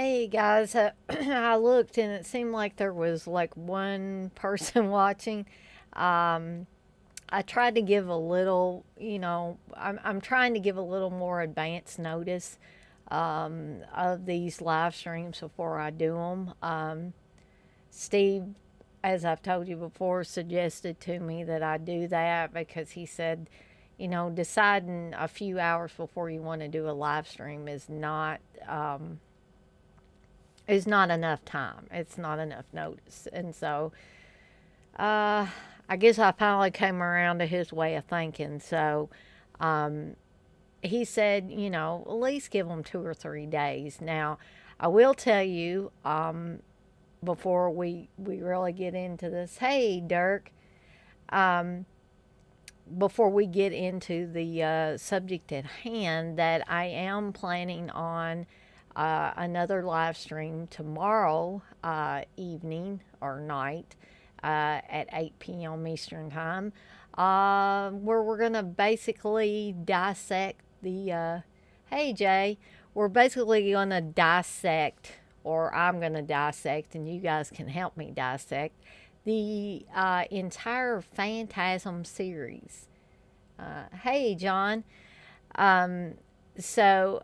Hey guys, I looked and it seemed like there was like one person watching. Um, I tried to give a little, I'm trying to give a little more advance notice of these live streams before I do them. Steve, as I've told you before, suggested to me that I do that because he said, deciding a few hours before you want to do a live stream um, is not enough time. It's not enough notice. And so uh, I guess I finally came around to his way of thinking. So um, he said, at least give them 2 or 3 days. Now, I will tell you before we really get into this. Hey, Dirk. Um, before we get into the subject at hand, that I am planning on another live stream tomorrow evening or night at 8 p.m. Eastern Time, where we're going to basically dissect the. Hey, Jay, we're basically going to dissect, or I'm going to dissect, and you guys can help me dissect the entire Phantasm series. Hey, John. Um, so,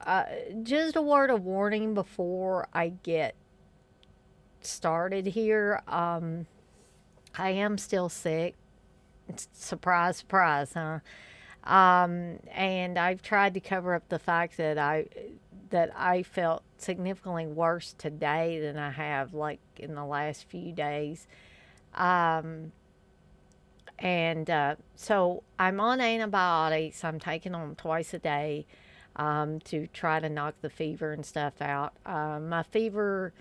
just a word of warning before I get started here. I am still sick. Surprise, surprise, huh? And I've tried to cover up the fact that I felt significantly worse today than I have like in the last few days. Um, and so I'm on antibiotics. I'm taking them twice a day to try to knock the fever and stuff out. My fever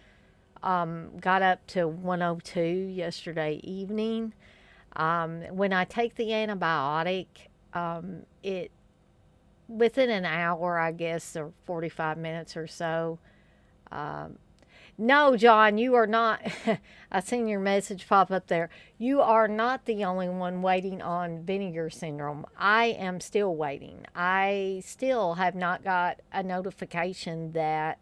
got up to 102 yesterday evening. When I take the antibiotic, it within an hour, I guess, or 45 minutes or so, um, no, John, you are not. I seen your message pop up there. You are not the only one waiting on vinegar syndrome. I am still waiting. I still have not got a notification that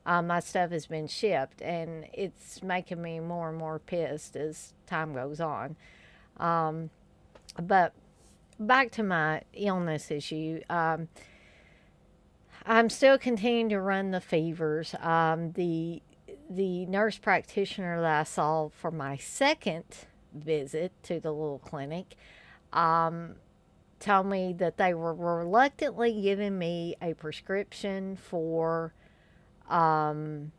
my stuff has been shipped, and it's making me more and more pissed as time goes on. Um, but back to my illness issue. I'm still continuing to run the fevers. The nurse practitioner that I saw for my second visit to the little clinic um, told me that they were reluctantly giving me a prescription um,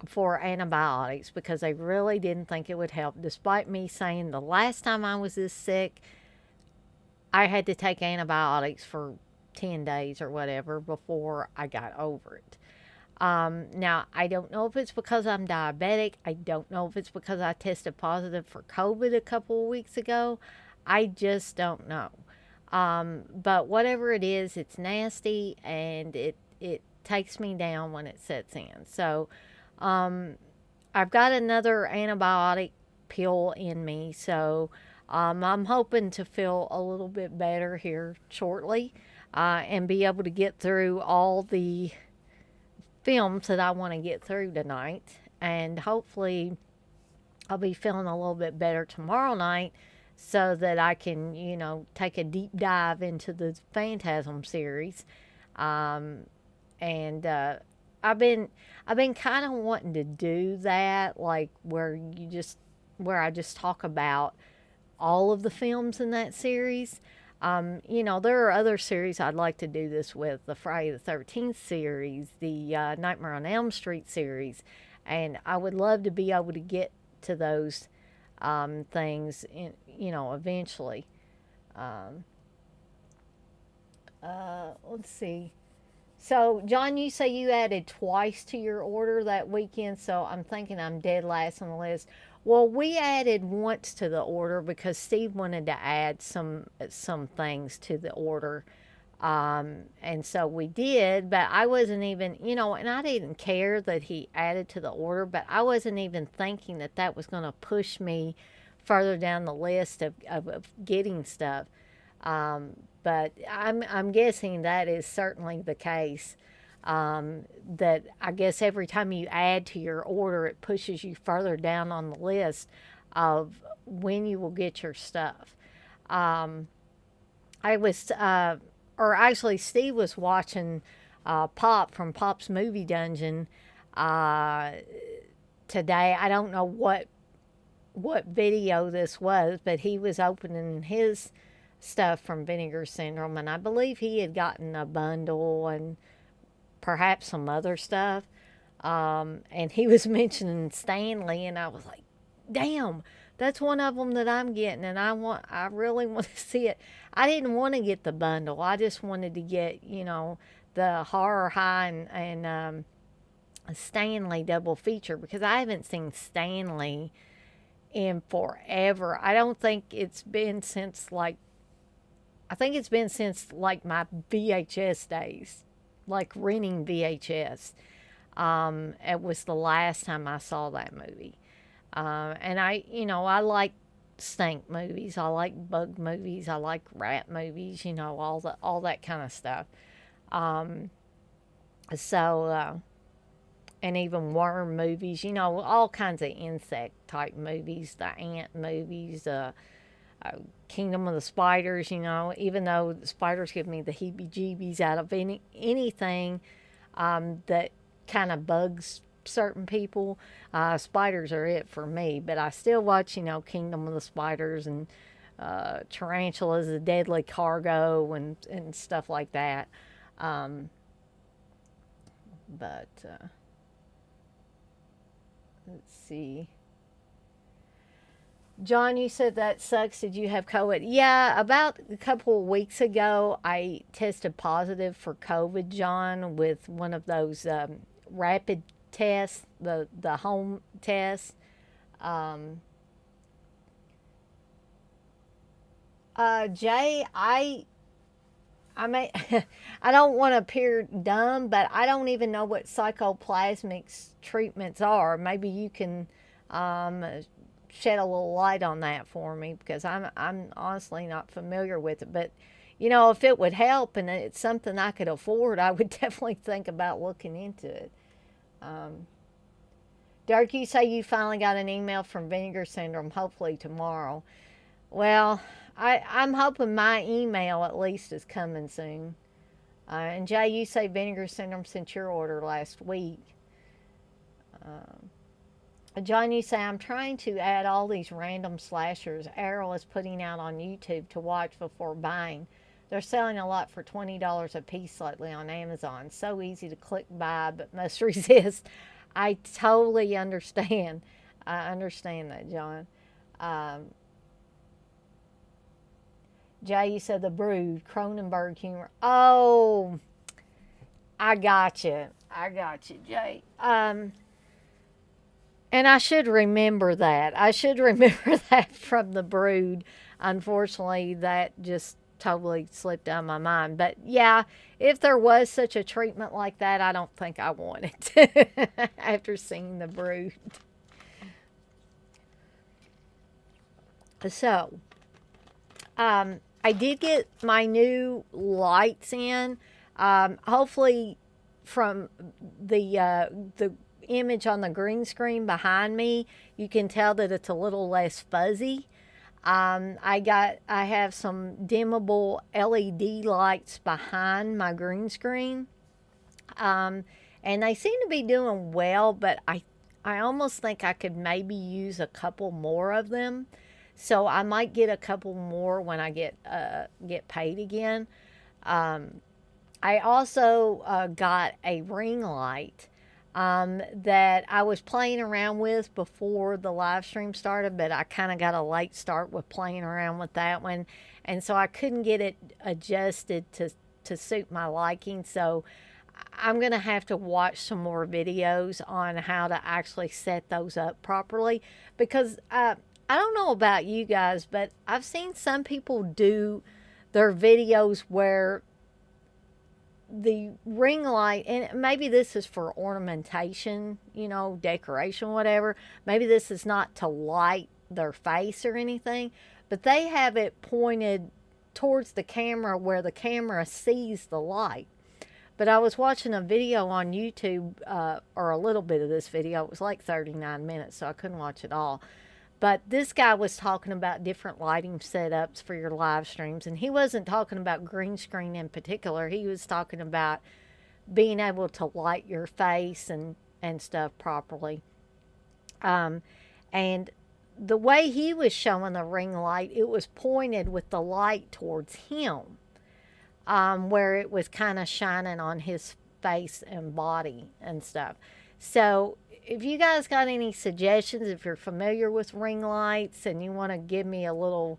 for antibiotics because they really didn't think it would help, despite me saying the last time I was this sick, I had to take antibiotics for 10 days or whatever before I got over it. Now, I don't know if it's because I'm diabetic. I don't know if it's because I tested positive for COVID a couple of weeks ago. I just don't know. But whatever it is, it's nasty and it takes me down when it sets in. So, um, I've got another antibiotic pill in me. So, I'm hoping to feel a little bit better here shortly and be able to get through all the films that I want to get through tonight. And hopefully, I'll be feeling a little bit better tomorrow night so that I can, take a deep dive into the Phantasm series. Um, and I've been I've been kind of wanting to do that, like where I just talk about all of the films in that series. There are other series I'd like to do this with, the Friday the 13th series, the Nightmare on Elm Street series, and I would love to be able to get to those things, eventually. Um, let's see. So, John, you say you added twice to your order that weekend, so I'm thinking I'm dead last on the list. Well, we added once to the order because Steve wanted to add some things to the order. And so we did, but I wasn't even, and I didn't care that he added to the order, but I wasn't even thinking that that was going to push me further down the list of getting stuff. But I'm guessing that is certainly the case. that I guess every time you add to your order, it pushes you further down on the list of when you will get your stuff. Um, I was, or actually, Steve was watching Pop from Pop's Movie Dungeon uh, today. I don't know what video this was, but he was opening his stuff from Vinegar Syndrome, and I believe he had gotten a bundle and perhaps some other stuff. And he was mentioning Stanley, and I was like, damn, that's one of them that I'm getting, and I really want to see it. I didn't want to get the bundle. I just wanted to get, the horror high and a Stanley double feature, because I haven't seen Stanley in forever. I don't think it's been since I think it's been since my VHS days, like renting VHS. It was the last time I saw that movie. And I like stank movies. I like bug movies. I like rat movies. All that kind of stuff. Um, so, and even worm movies. All kinds of insect type movies. The ant movies. Kingdom of the Spiders. Even though the spiders give me the heebie-jeebies out of anything that kind of bugs certain people. Spiders are it for me, but I still watch, Kingdom of the Spiders and Tarantulas, the Deadly Cargo, and stuff like that. But let's see. John, you said that sucks. Did you have COVID? Yeah, about a couple of weeks ago, I tested positive for COVID, John, with one of those rapid tests, the home tests. Um, Jay, I may, I don't want to appear dumb, but I don't even know what psychoplasmics treatments are. Maybe you can um, shed a little light on that for me, because I'm honestly not familiar with it. But if it would help and it's something I could afford, I would definitely think about looking into it. Um, Dirk, you say you finally got an email from Vinegar Syndrome, hopefully tomorrow. Well, I'm hoping my email at least is coming soon. And Jay, you say Vinegar Syndrome sent your order last week. John, you say, I'm trying to add all these random slashers Errol is putting out on YouTube to watch before buying. They're selling a lot for $20 a piece lately on Amazon. So easy to click buy, but must resist. I totally understand. I understand that, John. Um, Jay, you said The Brood, Cronenberg humor. Oh, I got you. Jay. And I should remember that. I should remember that from The Brood. Unfortunately, that just totally slipped out of my mind. But yeah, if there was such a treatment like that, I don't think I want it after seeing The Brood. So, I did get my new lights in. Hopefully, from the image on the green screen behind me, you can tell that it's a little less fuzzy. I have some dimmable LED lights behind my green screen, and they seem to be doing well. But I almost think I could maybe use a couple more of them. So I might get a couple more when I get paid again. I also got a ring light that I was playing around with before the live stream started, but I kind of got a late start with playing around with that one, and so I couldn't get it adjusted to suit my liking. So I'm gonna have to watch some more videos on how to actually set those up properly, because I don't know about you guys, but I've seen some people do their videos where the ring light, and maybe this is for ornamentation, decoration, whatever. Maybe this is not to light their face or anything, but they have it pointed towards the camera where the camera sees the light. But I was watching a video on YouTube, or a little bit of this video. It was like 39 minutes, so I couldn't watch it all. But this guy was talking about different lighting setups for your live streams. And he wasn't talking about green screen in particular. He was talking about being able to light your face and stuff properly. Um, and the way he was showing the ring light, it was pointed with the light towards him, where it was kind of shining on his face and body and stuff. So, if you guys got any suggestions, if you're familiar with ring lights and you want to give me a little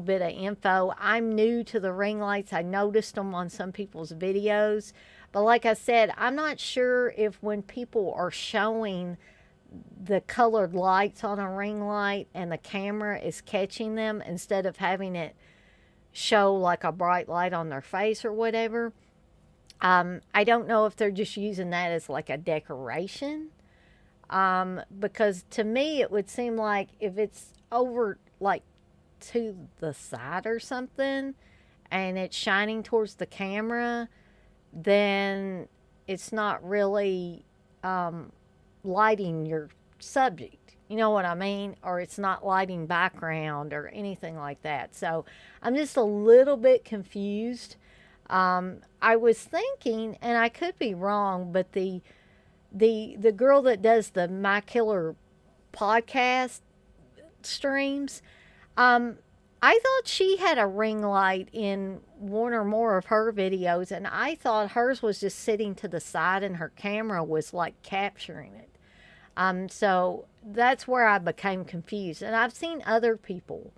bit of info. I'm new to the ring lights. I noticed them on some people's videos. But like I said, I'm not sure if when people are showing the colored lights on a ring light and the camera is catching them instead of having it show like a bright light on their face or whatever. I don't know if they're just using that as like a decoration. Because to me, it would seem like if it's over like to the side or something and it's shining towards the camera, then it's not really lighting your subject. You know what I mean? Or it's not lighting background or anything like that. So I'm just a little bit confused. I was thinking, and I could be wrong, but the girl that does the My Killer podcast streams, I thought she had a ring light in one or more of her videos, and I thought hers was just sitting to the side and her camera was like capturing it. So that's where I became confused. And I've seen other people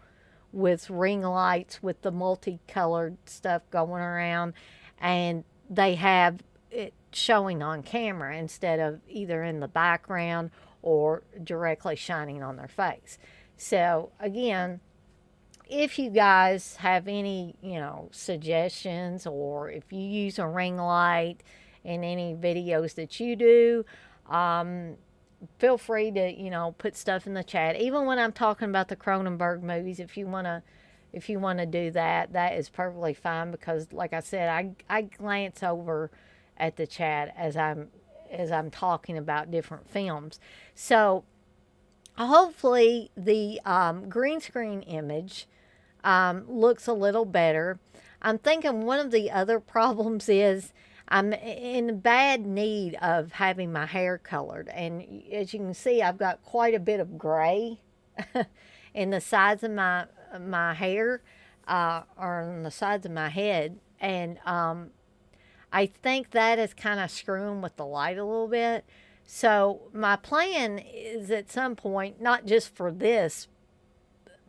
with ring lights with the multicolored stuff going around, and they have it showing on camera instead of either in the background or directly shining on their face. So again, if you guys have any, suggestions, or if you use a ring light in any videos that you do, feel free to, put stuff in the chat. Even when I'm talking about the Cronenberg movies, if you want to do that, that is perfectly fine, because like I said, I glance over at the chat as I'm talking about different films. So hopefully the green screen image looks a little better. I'm thinking one of the other problems is I'm in bad need of having my hair colored. And as you can see, I've got quite a bit of gray in the sides of my hair, or on the sides of my head. And I think that is kind of screwing with the light a little bit. So my plan is at some point, not just for this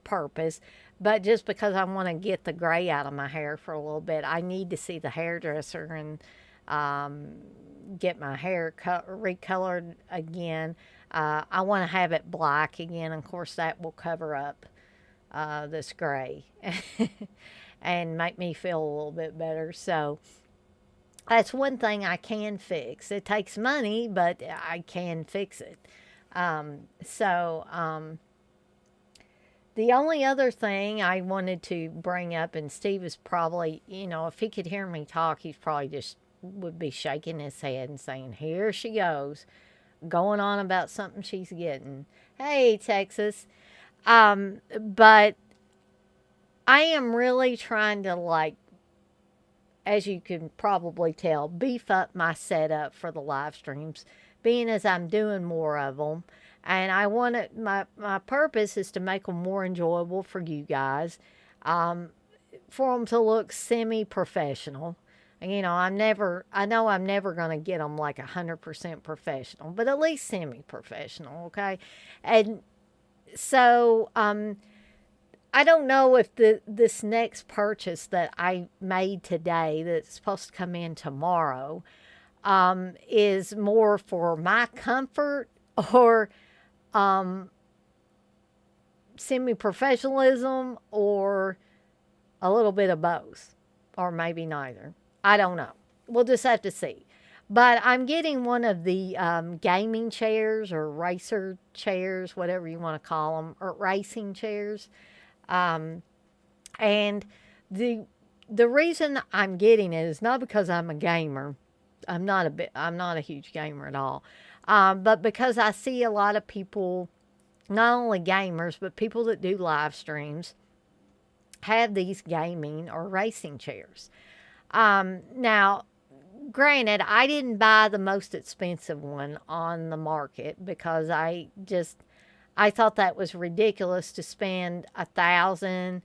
purpose, but just because I want to get the gray out of my hair for a little bit, I need to see the hairdresser and get my hair recolored again. I want to have it black again. Of course, that will cover up this gray and make me feel a little bit better. So that's one thing I can fix. It takes money, but I can fix it. The only other thing I wanted to bring up, and Steve is probably, if he could hear me talk, he's probably just would be shaking his head and saying, here she goes, going on about something she's getting. Hey, Texas. But I am really trying to, as you can probably tell, beef up my setup for the live streams, being as I'm doing more of them. And I want it, my purpose is to make them more enjoyable for you guys, for them to look semi-professional. I know I'm never going to get them like 100% professional, but at least semi-professional, okay? And so, I don't know if this next purchase that I made today, that's supposed to come in tomorrow, is more for my comfort or semi-professionalism, or a little bit of both, or maybe neither. I don't know. We'll just have to see. But I'm getting one of the gaming chairs, or racer chairs, whatever you want to call them, or racing chairs. And the reason I'm getting it is not because I'm a gamer. I'm not a huge gamer at all. But because I see a lot of people, not only gamers, but people that do live streams, have these gaming or racing chairs. Now, granted, I didn't buy the most expensive one on the market because I thought that was ridiculous to spend 1,000,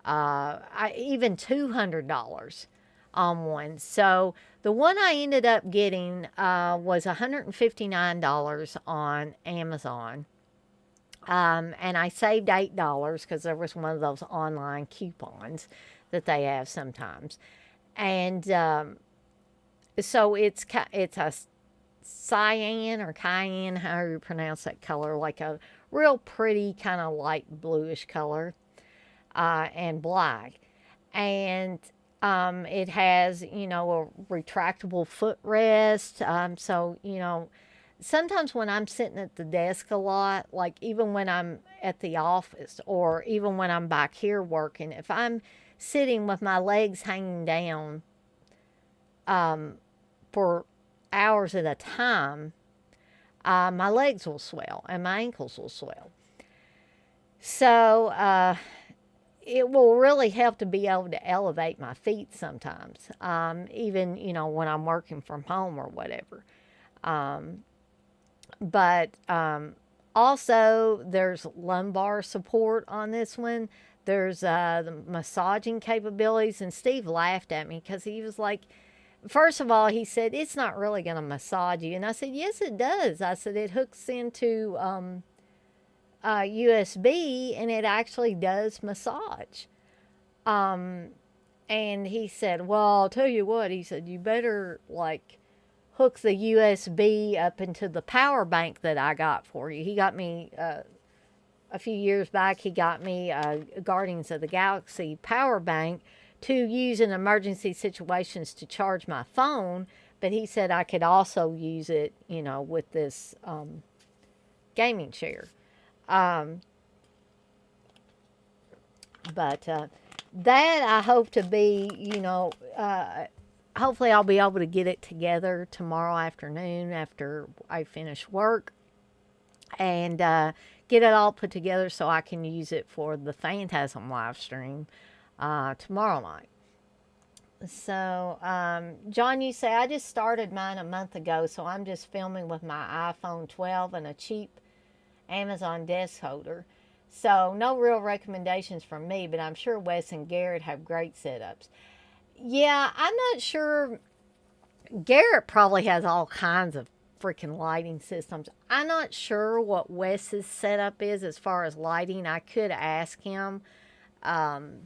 even $200 on one. So the one I ended up getting was $159 on Amazon. And I saved $8 because there was one of those online coupons that they have sometimes. And so it's a cyan or cayenne, however you pronounce that color, like a real pretty kind of light bluish color, and black. And it has, a retractable footrest. So, sometimes when I'm sitting at the desk a lot, like even when I'm at the office or even when I'm back here working, if I'm sitting with my legs hanging down for hours at a time, my legs will swell and my ankles will swell. So it will really help to be able to elevate my feet sometimes, even, when I'm working from home or whatever. But also, there's lumbar support on this one. There's the massaging capabilities. And Steve laughed at me because he was like, first of all, he said, it's not really going to massage you. And I said, yes, it does. I said, it hooks into USB and it actually does massage. And he said, well, I'll tell you what. He said, you better hook the USB up into the power bank that I got for you. He got me, a few years back, he got me a Guardians of the Galaxy power bank to use in emergency situations to charge my phone. But he said I could also use it, with this gaming chair. But that I hope to be, hopefully I'll be able to get it together tomorrow afternoon after I finish work and get it all put together so I can use it for the Phantasm live stream tomorrow night. So, John, you say, I just started mine a month ago, so I'm just filming with my iPhone 12 and a cheap Amazon desk holder. So, no real recommendations from me, but I'm sure Wes and Garrett have great setups. Yeah, I'm not sure. Garrett probably has all kinds of freaking lighting systems. I'm not sure what Wes's setup is as far as lighting. I could ask him and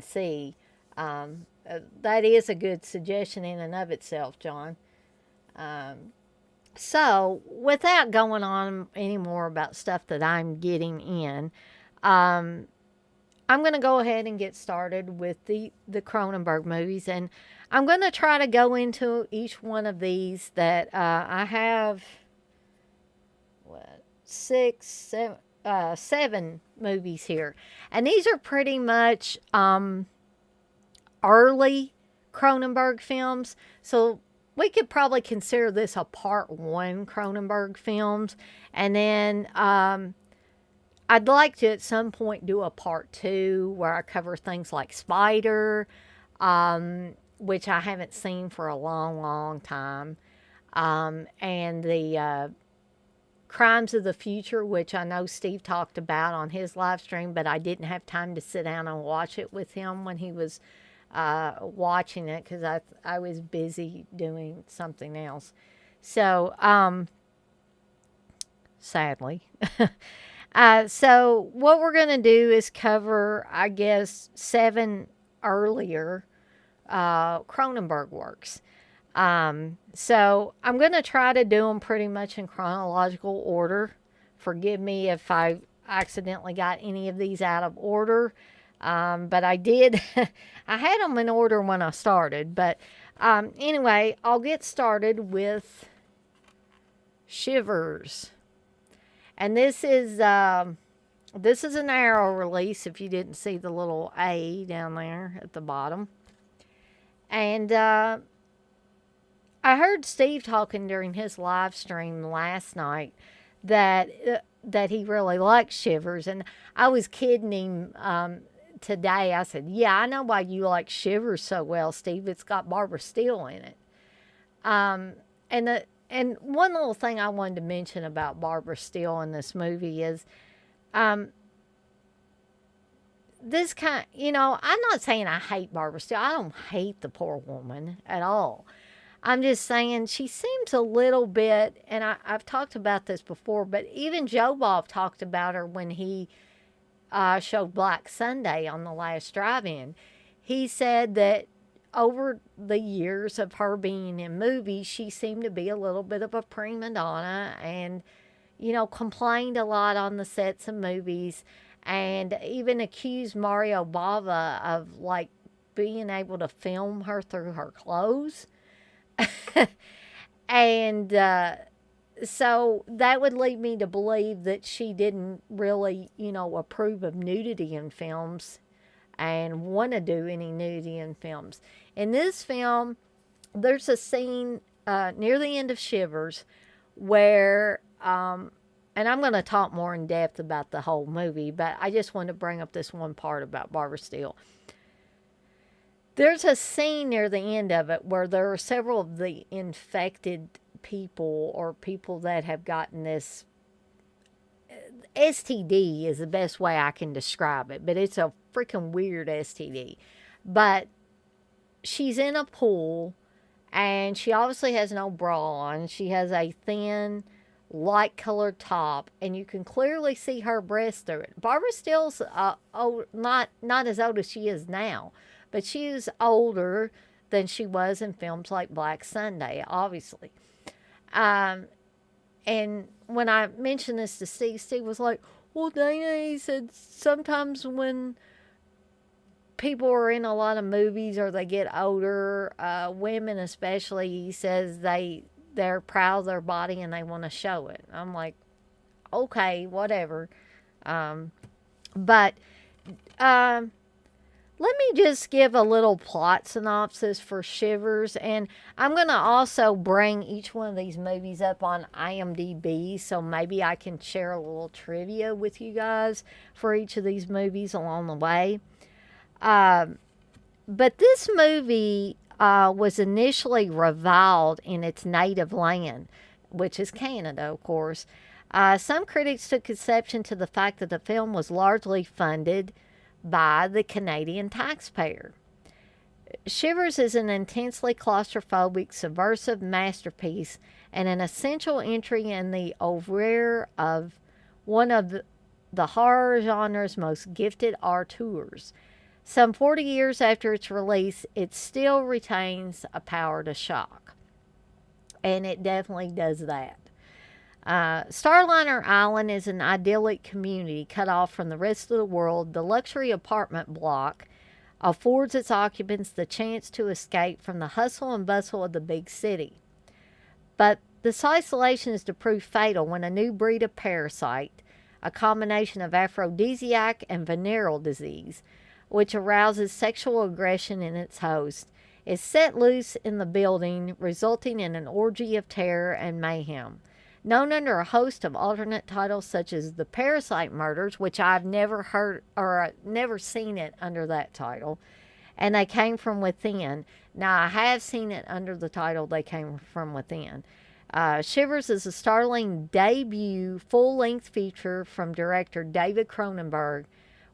see. That is a good suggestion in and of itself, John. So, without going on anymore about stuff that I'm getting in, I'm going to go ahead and get started with the Cronenberg movies. And I'm going to try to go into each one of these that I have, seven movies here. And these are pretty much early Cronenberg films. So we could probably consider this a part one Cronenberg films. And then I'd like to at some point do a part two where I cover things like Spider, which I haven't seen for a long, long time. And the Crimes of the Future, which I know Steve talked about on his live stream, but I didn't have time to sit down and watch it with him when he was watching it because I was busy doing something else. So, sadly. So what we're going to do is cover, I guess, 7 earlier Cronenberg works. So I'm going to try to do them pretty much in chronological order. Forgive me if I accidentally got any of these out of order. But I did, I had them in order when I started. But anyway, I'll get started with Shivers. And this is an Arrow release, if you didn't see the little A down there at the bottom. And I heard Steve talking during his live stream last night that that he really likes Shivers, and I was kidding him today. I said, "Yeah, I know why you like Shivers so well, Steve. It's got Barbara Steele in it." Um, and one little thing I wanted to mention about Barbara Steele in this movie is um, this kind. I'm not saying I hate Barbara Steele. I don't hate the poor woman at all. I'm just saying she seems a little bit, and I've talked about this before, but even Joe Bob talked about her when he showed Black Sunday on the last drive-in. He said that over the years of her being in movies, she seemed to be a little bit of a prima donna and, complained a lot on the sets of movies and even accused Mario Bava of like being able to film her through her clothes. And so that would lead me to believe that she didn't really, approve of nudity in films and want to do any nudity in films. In this film, there's a scene near the end of Shivers where, and I'm going to talk more in depth about the whole movie, but I just want to bring up this one part about Barbara Steele. There's a scene near the end of it where there are several of the infected people or people that have gotten this STD is the best way I can describe it, but it's a freaking weird STD. But she's in a pool and she obviously has no bra on. She has a thin, light colored top, and you can clearly see her breasts through it. Barbara Steele's not as old as she is now, but she is older than she was in films like Black Sunday, obviously. And when I mentioned this to Steve, Steve was like, well, Dana, he said, sometimes when people are in a lot of movies or they get older, women especially, he says they're proud of their body and they want to show it. I'm like, okay, whatever. But let me just give a little plot synopsis for Shivers, and I'm going to also bring each one of these movies up on IMDb, so maybe I can share a little trivia with you guys for each of these movies along the way. But this movie was initially reviled in its native land, which is Canada, of course. Some critics took exception to the fact that the film was largely funded by the Canadian taxpayer. Shivers is an intensely claustrophobic, subversive masterpiece and an essential entry in the oeuvre of one of the horror genre's most gifted auteurs. Some 40 years after its release, it still retains a power to shock. And it definitely does that. Starliner Island is an idyllic community cut off from the rest of the world. The luxury apartment block affords its occupants the chance to escape from the hustle and bustle of the big city. But this isolation is to prove fatal when a new breed of parasite, a combination of aphrodisiac and venereal disease, which arouses sexual aggression in its host, is set loose in the building, resulting in an orgy of terror and mayhem. Known under a host of alternate titles such as The Parasite Murders, which I've never heard or never seen it under that title, and They Came From Within. Now, I have seen it under the title They Came From Within. Shivers is a startling debut full-length feature from director David Cronenberg,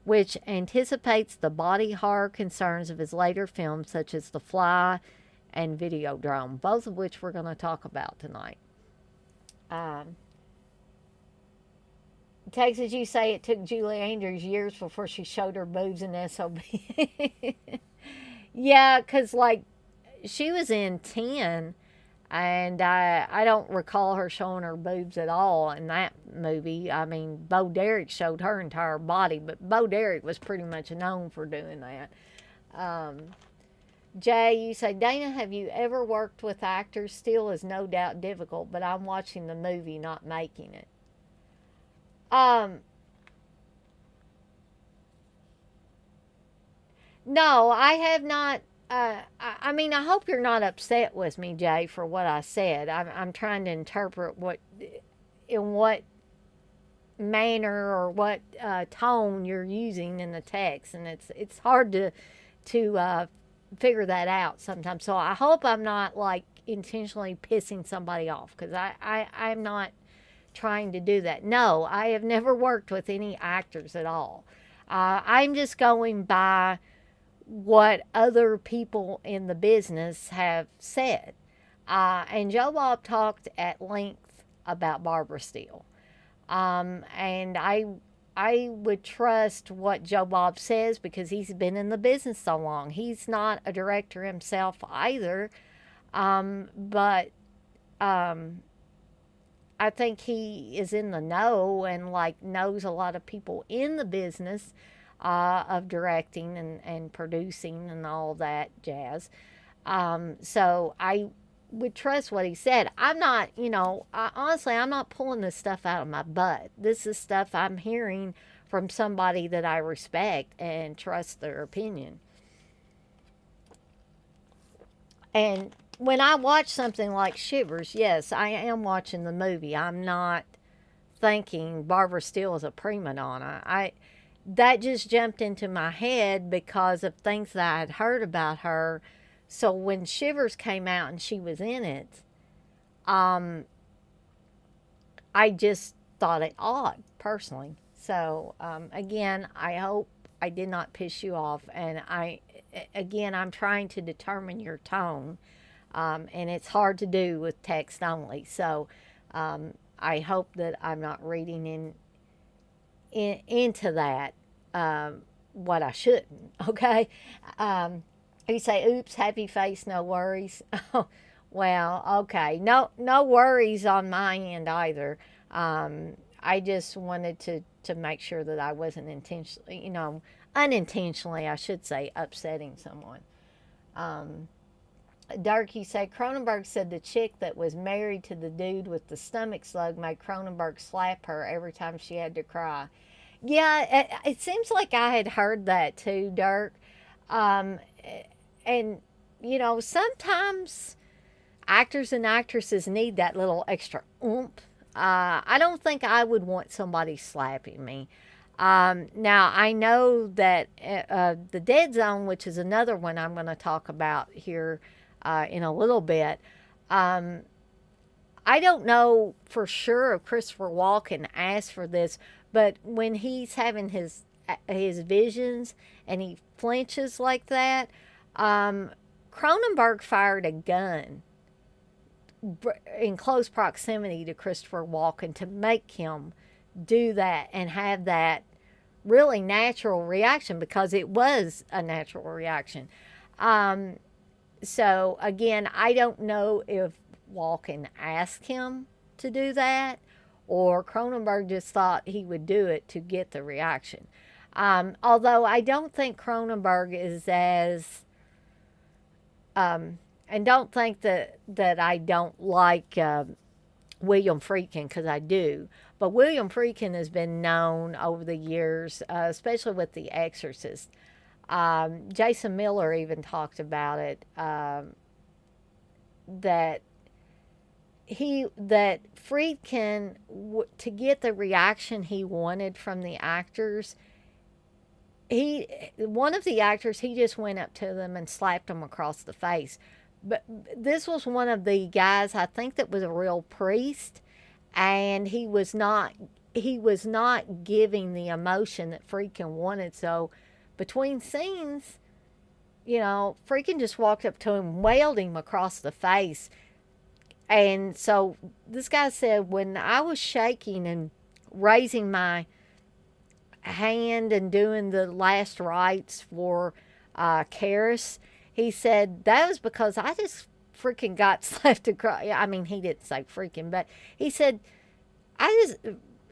which anticipates the body horror concerns of his later films such as The Fly and Videodrome, both of which we're going to talk about tonight. Texas, you say it took Julie Andrews years before she showed her boobs in SOB. Yeah, because, like, she was in 10, and I don't recall her showing her boobs at all in that movie. I mean, Bo Derek showed her entire body, but Bo Derek was pretty much known for doing that. Jay, you say, Dana, have you ever worked with actors? Still is no doubt difficult, but I'm watching the movie, not making it. No, I have not I mean, I hope you're not upset with me, Jay, for what I said. I'm trying to interpret in what manner or what tone you're using in the text, and it's hard to figure that out sometimes. So I hope I'm not like intentionally pissing somebody off, because I'm not trying to do that. No, I have never worked with any actors at all. I'm just going by what other people in the business have said. And Joe Bob talked at length about Barbara Steele. And I would trust what Joe Bob says because he's been in the business so long. He's not a director himself either, but I think he is in the know and like knows a lot of people in the business of directing and producing and all that jazz. So I would trust what he said. I'm not, honestly, I'm not pulling this stuff out of my butt. This is stuff I'm hearing from somebody that I respect and trust their opinion. And when I watch something like Shivers, yes, I am watching the movie. I'm not thinking Barbara Steele is a prima donna. That just jumped into my head because of things that I had heard about her. So when Shivers came out and she was in it, um, I just thought it odd personally. So again, I hope I did not piss you off. And again, I'm trying to determine your tone, and it's hard to do with text only. So I hope that I'm not reading into that what I shouldn't. Okay. You say, "Oops, happy face, no worries." Oh, well, okay. No worries on my end either. I just wanted to make sure that I wasn't intentionally, unintentionally, I should say, upsetting someone. Um, Dark, you say Cronenberg said the chick that was married to the dude with the stomach slug made Cronenberg slap her every time she had to cry. Yeah, it seems like I had heard that too, Dirk. Um, and, sometimes actors and actresses need that little extra oomph. I don't think I would want somebody slapping me. Now, I know that the Dead Zone, which is another one I'm going to talk about here in a little bit, um, I don't know for sure if Christopher Walken asked for this, but when he's having his visions and he flinches like that, um, Cronenberg fired a gun in close proximity to Christopher Walken to make him do that and have that really natural reaction, because it was a natural reaction. Um, so again, I don't know if Walken asked him to do that or Cronenberg just thought he would do it to get the reaction. Although I don't think Cronenberg is as and don't think that I don't like William Friedkin, because I do. But William Friedkin has been known over the years, especially with The Exorcist. Jason Miller even talked about it, that Friedkin, to get the reaction he wanted from the actors, one of the actors, he just went up to them and slapped them across the face. But this was one of the guys, I think, that was a real priest, and he was not giving the emotion that Friedkin wanted. So between scenes, Friedkin just walked up to him, wailed him across the face. And so this guy said, when I was shaking and raising my hand and doing the last rites for Karis, he said that was because I just freaking got slapped across. I mean, he didn't say freaking, but he said,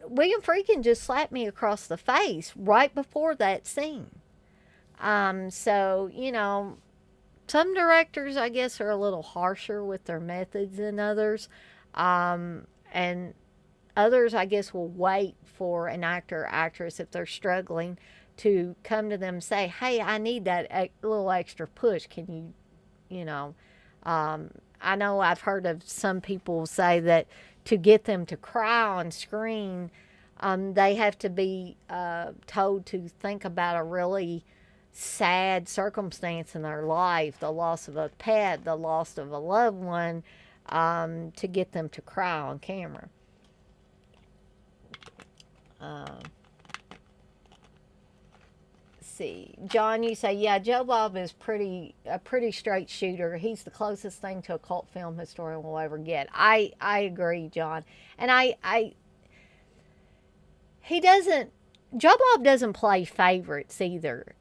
William Friedkin just slapped me across the face right before that scene. So, some directors, I guess, are a little harsher with their methods than others. And others, I guess, will wait for an actor or actress, if they're struggling, to come to them and say, hey, I need that little extra push. Can you, you know, I know I've heard of some people say that to get them to cry on screen, they have to be told to think about a really sad circumstance in their life, the loss of a pet, the loss of a loved one, to get them to cry on camera. Um, see, John, you say, yeah, Joe Bob is a pretty straight shooter. He's the closest thing to a cult film historian will ever get. I agree, John, and he doesn't. Joe Bob doesn't play favorites either.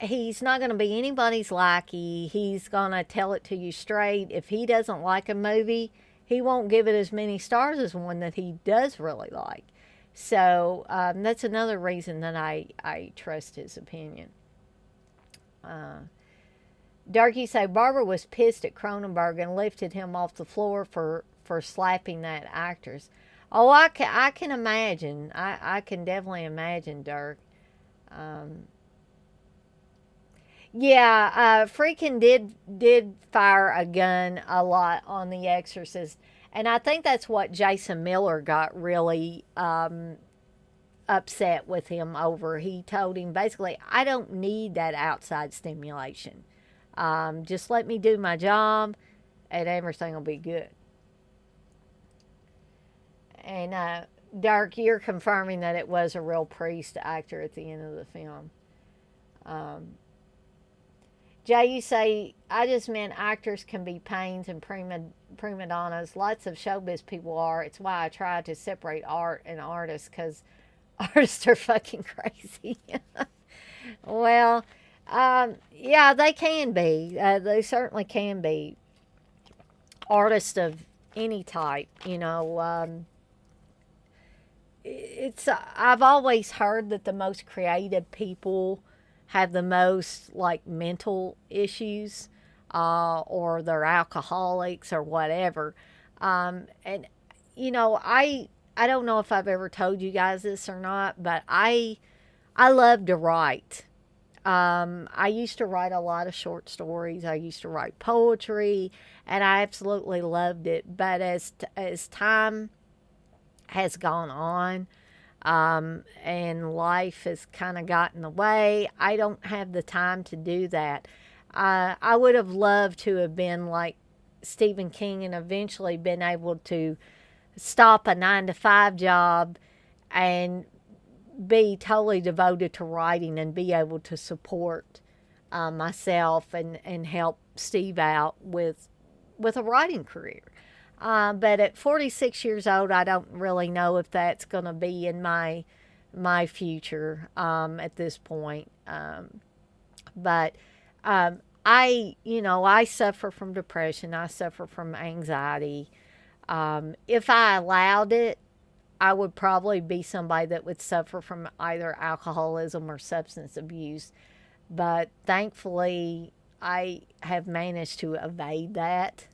He's not going to be anybody's lackey. He's going to tell it to you straight. If he doesn't like a movie, he won't give it as many stars as one that he does really like. So that's another reason that I trust his opinion. Darky say Barbara was pissed at Cronenberg and lifted him off the floor for slapping that actress. Oh, I can imagine. I can definitely imagine, Dirk. Yeah, freaking did fire a gun a lot on The Exorcist, and I think that's what Jason Miller got really upset with him over. He told him basically, I don't need that outside stimulation. Just let me do my job, and everything will be good. And Dark, you're confirming that it was a real priest actor at the end of the film. Jay, you say, I just meant actors can be pains and prima donnas. Lots of showbiz people are. It's why I try to separate art and artists, because artists are fucking crazy. Well, yeah, they can be. They certainly can be. Artists of any type, you know. I've always heard that the most creative people have the most like mental issues, or they're alcoholics or whatever. And you know, I don't know if I've ever told you guys this or not, but I love to write. I used to write a lot of short stories. I used to write poetry, and I absolutely loved it. But as time has gone on, and life has kind of gotten in the way, I don't have the time to do that. I would have loved to have been like Stephen King and eventually been able to stop a 9-to-5 job and be totally devoted to writing and be able to support myself and help Steve out with a writing career. But at 46 years old, I don't really know if that's going to be in my future at this point. But I suffer from depression. I suffer from anxiety. If I allowed it, I would probably be somebody that would suffer from either alcoholism or substance abuse. But thankfully, I have managed to evade that.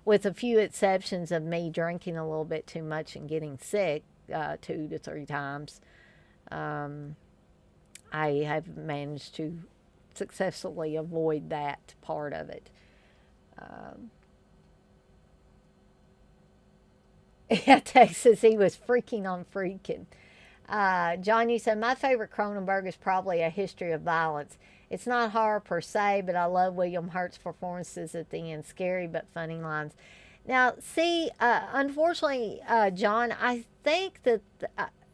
With a few exceptions of me drinking a little bit too much and getting sick 2 to 3 times, I have managed to successfully avoid that part of it. Yeah, Texas, he was freaking on freaking. John, you said, my favorite Cronenberg is probably A History of Violence. It's not horror per se, but I love William Hurt's performances at the end. Scary but funny lines. Now, see, unfortunately, John, I think that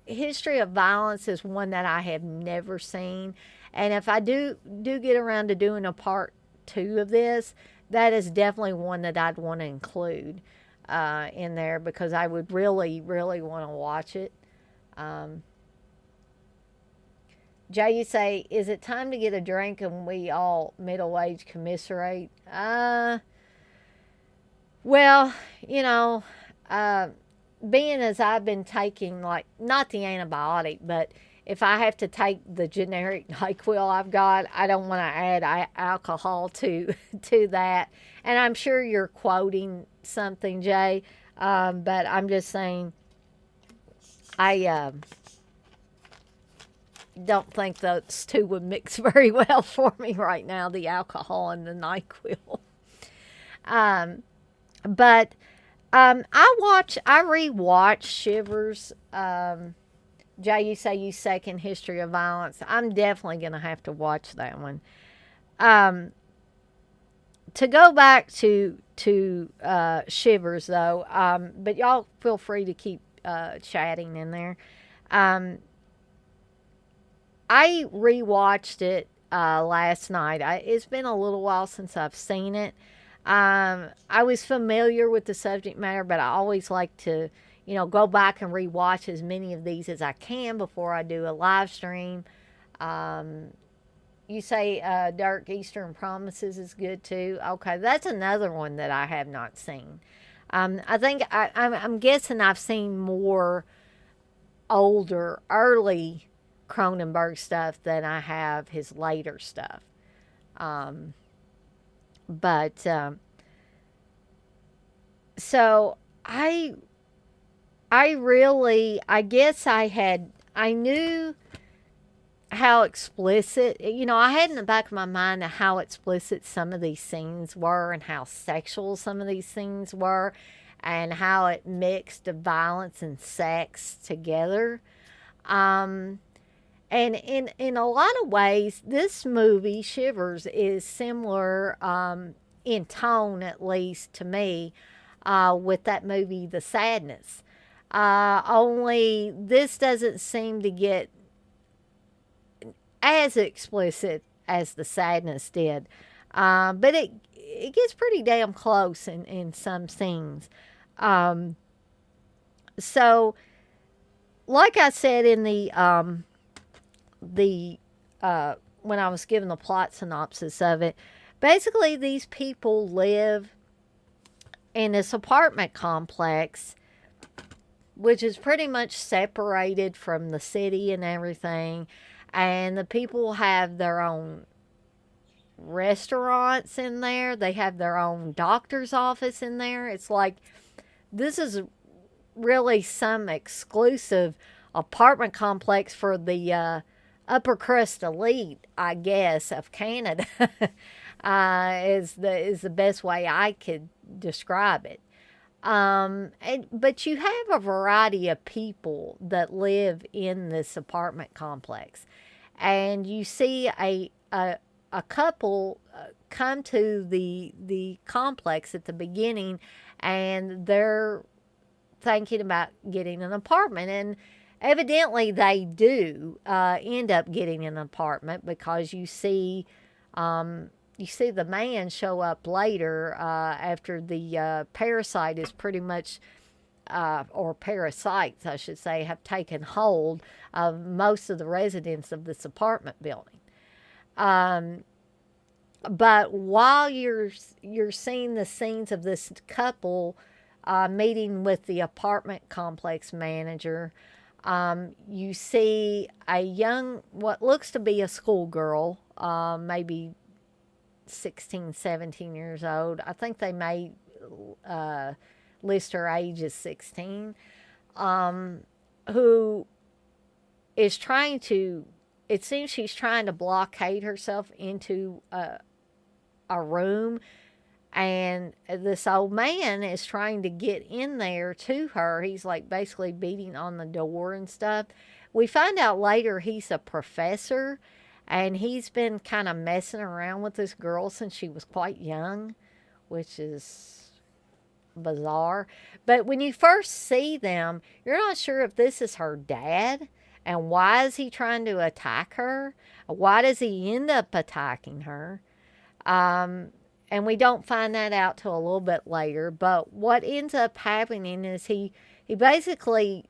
History of Violence is one that I have never seen. And if I do get around to doing a part 2 of this, that is definitely one that I'd want to include in there, because I would really, really want to watch it. Jay, you say, is it time to get a drink and we all middle-aged commiserate? Well, you know, being as I've been taking, like, not the antibiotic, but if I have to take the generic NyQuil I've got, I don't want to add alcohol to that. And I'm sure you're quoting something, Jay, but I'm just saying, don't think those two would mix very well for me right now, the alcohol and the NyQuil. Um, but I rewatch Shivers. Jay, you say you second History of Violence. I'm definitely going to have to watch that one. Um, to go back to Shivers though, but y'all feel free to keep chatting in there. Um, I rewatched it last night. It's been a little while since I've seen it. I was familiar with the subject matter, but I always like to, go back and rewatch as many of these as I can before I do a live stream. Um, you say Dark Eastern Promises is good too. Okay, that's another one that I have not seen. I think I'm guessing I've seen more older, early Cronenberg stuff than I have his later stuff. Um, but so I really, I guess I knew how explicit, I had in the back of my mind how explicit some of these scenes were and how sexual some of these scenes were and how it mixed the violence and sex together. Um, and in a lot of ways, this movie, Shivers, is similar in tone, at least to me, with that movie, The Sadness. Only this doesn't seem to get as explicit as The Sadness did. But it gets pretty damn close in some scenes. Um, so, like I said in the when I was given the plot synopsis of it, basically these people live in this apartment complex, which is pretty much separated from the city and everything. And the people have their own restaurants in there. They have their own doctor's office in there. It's like this is really some exclusive apartment complex for the upper crust elite, I guess, of Canada. Is the best way I could describe it. But you have a variety of people that live in this apartment complex, and you see a couple come to the complex at the beginning, and they're thinking about getting an apartment, and evidently they do end up getting an apartment because you see the man show up later after the parasite is pretty much, or parasites, I should say, have taken hold of most of the residents of this apartment building. Um, but while you're seeing the scenes of this couple meeting with the apartment complex manager, you see what looks to be a schoolgirl, maybe 16, 17 years old. I think they may list her age as 16, who is it seems she's trying to blockade herself into a room, and this old man is trying to get in there to her. He's like basically beating on the door and stuff. We find out later he's a professor, and he's been kind of messing around with this girl since she was quite young, which is bizarre. But when you first see them, you're not sure if this is her dad, and why is he trying to attack her? Why does he end up attacking her? And we don't find that out till a little bit later. But what ends up happening is he basically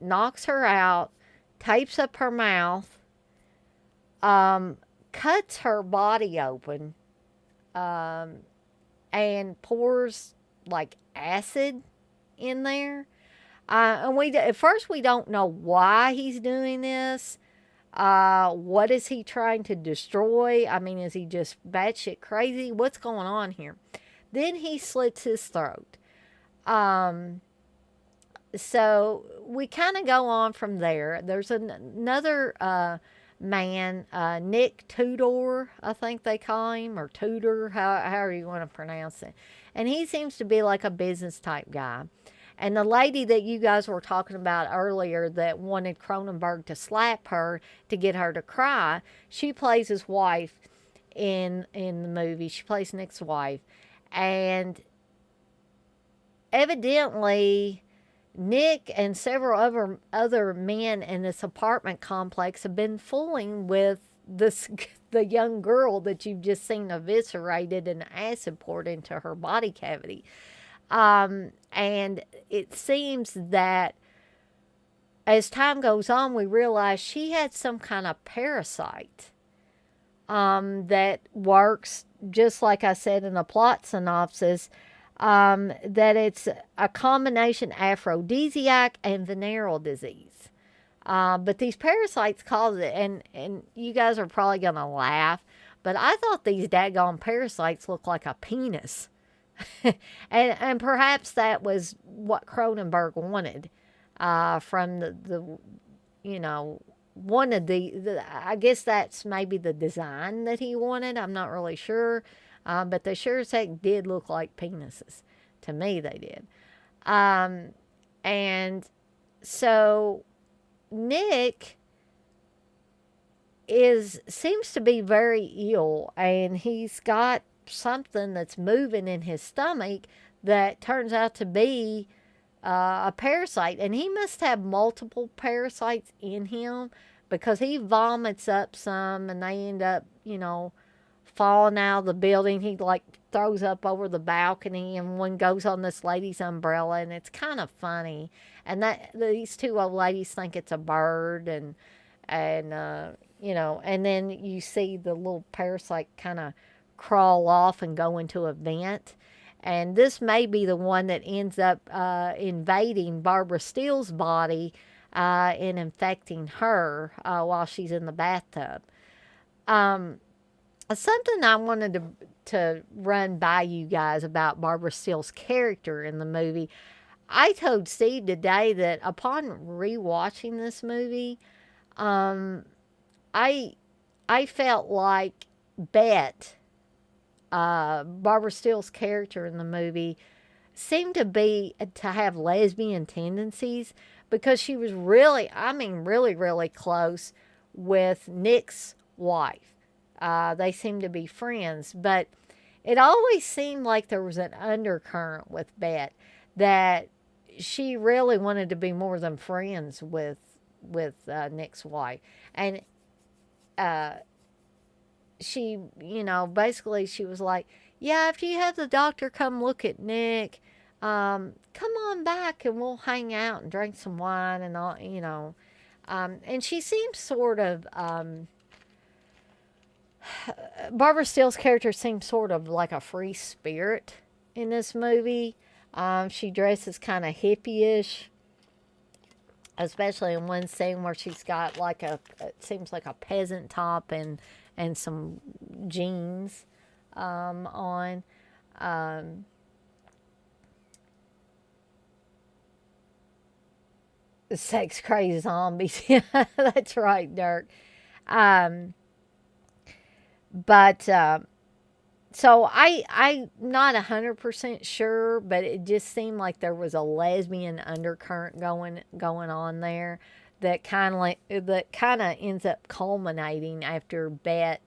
knocks her out, tapes up her mouth, cuts her body open, and pours like acid in there. And at first we don't know why he's doing this. What is he trying to destroy? I mean, is he just batshit crazy? What's going on here? Then he slits his throat. So we kind of go on from there. There's another man, Nick Tudor, I think they call him, or Tudor, however you want to pronounce it. And he seems to be like a business type guy. And the lady that you guys were talking about earlier that wanted Cronenberg to slap her to get her to cry, she plays his wife in the movie. She plays Nick's wife. And evidently Nick and several other men in this apartment complex have been fooling with this the young girl that you've just seen eviscerated and acid poured into her body cavity. And it seems that as time goes on, we realize she had some kind of parasite that works, just like I said in the plot synopsis, that it's a combination aphrodisiac and venereal disease. But these parasites cause it, and you guys are probably going to laugh, but I thought these daggone parasites looked like a penis. and perhaps that was what Cronenberg wanted from the you know, one of I guess that's maybe the design that he wanted. I'm not really sure. But they sure as heck did look like penises. To me, they did. And so Nick seems to be very ill, and he's got something that's moving in his stomach that turns out to be a parasite, and he must have multiple parasites in him because he vomits up some, and they end up, falling out of the building. He like throws up over the balcony, and one goes on this lady's umbrella, and it's kind of funny. And that these two old ladies think it's a bird, and and then you see the little parasite kind of crawl off and go into a vent. And this may be the one that ends up invading Barbara Steele's body and infecting her while she's in the bathtub. Something I wanted to run by you guys about Barbara Steele's character in the movie. I told Steve today that upon rewatching this movie, I felt like Bette, Barbara Steele's character in the movie, seemed to have lesbian tendencies because she was really, really close with Nick's wife. They seemed to be friends, but it always seemed like there was an undercurrent with Bette that she really wanted to be more than friends with Nick's wife. And she, basically she was like, yeah, if you have the doctor come look at Nick, come on back and we'll hang out and drink some wine and all, and she seems sort of, Barbara Steele's character seems sort of like a free spirit in this movie. She dresses kind of hippie-ish, especially in one scene where she's got like it seems like a peasant top and some jeans on. Sex crazy zombies. That's right, Dirk. But so I'm not 100% sure, but it just seemed like there was a lesbian undercurrent going on there that kind of ends up culminating after Bette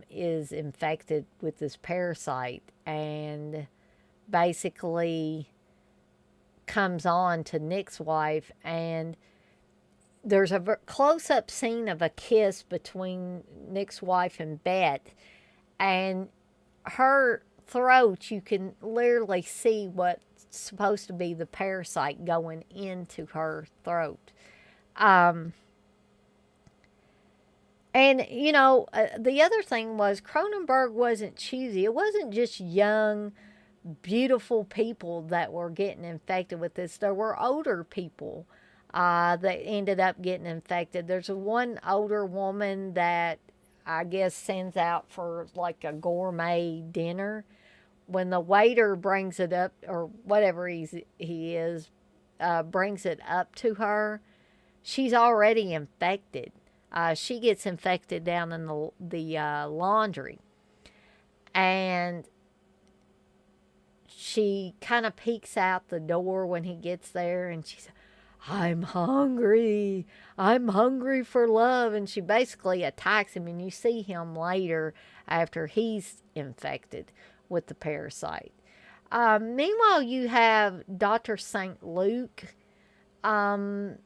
is infected with this parasite and basically comes on to Nick's wife, and there's a close-up scene of a kiss between Nick's wife and Bette, and her throat, you can literally see what's supposed to be the parasite going into her throat. And, the other thing was Cronenberg wasn't choosy. It wasn't just young, beautiful people that were getting infected with this. There were older people that ended up getting infected. There's one older woman that I guess sends out for like a gourmet dinner. When the waiter brings it up, or whatever he is, brings it up to her, she's already infected. She gets infected down in the laundry, and she kind of peeks out the door when he gets there, and she's, I'm hungry. I'm hungry for love. And she basically attacks him, and you see him later after he's infected with the parasite. Meanwhile, you have Dr. St. Luke and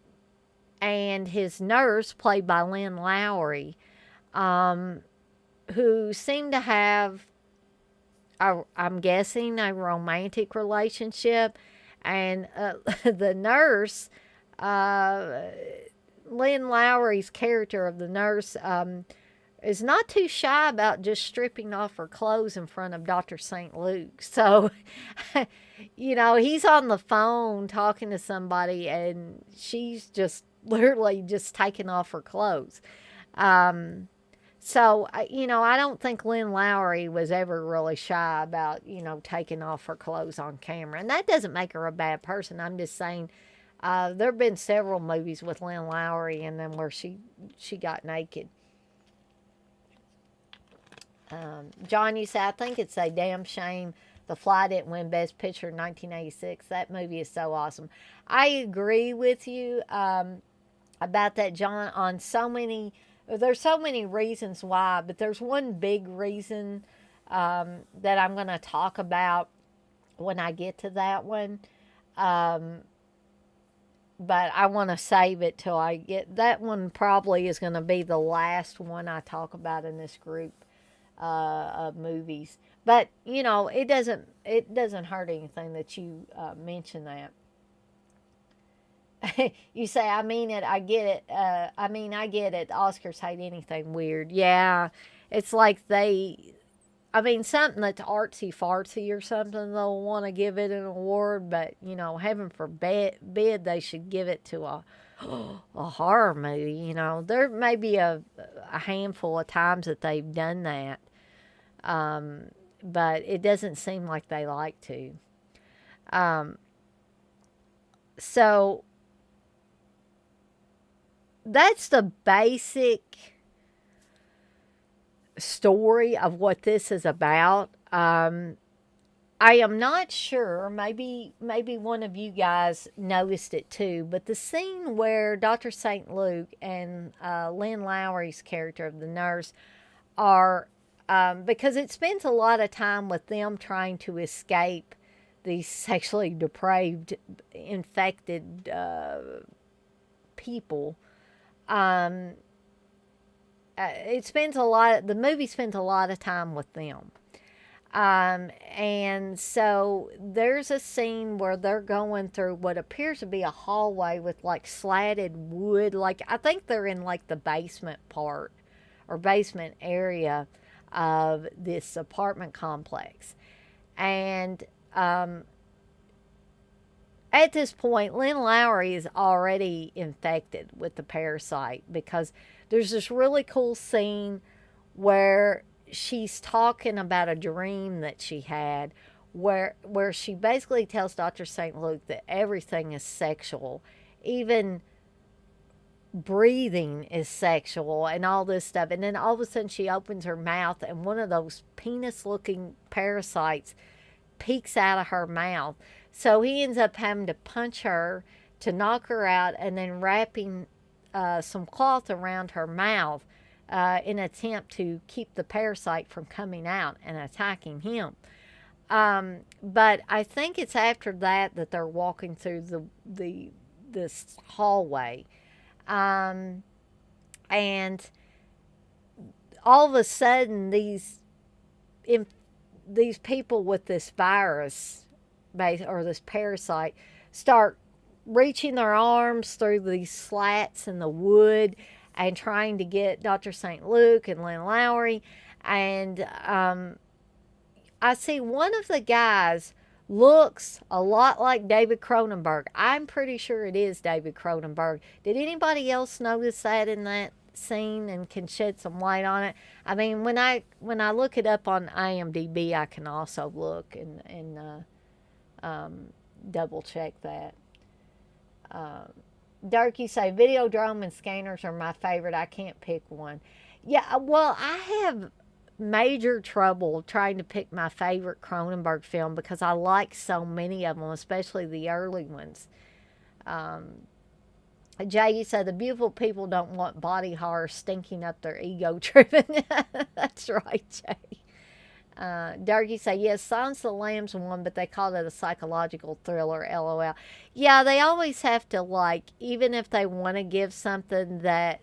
his nurse, played by Lynn Lowry, um, who seem to have, I'm guessing, a romantic relationship. And the nurse, uh, Lynn Lowry's character of the nurse, is not too shy about just stripping off her clothes in front of Dr. St. Luke. So, he's on the phone talking to somebody, and she's just literally just taking off her clothes. So, I don't think Lynn Lowry was ever really shy about, taking off her clothes on camera. And that doesn't make her a bad person. I'm just saying, there have been several movies with Lynn Lowry in them where she got naked. John, you say, I think it's a damn shame The Fly didn't win Best Picture in 1986. That movie is so awesome. I agree with you about that, John, on there's so many reasons why, but there's one big reason that I'm going to talk about when I get to that one. But I want to save it till I get that one. Probably is going to be the last one I talk about in this group of movies. But it doesn't hurt anything that you mention that. You say, I mean it, I get it. I get it. The Oscars hate anything weird. Yeah, it's like something that's artsy fartsy or something, they'll want to give it an award, but, heaven forbid they should give it to a horror movie. There may be a handful of times that they've done that, but it doesn't seem like they like to. So that's the basic story of what this is about. I am not sure. Maybe one of you guys noticed it too. But the scene where Dr. St. Luke and Lynn Lowry's character of the nurse are, because it spends a lot of time with them trying to escape these sexually depraved, infected people. The movie spends a lot of time with them. And so there's a scene where they're going through what appears to be a hallway with like slatted wood. Like, I think they're in like the basement part or basement area of this apartment complex. And, at this point, Lynn Lowry is already infected with the parasite because there's this really cool scene where she's talking about a dream that she had where she basically tells Dr. St. Luke that everything is sexual, even breathing is sexual and all this stuff. And then all of a sudden she opens her mouth and one of those penis-looking parasites peeks out of her mouth. So he ends up having to punch her to knock her out and then wrapping some cloth around her mouth in an attempt to keep the parasite from coming out and attacking him. But I think it's after that they're walking through this hallway. And all of a sudden these people with this virus or this parasite start reaching their arms through these slats in the wood and trying to get Dr. St. Luke and Lynn Lowry. And I see one of the guys looks a lot like David Cronenberg. I'm pretty sure it is David Cronenberg. Did anybody else notice that in that scene and can shed some light on it? I mean, when I look it up on IMDb, I can also look and double check that. Dirk, you say Videodrome and Scanners are my favorite. I can't pick one. Yeah, well, I have major trouble trying to pick my favorite Cronenberg film because I like so many of them, especially the early ones. Um, Jay, you said the beautiful people don't want body horror stinking up their ego driven. That's right, Jay. Darky say, yes, Silence of the Lambs one, but they called it a psychological thriller, lol. Yeah, they always have to, like, even if they want to give something that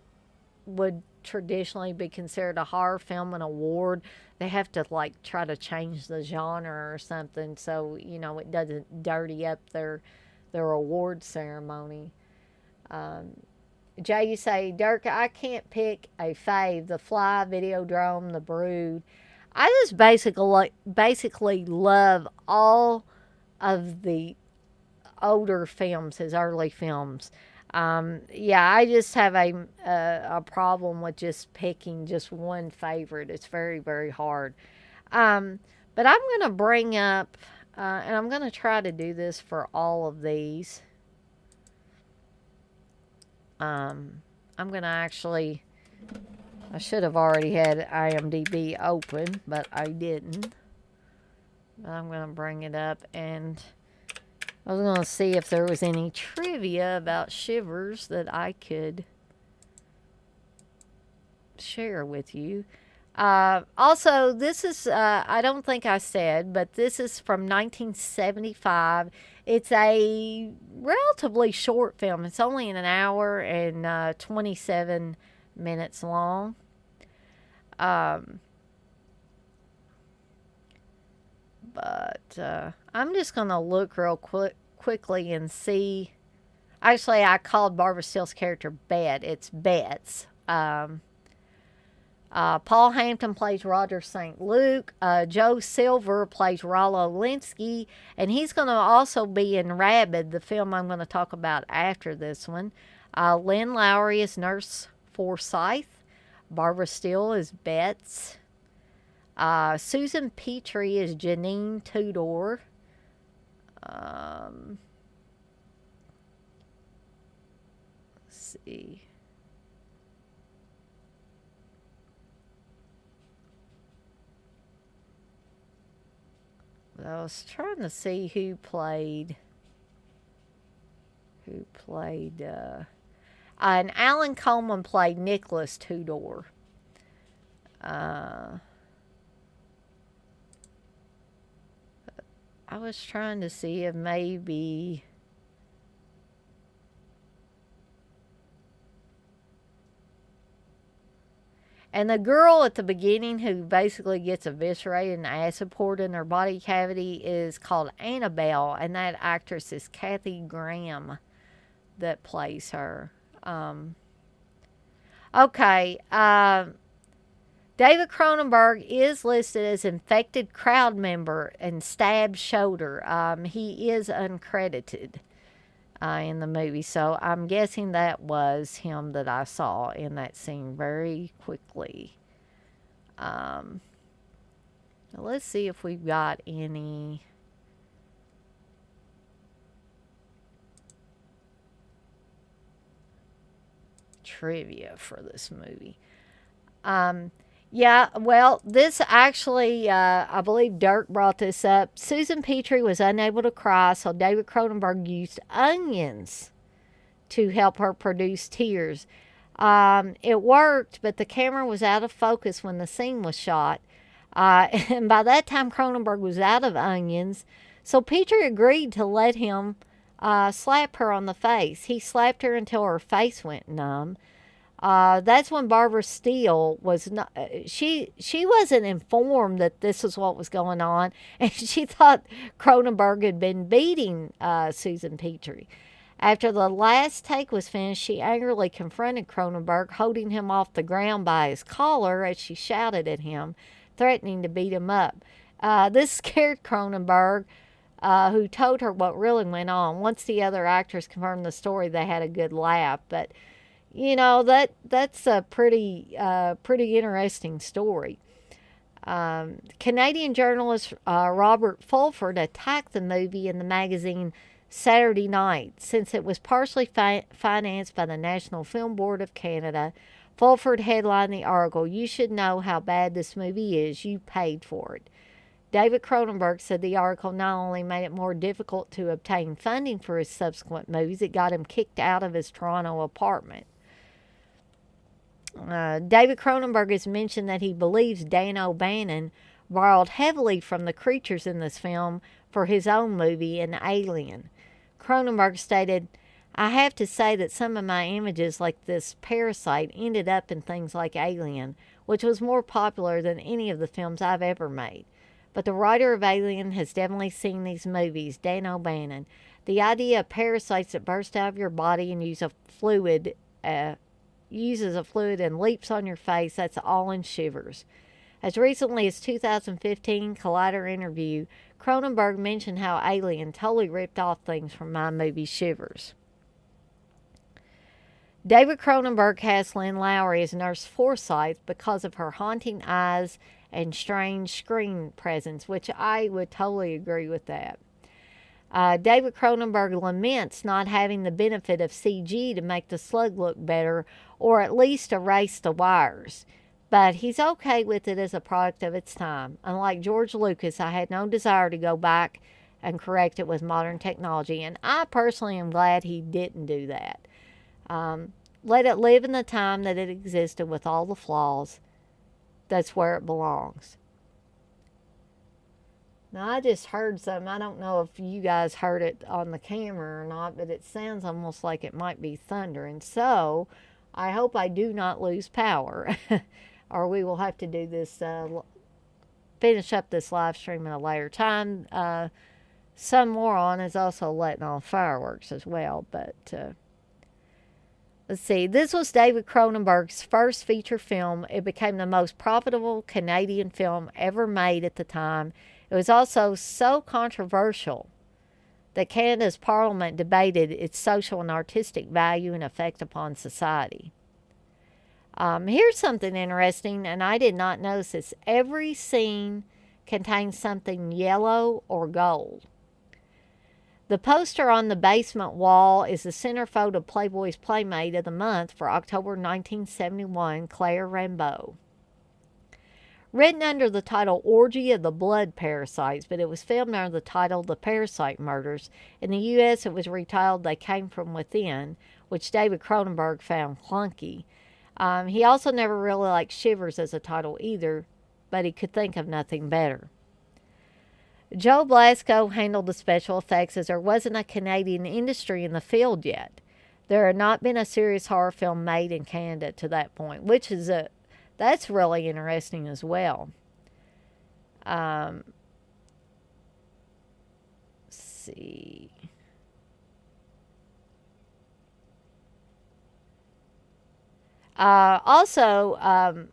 would traditionally be considered a horror film an award, they have to, like, try to change the genre or something so, it doesn't dirty up their award ceremony. Um, Jay, you say, Dirk, I can't pick a fave. The Fly, Videodrome, The Brood. I just basically love all of the older films, his early films. Yeah, I just have a problem with just picking just one favorite. It's very, very hard. Um, but I'm going to bring up, and I'm going to try to do this for all of these. I'm going to actually, I should have already had IMDb open, but I didn't. But I'm going to bring it up, and I was going to see if there was any trivia about Shivers that I could share with you. Also, this is, I don't think I said, but this is from 1975. It's a relatively short film. It's only an hour and 27 minutes long. Um, but I'm just going to look real quickly and see. Actually, I called Barbara Steele's character Bet. It's Bets. Paul Hampton plays Roger St. Luke. Joe Silver plays Rollo Linsky. And he's going to also be in Rabid, the film I'm going to talk about after this one. Lynn Lowry is Nurse Forsyth. Barbara Steele is Betts. Susan Petrie is Janine Tudor. Let's see. I was trying to see who played. And Alan Coleman played Nicholas Tudor. I was trying to see if maybe. And the girl at the beginning who basically gets eviscerated and acid poured in her body cavity is called Annabelle, and that actress is Kathy Graham that plays her. Okay. David Cronenberg is listed as infected crowd member and stabbed shoulder. He is uncredited in the movie, so I'm guessing that was him that I saw in that scene very quickly. Let's see if we've got any trivia for this movie. Yeah, well, this actually, I believe Dirk brought this up. Susan Petrie was unable to cry, so David Cronenberg used onions to help her produce tears. It worked, but the camera was out of focus when the scene was shot. And by that time, Cronenberg was out of onions, so Petrie agreed to let him slap her on the face. He slapped her until her face went numb. That's when Barbara Steele was not. She wasn't informed that this was what was going on, and she thought Cronenberg had been beating Susan Petrie. After the last take was finished, she angrily confronted Cronenberg, holding him off the ground by his collar as she shouted at him, threatening to beat him up. This scared Cronenberg, who told her what really went on. Once the other actors confirmed the story, they had a good laugh, but. That's a pretty interesting story. Canadian journalist Robert Fulford attacked the movie in the magazine Saturday Night. Since it was partially financed by the National Film Board of Canada, Fulford headlined the article, "You should know how bad this movie is. You paid for it." David Cronenberg said the article not only made it more difficult to obtain funding for his subsequent movies, it got him kicked out of his Toronto apartment. David Cronenberg has mentioned that he believes Dan O'Bannon borrowed heavily from the creatures in this film for his own movie, An Alien. Cronenberg stated, "I have to say that some of my images, like this parasite, ended up in things like Alien, which was more popular than any of the films I've ever made. But the writer of Alien has definitely seen these movies, Dan O'Bannon. The idea of parasites that burst out of your body and uses a fluid and leaps on your face, that's all in shivers." As recently as 2015 Collider interview, Cronenberg mentioned how Alien totally ripped off things from my movie Shivers. David Cronenberg cast Lynn Lowry as Nurse Forsyth because of her haunting eyes and strange screen presence, which I would totally agree with that. David Cronenberg laments not having the benefit of CG to make the slug look better or at least erase the wires. But he's okay with it as a product of its time. Unlike George Lucas, I had no desire to go back and correct it with modern technology, and I personally am glad he didn't do that. Let it live in the time that it existed with all the flaws. That's where it belongs. Now, I just heard something. I don't know if you guys heard it on the camera or not, but it sounds almost like it might be thunder. And so, I hope I do not lose power. Or we will have to do this, finish up this live stream at a later time. Some moron is also letting off fireworks as well. But let's see. This was David Cronenberg's first feature film. It became the most profitable Canadian film ever made at the time. It was also so controversial that Canada's Parliament debated its social and artistic value and effect upon society. Here's something interesting, and I did not notice this. Every scene contains something yellow or gold. The poster on the basement wall is the centerfold of Playboy's Playmate of the Month for October 1971, Claire Rambeau. Written under the title Orgy of the Blood Parasites, but it was filmed under the title The Parasite Murders. In the U.S., it was retitled They Came From Within, which David Cronenberg found clunky. He also never really liked Shivers as a title either, but he could think of nothing better. Joe Blasco handled the special effects as there wasn't a Canadian industry in the field yet. There had not been a serious horror film made in Canada to that point, which is that's really interesting as well. Let's see. Ivan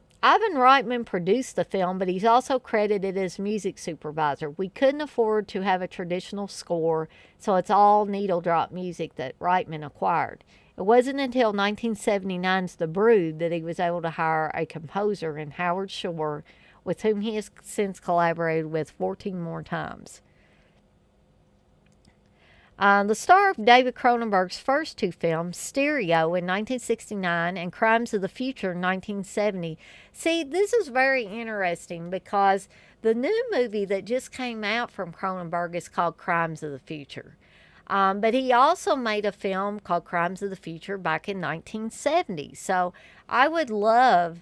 Reitman produced the film, but he's also credited as music supervisor. We couldn't afford to have a traditional score, so it's all needle drop music that Reitman acquired. It wasn't until 1979's The Brood that he was able to hire a composer in Howard Shore, with whom he has since collaborated with 14 more times. The star of David Cronenberg's first two films, Stereo in 1969 and Crimes of the Future in 1970. See, this is very interesting because the new movie that just came out from Cronenberg is called Crimes of the Future. But he also made a film called Crimes of the Future back in 1970. So I would love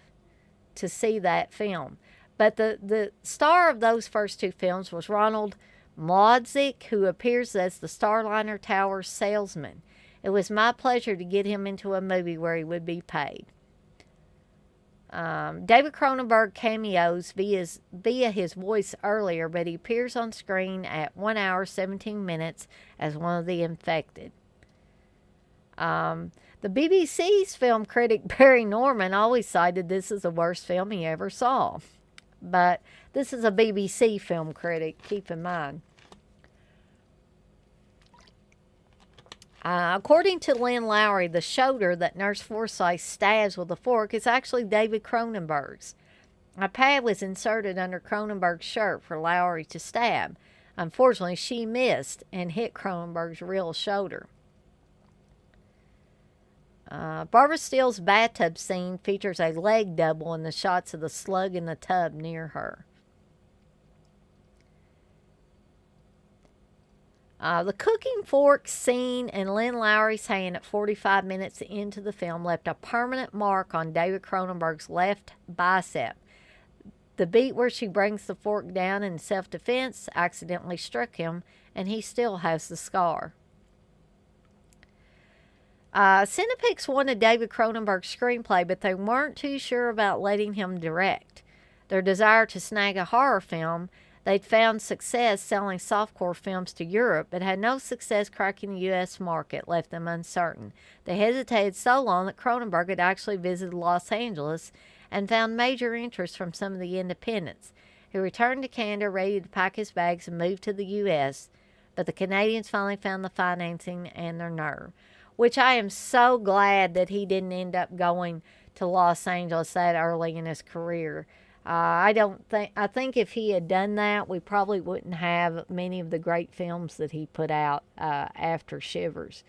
to see that film. But the star of those first two films was Ronald Mlodzik, who appears as the Starliner Towers salesman. It was my pleasure to get him into a movie where he would be paid. David Cronenberg cameos via his voice earlier, but he appears on screen at 1 hour 17 minutes as one of the infected. The BBC's film critic Barry Norman always cited this as the worst film he ever saw. But this is a BBC film critic, keep in mind. According to Lynn Lowry, the shoulder that Nurse Forsyth stabs with a fork is actually David Cronenberg's. A pad was inserted under Cronenberg's shirt for Lowry to stab. Unfortunately, she missed and hit Cronenberg's real shoulder. Barbara Steele's bathtub scene features a leg double in the shots of the slug in the tub near her. The cooking fork scene in Lynn Lowry's hand at 45 minutes into the film left a permanent mark on David Cronenberg's left bicep. The beat where she brings the fork down in self-defense accidentally struck him, and he still has the scar. Cinepix wanted David Cronenberg's screenplay, but they weren't too sure about letting him direct. Their desire to snag a horror film, they'd found success selling softcore films to Europe, but had no success cracking the U.S. market, left them uncertain. They hesitated so long that Cronenberg had actually visited Los Angeles and found major interest from some of the independents. He returned to Canada ready to pack his bags and move to the U.S., but the Canadians finally found the financing and their nerve, which I am so glad that he didn't end up going to Los Angeles that early in his career. I think if he had done that, we probably wouldn't have many of the great films that he put out after Shivers.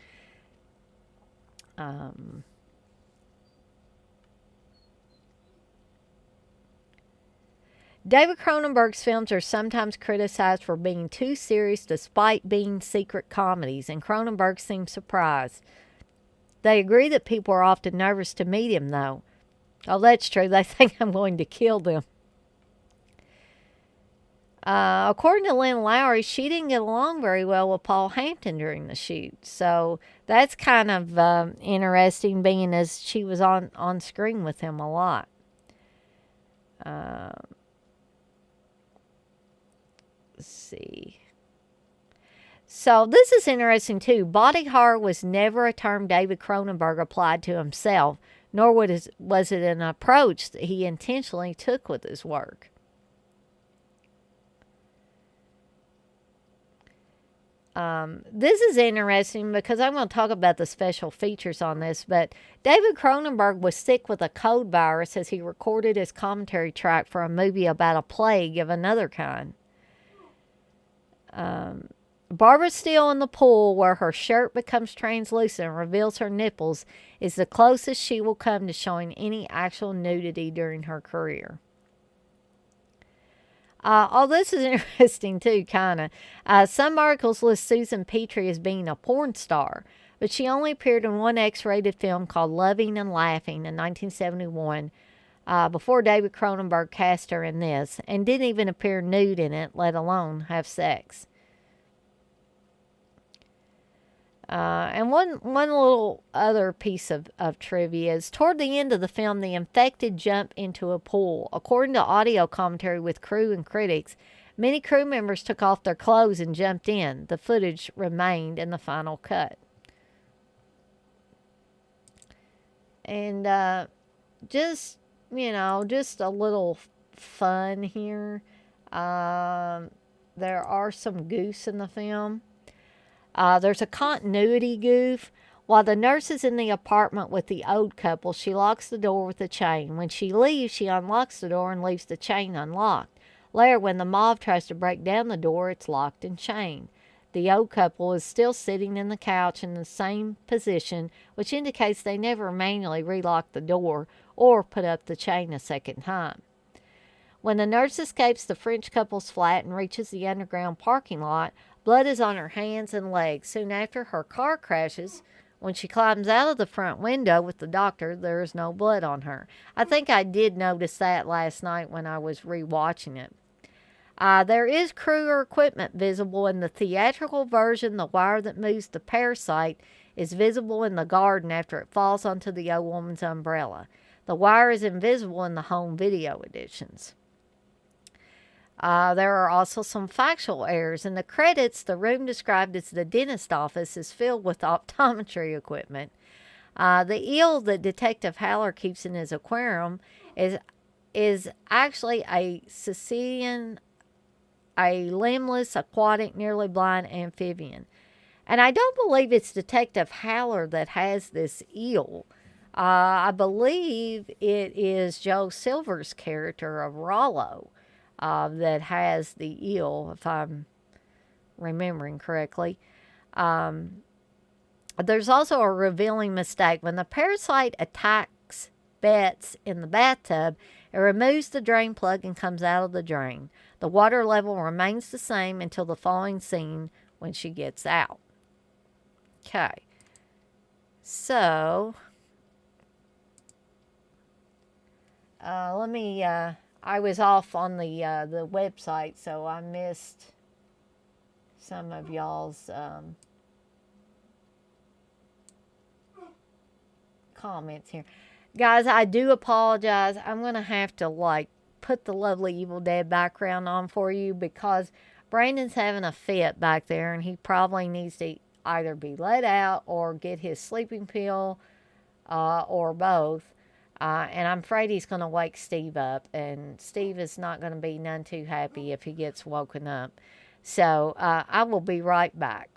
David Cronenberg's films are sometimes criticized for being too serious despite being secret comedies, and Cronenberg seems surprised. They agree that people are often nervous to meet him, though. Oh, that's true. They think I'm going to kill them. According to Lynn Lowry, she didn't get along very well with Paul Hampton during the shoot. So that's kind of interesting, being as she was on screen with him a lot. Let's see. So this is interesting too. Body horror was never a term David Cronenberg applied to himself, nor was it an approach that he intentionally took with his work. This is interesting because I'm going to talk about the special features on this, but David Cronenberg was sick with a code virus as he recorded his commentary track for a movie about a plague of another kind. Barbara Steele in the pool, where her shirt becomes translucent and reveals her nipples, is the closest she will come to showing any actual nudity during her career. This is interesting too, kind of. Some articles list Susan Petrie as being a porn star, but she only appeared in one X-rated film called Loving and Laughing in 1971, before David Cronenberg cast her in this, and didn't even appear nude in it, let alone have sex. And one little other piece of trivia is toward the end of the film, the infected jump into a pool. According to audio commentary with crew and critics, many crew members took off their clothes and jumped in. The footage remained in the final cut. And just a little fun here. There are some goose in the film. There's a continuity goof. While the nurse is in the apartment with the old couple, she locks the door with a chain. When she leaves, she unlocks the door and leaves the chain unlocked. Later, when the mob tries to break down the door, it's locked and chained. The old couple is still sitting in the couch in the same position, which indicates they never manually relocked the door or put up the chain a second time. When the nurse escapes the French couple's flat and reaches the underground parking lot, blood is on her hands and legs. Soon after, her car crashes. When she climbs out of the front window with the doctor, there is no blood on her. I think I did notice that last night when I was rewatching it. There is crew or equipment visible in the theatrical version. The wire that moves the parasite is visible in the garden after it falls onto the old woman's umbrella. The wire is invisible in the home video editions. There are also some factual errors. In the credits, the room described as the dentist office is filled with optometry equipment. The eel that Detective Haller keeps in his aquarium is actually a cetacean, a limbless, aquatic, nearly blind amphibian. And I don't believe it's Detective Haller that has this eel. I believe it is Joe Silver's character of Rollo that has the eel, if I'm remembering correctly. There's also a revealing mistake. When the parasite attacks Bets in the bathtub, it removes the drain plug and comes out of the drain. The water level remains the same until the following scene when she gets out. Okay. So, let me, I was off on the website, so I missed some of y'all's comments here. Guys, I do apologize. I'm going to have to, like, put the lovely Evil Dead background on for you because Brandon's having a fit back there and he probably needs to either be let out or get his sleeping pill or both. And I'm afraid he's going to wake Steve up, and Steve is not going to be none too happy if he gets woken up. So I will be right back.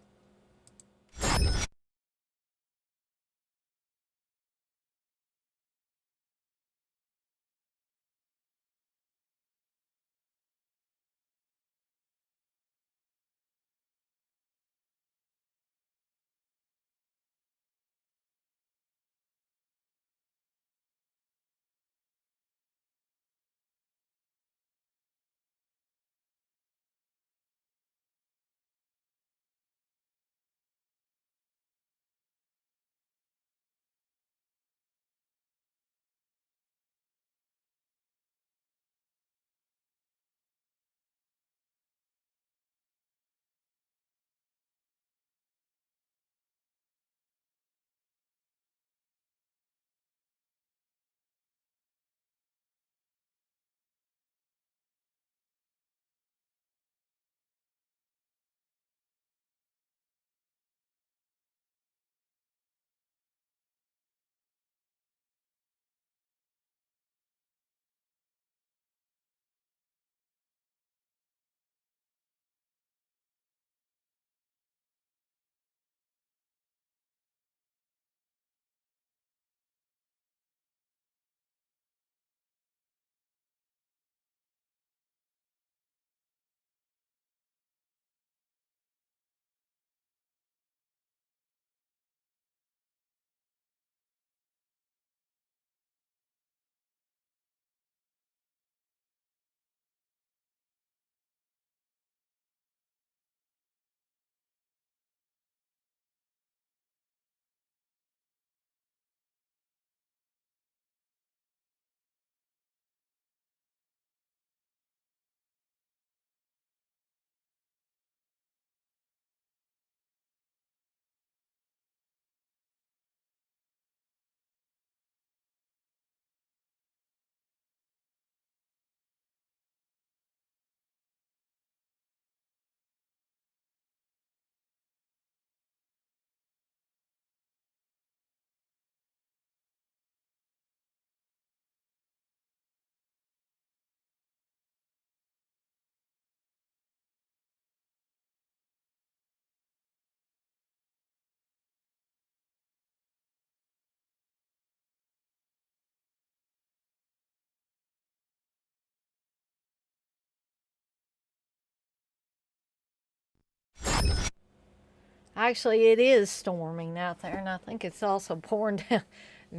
Actually, it is storming out there, and I think it's also pouring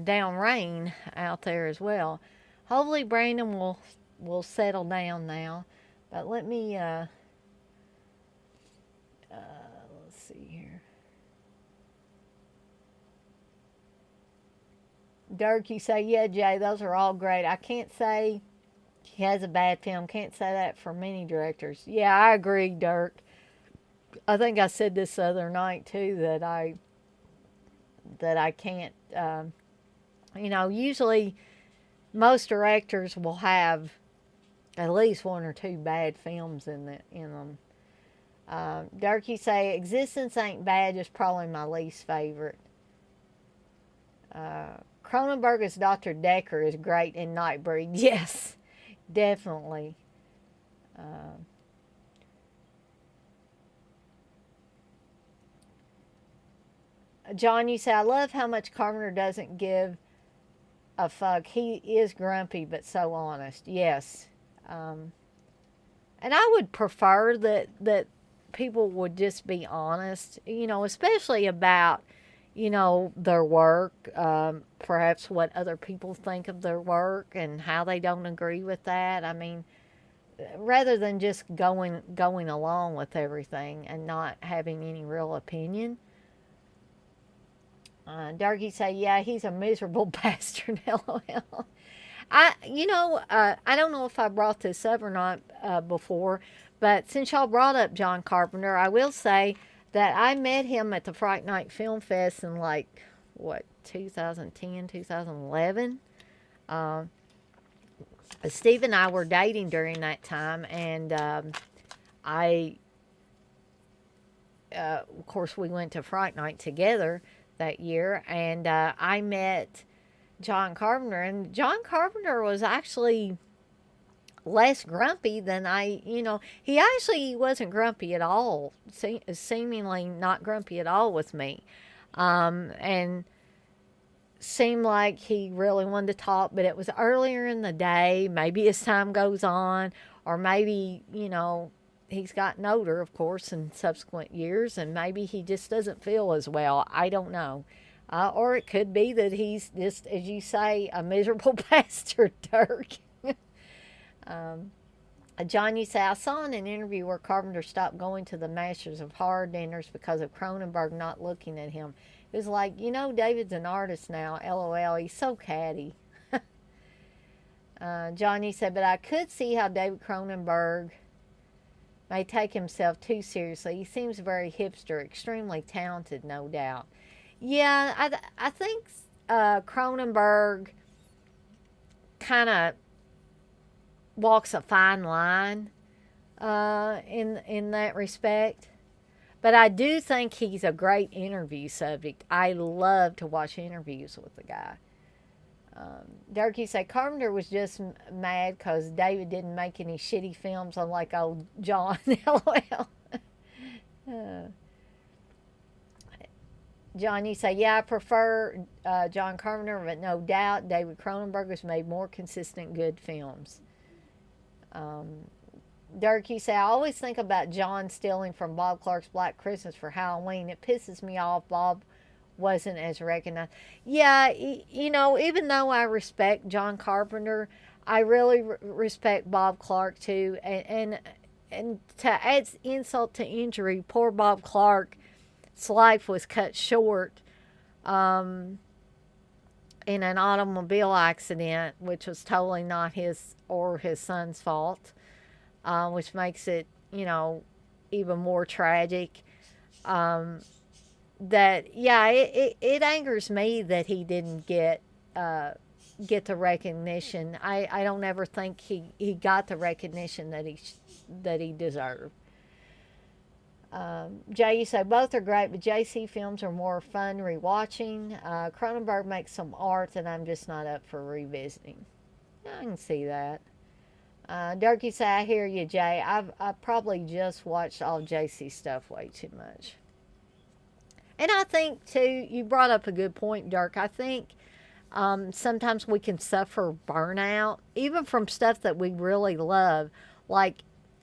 down rain out there as well. Hopefully, Brandon will settle down now. But let me let's see here. Dirk, you say, yeah, Jay, those are all great. I can't say he has a bad film. Can't say that for many directors. Yeah, I agree, Dirk. I think I said this the other night too that I can't. Usually most directors will have at least one or two bad films in them. Dirk, you say Existence Ain't Bad is probably my least favorite. Cronenberg as Dr. Decker is great in Nightbreed. Yes, definitely. John, you say, I love how much Carpenter doesn't give a fuck. He is grumpy, but so honest. Yes. And I would prefer that people would just be honest, especially about, their work, perhaps what other people think of their work and how they don't agree with that. I mean, rather than just going along with everything and not having any real opinion. Darky say, yeah, he's a miserable bastard. LOL. I don't know if I brought this up or not before, but since y'all brought up John Carpenter, I will say that I met him at the Fright Night Film Fest in 2010, 2011. Steve and I were dating during that time, and of course, we went to Fright Night together that year, and I met John Carpenter, and John Carpenter was actually less grumpy than he actually wasn't grumpy at all, seemingly not grumpy at all with me, and seemed like he really wanted to talk, but it was earlier in the day, maybe as time goes on, or maybe, he's gotten older, of course, in subsequent years, and maybe he just doesn't feel as well. I don't know. Or it could be that he's just, as you say, a miserable bastard, Dirk. John, you say, I saw in an interview where Carpenter stopped going to the Masters of Horror dinners because of Cronenberg not looking at him. It was like, David's an artist now, LOL. He's so catty. Johnny said, but I could see how David Cronenberg may take himself too seriously. He seems very hipster, extremely talented, no doubt. Yeah, I think Cronenberg kind of walks a fine line in that respect. But I do think he's a great interview subject. I love to watch interviews with the guy. Durkee said Carpenter was just mad because David didn't make any shitty films unlike old John. LOL. John, you say, yeah, I prefer John Carpenter, but no doubt David Cronenberg has made more consistent good films. Dirk, you say, I always think about John stealing from Bob Clark's Black Christmas for Halloween. It pisses me off Bob wasn't as recognized. Yeah, even though I respect John Carpenter, I really respect Bob Clark too. And to add insult to injury, poor Bob Clark's life was cut short in an automobile accident, which was totally not his or his son's fault. Which makes it, even more tragic. It angers me that he didn't get the recognition. I don't ever think he got the recognition that he deserved. Jay, you say both are great, but JC films are more fun rewatching. Cronenberg makes some art that I'm just not up for revisiting. I can see that. Durkee say, I hear you, Jay. I've probably just watched all JC stuff way too much. And I think, too, you brought up a good point, Dirk. I think sometimes we can suffer burnout, even from stuff that we really love. Like,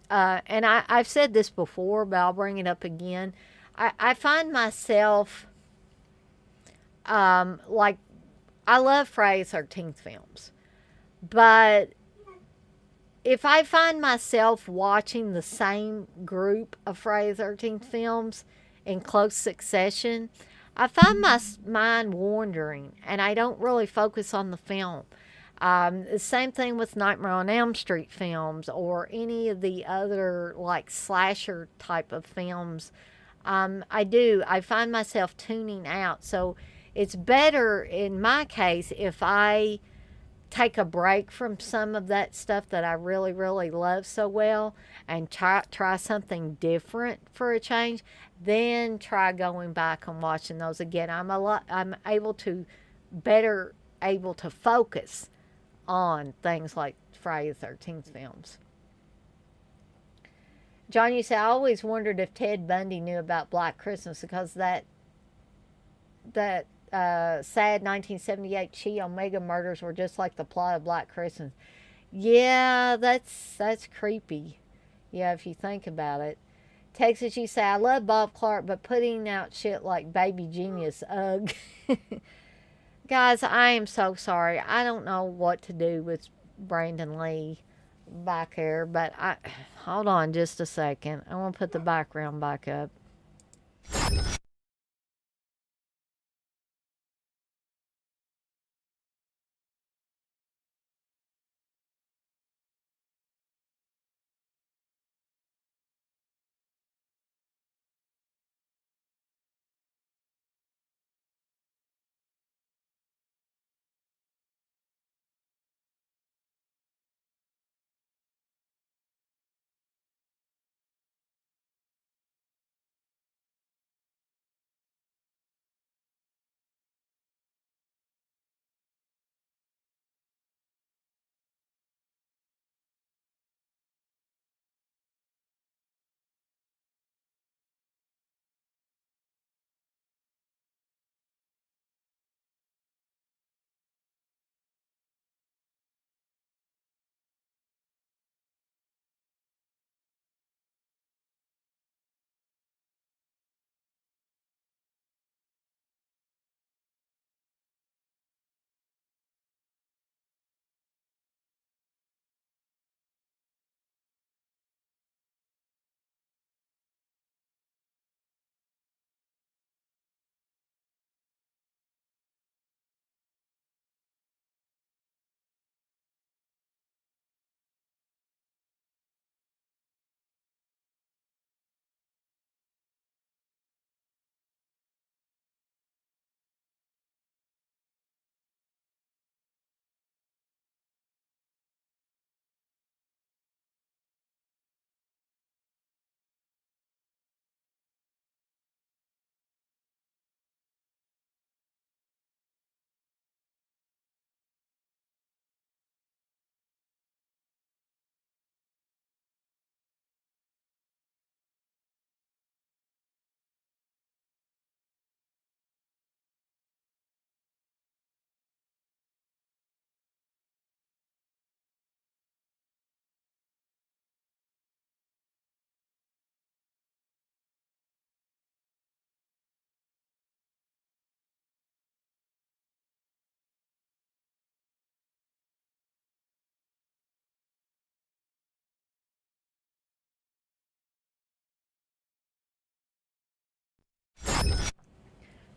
and I've said this before, but I'll bring it up again. I find myself, like, I love Friday the 13th films. But if I find myself watching the same group of Friday the 13th films in close succession, I find my mind wandering and I don't really focus on the film. The same thing with Nightmare on Elm Street films or any of the other like slasher type of films. I find myself tuning out. So it's better in my case if I take a break from some of that stuff that I really, really love so well and try something different for a change, then try going back and watching those again. I'm better able to focus on things like Friday the 13th films. John, you say, I always wondered if Ted Bundy knew about Black Christmas because that sad 1978 Chi Omega murders were just like the plot of Black Christmas. Yeah, that's creepy. Yeah, if you think about it. Texas, you say, I love Bob Clark, but putting out shit like Baby Genius, ugh. Guys, I am so sorry. I don't know what to do with Brandon Lee back here, but hold on just a second. I want to put the background back up.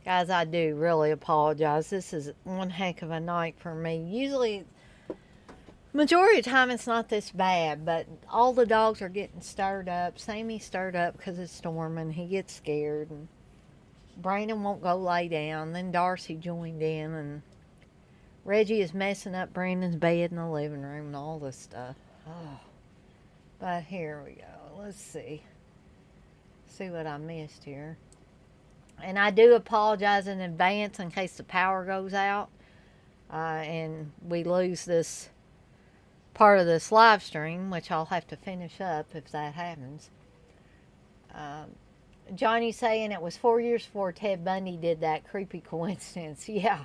Guys, I do really apologize. This is one heck of a night for me. Usually, majority of the time, it's not this bad, but all the dogs are getting stirred up. Sammy's stirred up because it's storming. He gets scared, and Brandon won't go lay down. Then Darcy joined in, and Reggie is messing up Brandon's bed in the living room and all this stuff. Oh. But here we go. Let's see. See what I missed here. And I do apologize in advance in case the power goes out and we lose this part of this live stream, which I'll have to finish up if that happens. Johnny saying it was 4 years before Ted Bundy did that creepy coincidence. Yeah.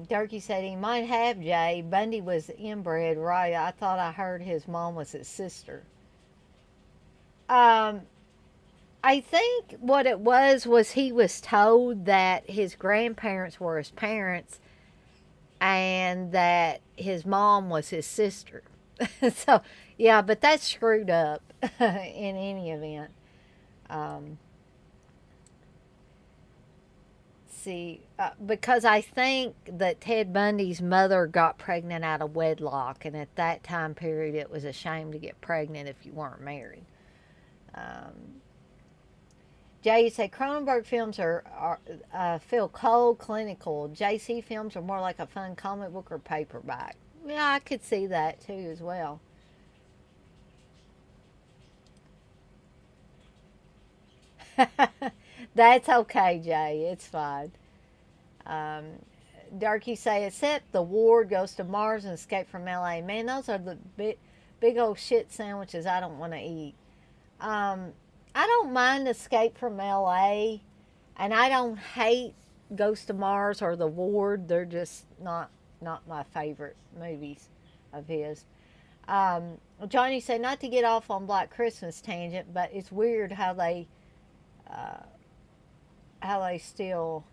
Durkee said he might have, Jay. Bundy was inbred, right? I thought I heard his mom was his sister. I think what it was he was told that his grandparents were his parents and that his mom was his sister. So, yeah, but that's screwed up in any event. Um, because I think that Ted Bundy's mother got pregnant out of wedlock, and at that time period, it was a shame to get pregnant if you weren't married. Jay, you say Cronenberg films feel cold, clinical. JC films are more like a fun comic book or paperback. Yeah, I could see that too as well. That's okay, Jay. It's fine. Um, Darky say, except the Ward goes to Mars and Escape from LA. Man, those are the big old shit sandwiches I don't want to eat. Um, I don't mind Escape from LA, and I don't hate Ghost of Mars or The Ward. They're just not my favorite movies of his. Johnny said, not to get off on Black Christmas tangent, but it's weird uh, how they still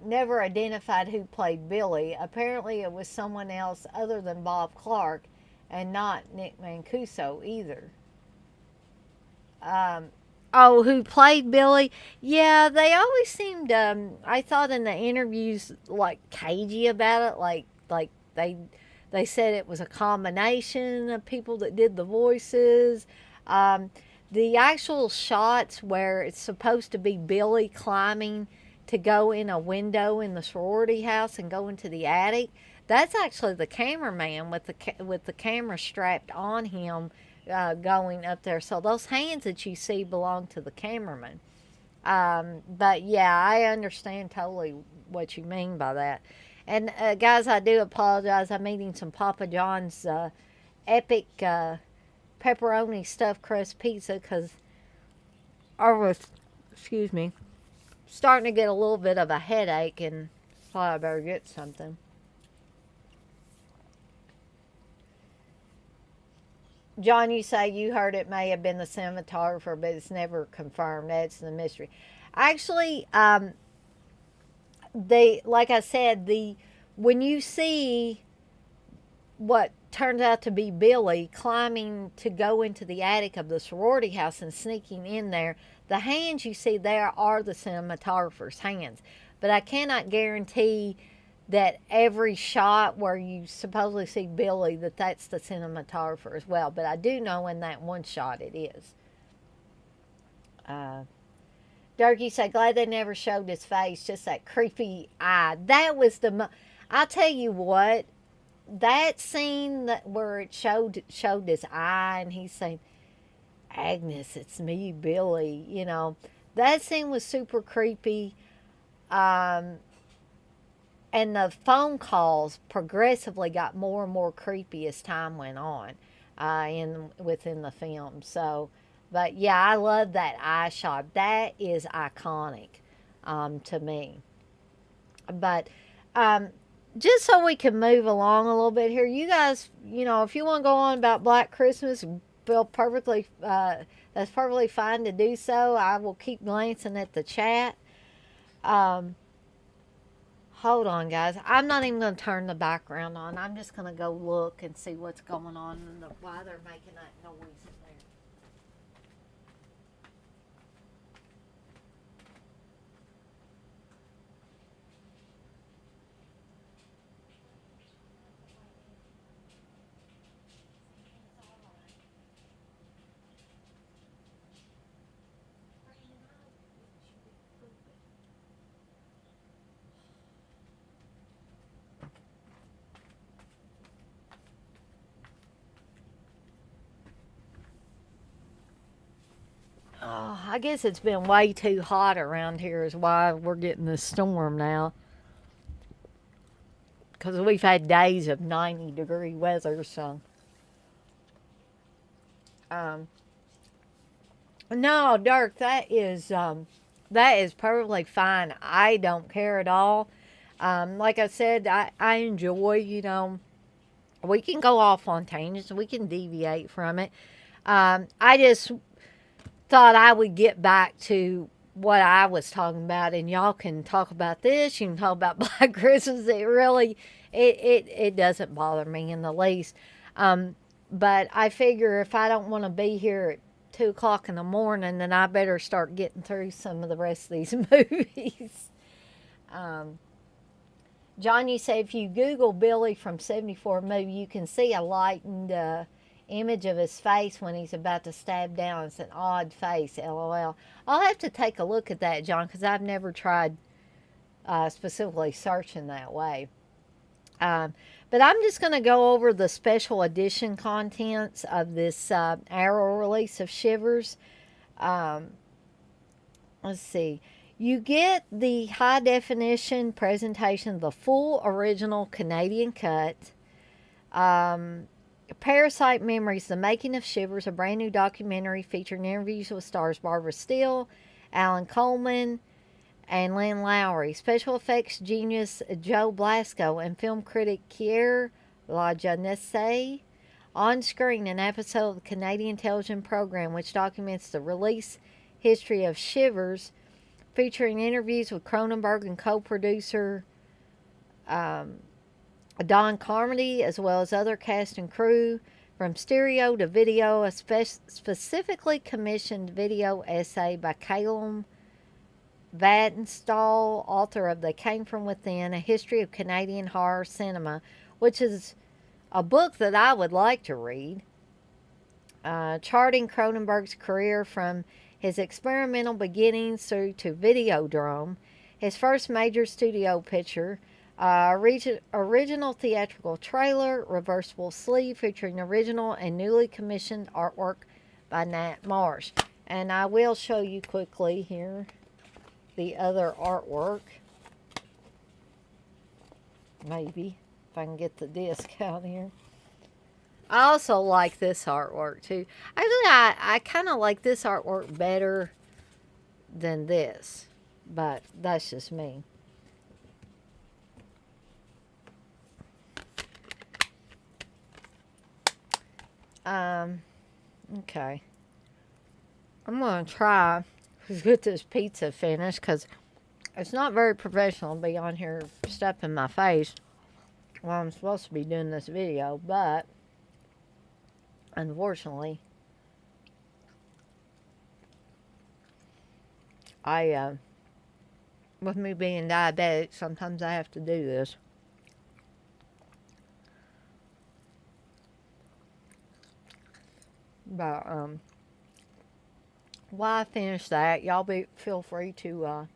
never identified who played Billy. Apparently, it was someone else other than Bob Clark, and not Nick Mancuso either. Um, oh, who played Billy? Yeah, they always seemed. I thought in the interviews like cagey about it, like they said it was a combination of people that did the voices. Um, the actual shots where it's supposed to be Billy climbing to go in a window in the sorority house and go into the attic. That's actually the cameraman with the camera strapped on him, going up there. So those hands that you see belong to the cameraman. But yeah, I understand totally what you mean by that. And guys, I do apologize. I'm eating some Papa John's epic pepperoni stuffed crust pizza because I was, excuse me, starting to get a little bit of a headache, and thought I better get something. John, you say you heard it may have been the cinematographer, but it's never confirmed. That's the mystery. Actually, they, like I said, the when you see what turns out to be Billy climbing to go into the attic of the sorority house and sneaking in there, the hands you see there are the cinematographer's hands. But I cannot guarantee that every shot where you supposedly see Billy, that that's the cinematographer as well. But I do know in that one shot it is. Uh, Durkee said, glad they never showed his face, just that creepy eye. That was I'll tell you what, that scene where it showed his eye and he's saying, Agnes, it's me, Billy, that scene was super creepy. Um, and the phone calls progressively got more and more creepy as time went on, in within the film. So, but yeah, I love that eye shot. That is iconic, to me. But um, just so we can move along a little bit here, you guys, if you want to go on about Black Christmas, feel perfectly. That's perfectly fine to do so. I will keep glancing at the chat. Um, Hold on, guys. I'm not even going to turn the background on. I'm just going to go look and see what's going on and why they're making that noise in there. Oh, I guess it's been way too hot around here is why we're getting this storm now. Because we've had days of 90-degree weather, so. Um, no, Dirk, that is perfectly fine. I don't care at all. Like I said, I enjoy, we can go off on tangents, we can deviate from it. I just thought I would get back to what I was talking about, and y'all can talk about this. You can talk about Black Christmas. It doesn't bother me in the least. But I figure if I don't want to be here at 2 o'clock in the morning, then I better start getting through some of the rest of these movies. Um, John, you say if you Google Billy from '74 movie, you can see a lightened image of his face when he's about to stab down. It's an odd face, LOL. I'll have to take a look at that, John, because I've never tried specifically searching that way. Um, but I'm just going to go over the special edition contents of this Arrow release of Shivers. Um, let's see. You get the high definition presentation of the full original Canadian cut. Parasite Memories, The Making of Shivers, a brand new documentary featuring interviews with stars Barbara Steele, Alan Coleman, and Lynn Lowry. Special effects genius Joe Blasco and film critic Kier La Jeunesse. On screen, an episode of the Canadian television program which documents the release history of Shivers, featuring interviews with Cronenberg and co-producer um, Don Carmody, as well as other cast and crew. From stereo to video, a specifically commissioned video essay by Calum Vatnsdal, author of They Came From Within, A History of Canadian Horror Cinema, which is a book that I would like to read, charting Cronenberg's career from his experimental beginnings through to Videodrome, his first major studio picture, original theatrical trailer, reversible sleeve featuring original and newly commissioned artwork by Nat Marsh. And I will show you quickly here the other artwork. Maybe, if I can get the disc out here. I also like this artwork too. Actually, I kind of like this artwork better than this, but that's just me. Okay. I'm going to try to get this pizza finished because it's not very professional to be on here stuffing my face while I'm supposed to be doing this video, but unfortunately, with me being diabetic, sometimes I have to do this. But while I finish that, y'all feel free to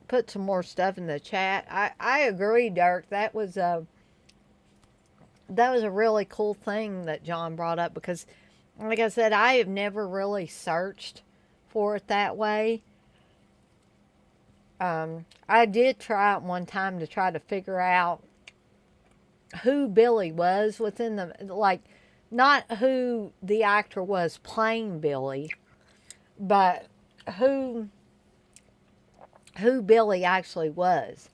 put some more stuff in the chat. I agree, Dirk. That was a really cool thing that John brought up because, like I said, I have never really searched for it that way. I did try it one time to try to figure out who Billy was within the, like, not who the actor was playing Billy, but who Billy actually was.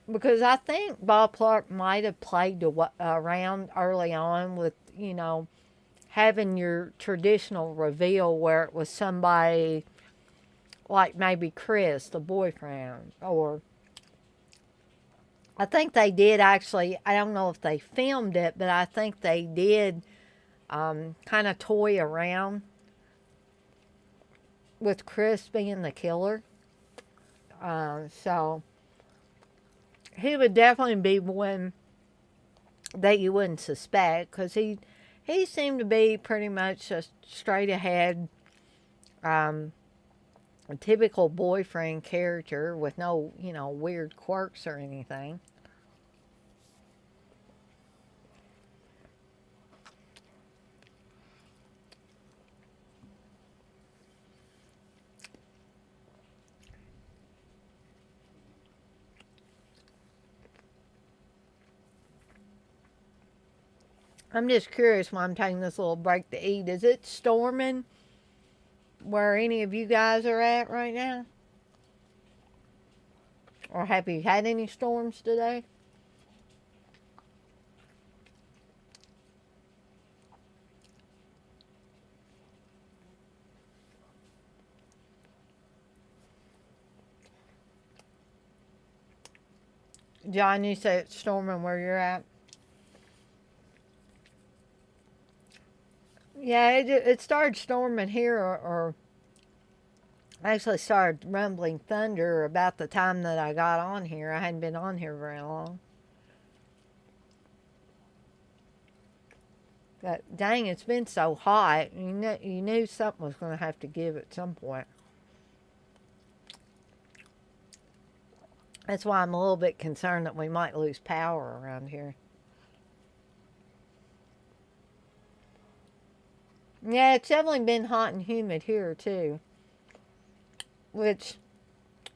Because I think Bob Clark might have played around early on with, having your traditional reveal where it was somebody like maybe Chris, the boyfriend, or I think they did actually, I don't know if they filmed it, but I think they did kind of toy around with Chris being the killer. So he would definitely be one that you wouldn't suspect because he seemed to be pretty much a straight ahead, a typical boyfriend character with no, weird quirks or anything. I'm just curious why I'm taking this little break to eat. Is it storming where any of you guys are at right now? Or have you had any storms today? John, you say it's storming where you're at? Yeah, it started storming here, or actually started rumbling thunder about the time that I got on here. I hadn't been on here very long. But dang, it's been so hot. You knew something was going to have to give at some point. That's why I'm a little bit concerned that we might lose power around here. Yeah, it's definitely been hot and humid here, too. Which,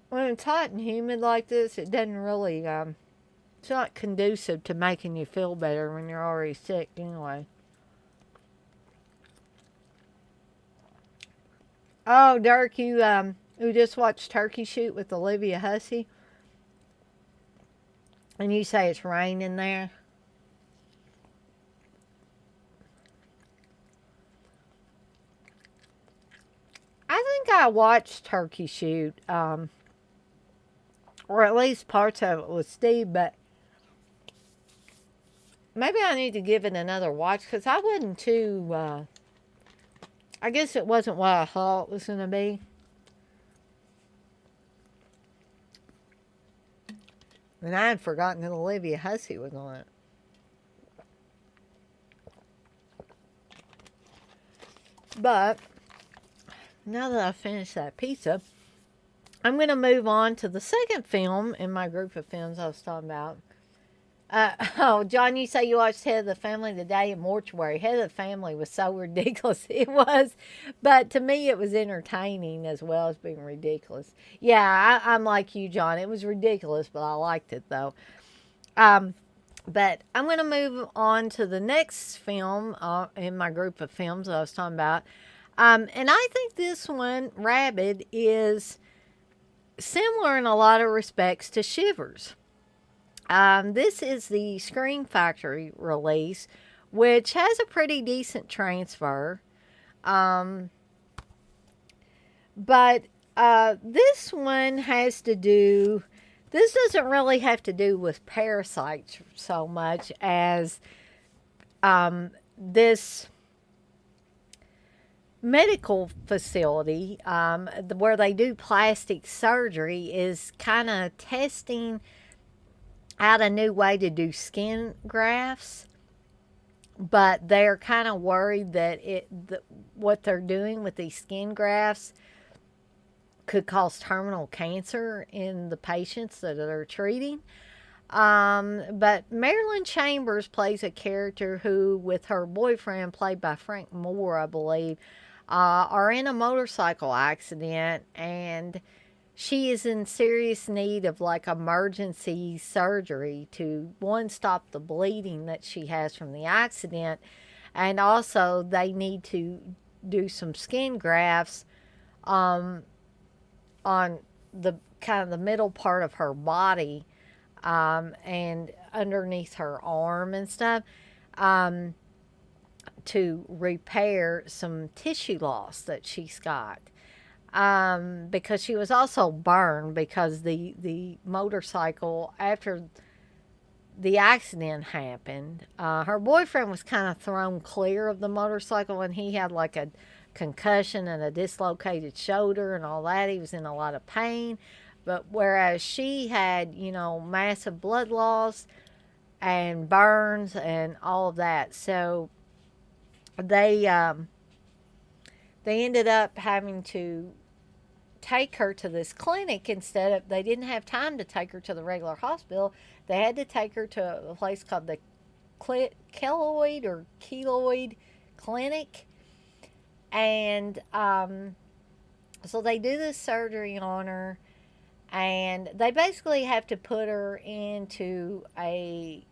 when it's hot and humid like this, it doesn't really, it's not conducive to making you feel better when you're already sick anyway. Oh, Dirk, you just watched Turkey Shoot with Olivia Hussey? And you say it's raining there? I think I watched Turkey Shoot, or at least parts of it with Steve, but maybe I need to give it another watch because I wasn't too, I guess it wasn't what I thought it was going to be. And I had forgotten that Olivia Hussey was on it. But now that I've finished that pizza, I'm going to move on to the second film in my group of films I was talking about. Oh, John, you say you watched Head of the Family today in Mortuary. Head of the Family was so ridiculous. It was. But to me, it was entertaining as well as being ridiculous. Yeah, I'm like you, John. It was ridiculous, but I liked it, though. But I'm going to move on to the next film in my group of films that I was talking about. And I think this one, Rabid, is similar in a lot of respects to Shivers. This is the Screen Factory release, which has a pretty decent transfer. But this one has to do, this doesn't really have to do with parasites so much as this medical facility where they do plastic surgery is kind of testing out a new way to do skin grafts, but they're kind of worried that what they're doing with these skin grafts could cause terminal cancer in the patients that they're treating. But Marilyn Chambers plays a character who, with her boyfriend, played by Frank Moore, I believe, are in a motorcycle accident, and she is in serious need of like emergency surgery to, one, stop the bleeding that she has from the accident, and also they need to do some skin grafts on the kind of the middle part of her body, and underneath her arm and stuff, to repair some tissue loss that she's got. Because she was also burned because the motorcycle, after the accident happened, her boyfriend was kind of thrown clear of the motorcycle, and he had like a concussion and a dislocated shoulder and all that. He was in a lot of pain. But whereas she had, massive blood loss and burns and all of that. So they ended up having to take her to this clinic instead of, they didn't have time to take her to the regular hospital. They had to take her to a place called the Keloid Clinic. And so they do this surgery on her, and they basically have to put her into a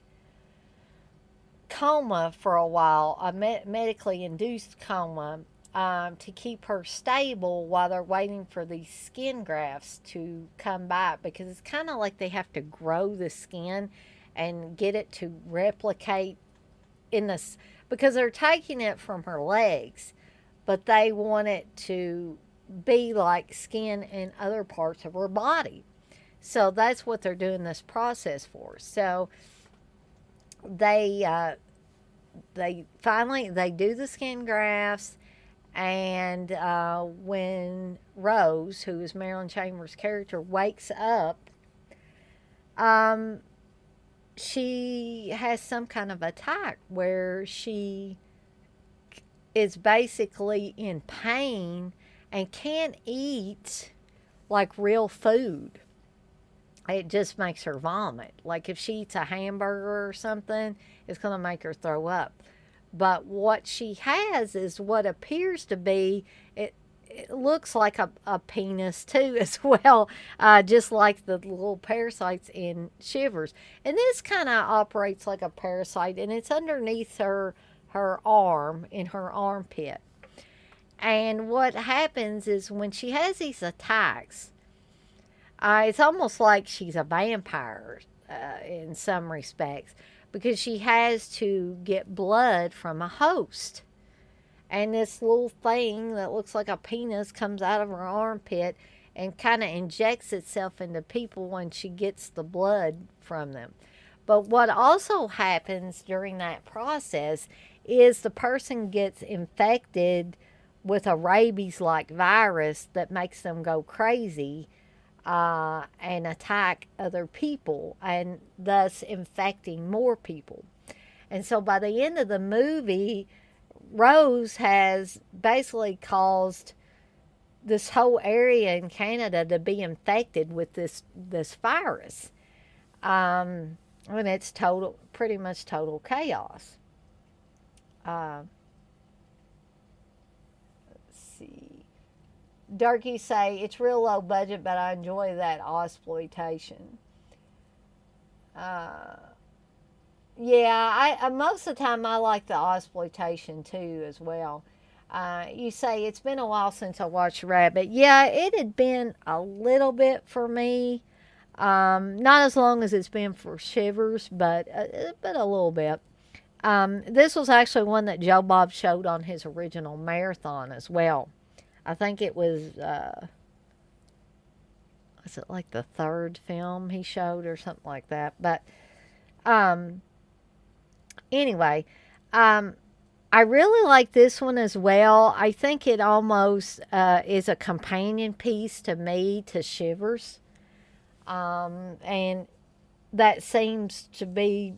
coma for a while, a medically induced coma, to keep her stable while they're waiting for these skin grafts to come back, because it's kind of like they have to grow the skin and get it to replicate in this, because they're taking it from her legs, but they want it to be like skin in other parts of her body. So that's what they're doing this process for. So they finally they do the skin grafts, and when Rose, who is Marilyn Chambers' character, wakes up, she has some kind of attack where she is basically in pain and can't eat like real food. It just makes her vomit. Like if she eats a hamburger or something, it's going to make her throw up. But what she has is what appears to be, it looks like a penis too as well, just like the little parasites in Shivers. And this kind of operates like a parasite, and it's underneath her arm, in her armpit. And what happens is when she has these attacks, it's almost like she's a vampire in some respects, because she has to get blood from a host. And this little thing that looks like a penis comes out of her armpit and kind of injects itself into people when she gets the blood from them. But what also happens during that process is the person gets infected with a rabies like virus that makes them go crazy and attack other people, and thus infecting more people. And so by the end of the movie, Rose has basically caused this whole area in Canada to be infected with this virus. And it's pretty much total chaos. Uh, let's see. Darky say it's real low budget, but I enjoy that exploitation. Uh, yeah, I most of the time I like the exploitation too as well. You say it's been a while since I watched Rabbit. Yeah, it had been a little bit for me. Not as long as it's been for Shivers, but a little bit. This was actually one that Joe Bob showed on his original marathon as well. I think it was it like the third film he showed or something like that? But anyway, I really like this one as well. I think it almost is a companion piece to me to Shivers. And that seems to be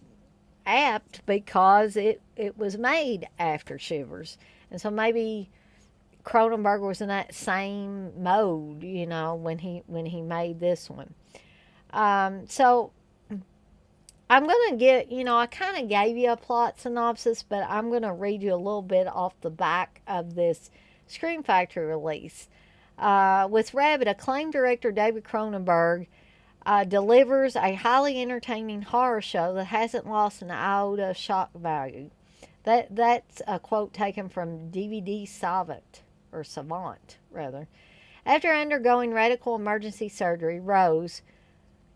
apt because it was made after Shivers. And so maybe Cronenberg was in that same mode, when he made this one. So I'm going to get, I kind of gave you a plot synopsis, but I'm going to read you a little bit off the back of this Scream Factory release. With Rabbit, acclaimed director David Cronenberg delivers a highly entertaining horror show that hasn't lost an iota of shock value. That's a quote taken from DVD Savant, rather. After undergoing radical emergency surgery, Rose,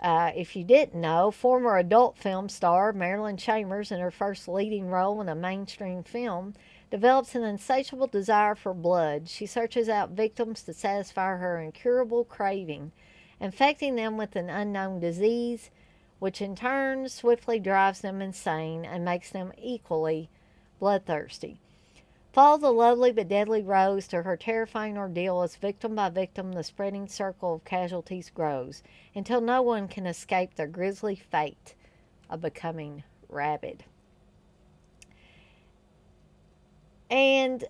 if you didn't know, former adult film star Marilyn Chambers, in her first leading role in a mainstream film, develops an insatiable desire for blood. She searches out victims to satisfy her incurable craving, infecting them with an unknown disease, which in turn swiftly drives them insane and makes them equally bloodthirsty. Follow the lovely but deadly Rose to her terrifying ordeal as victim by victim the spreading circle of casualties grows, until no one can escape the grisly fate of becoming rabid. And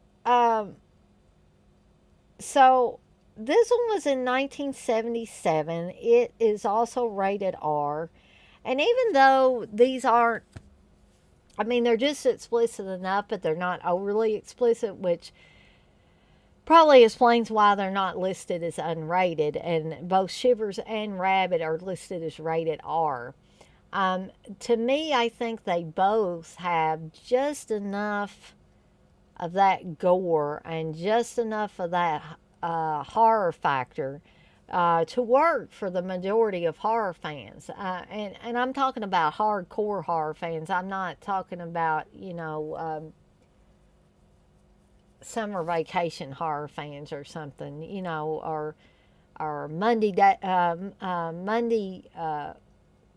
so this one was in 1977. It is also rated R. And even though these aren't, they're just explicit enough, but they're not overly explicit, which probably explains why they're not listed as unrated. And both Shivers and Rabbit are listed as rated R. To me, I think they both have just enough of that gore and just enough of that horror factor to work for the majority of horror fans. And I'm talking about hardcore horror fans. I'm not talking about, summer vacation horror fans or something, or Monday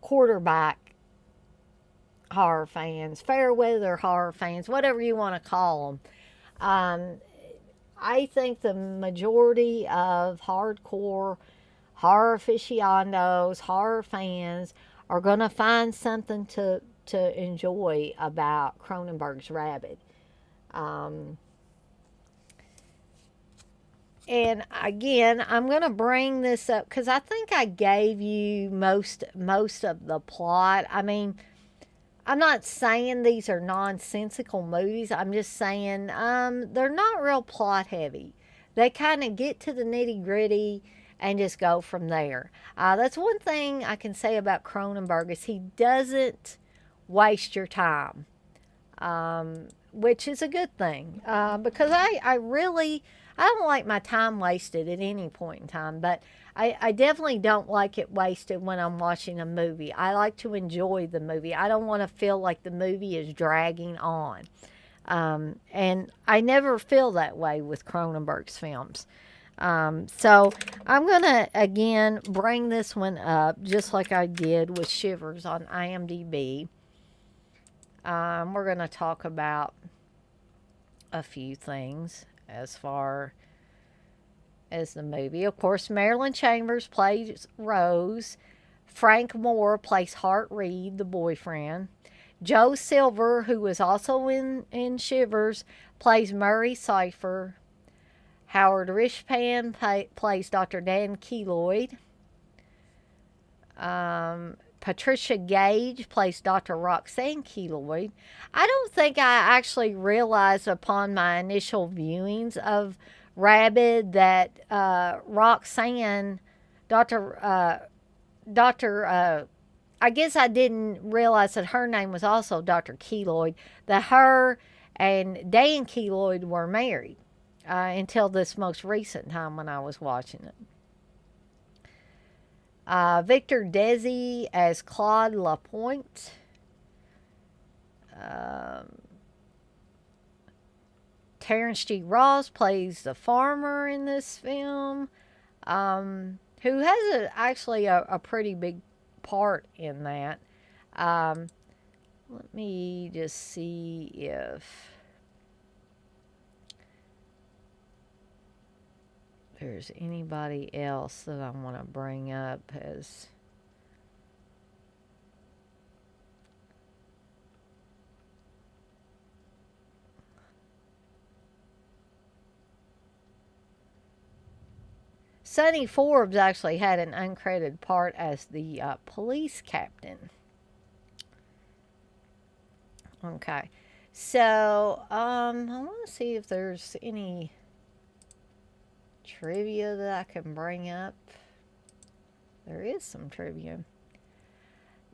quarterback horror fans, fair weather horror fans, whatever you want to call them. I think the majority of hardcore horror aficionados, horror fans, are going to find something to enjoy about Cronenberg's Rabbit. And again, I'm going to bring this up because I think I gave you most of the plot. I'm not saying these are nonsensical movies. I'm just saying they're not real plot heavy. They kind of get to the nitty gritty and just go from there. That's one thing I can say about Cronenberg is he doesn't waste your time. which is a good thing because I don't like my time wasted at any point in time, but I definitely don't like it wasted when I'm watching a movie. I like to enjoy the movie. I don't want to feel like the movie is dragging on. And I never feel that way with Cronenberg's films. So I'm going to again bring this one up just like I did with Shivers on IMDb. We're going to talk about a few things as far as the movie. Of course, Marilyn Chambers plays Rose. Frank Moore plays Hart Reed, the boyfriend. Joe Silver, who was also in Shivers, plays Murray Cypher. Howard Rishpan plays Dr. Dan Keloid. Patricia Gage plays Dr. Roxanne Keloid. I don't think I actually realized upon my initial viewings of Rabid that Roxanne, I guess I didn't realize that her name was also Dr. Keloid, that her and Dan Keloid were married until this most recent time when I was watching it. Victor Desi as Claude Lapointe. Terrence G. Ross plays the farmer in this film, who has actually a pretty big part in that. Let me just see if there's anybody else that I want to bring up as Sonny Forbes actually had an uncredited part as the police captain. Okay, so I want to see if there's any trivia that I can bring up. There is some trivia.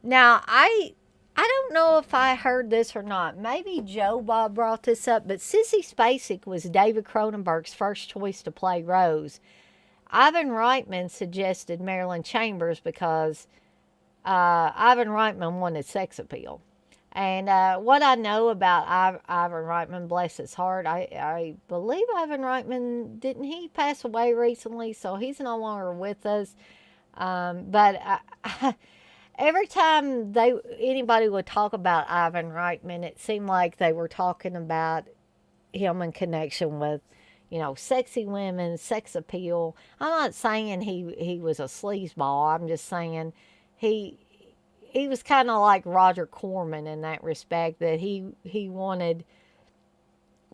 Now, I don't know if I heard this or not. Maybe Joe Bob brought this up, but Sissy Spacek was David Cronenberg's first choice to play Rose. Ivan Reitman suggested Marilyn Chambers because Ivan Reitman wanted sex appeal. And what I know about Ivan Reitman, bless his heart, I believe Ivan Reitman, didn't he pass away recently? So he's no longer with us. But every time anybody would talk about Ivan Reitman, it seemed like they were talking about him in connection with, sexy women, sex appeal. I'm not saying he was a sleazeball. I'm just saying he was kind of like Roger Corman in that respect, that he wanted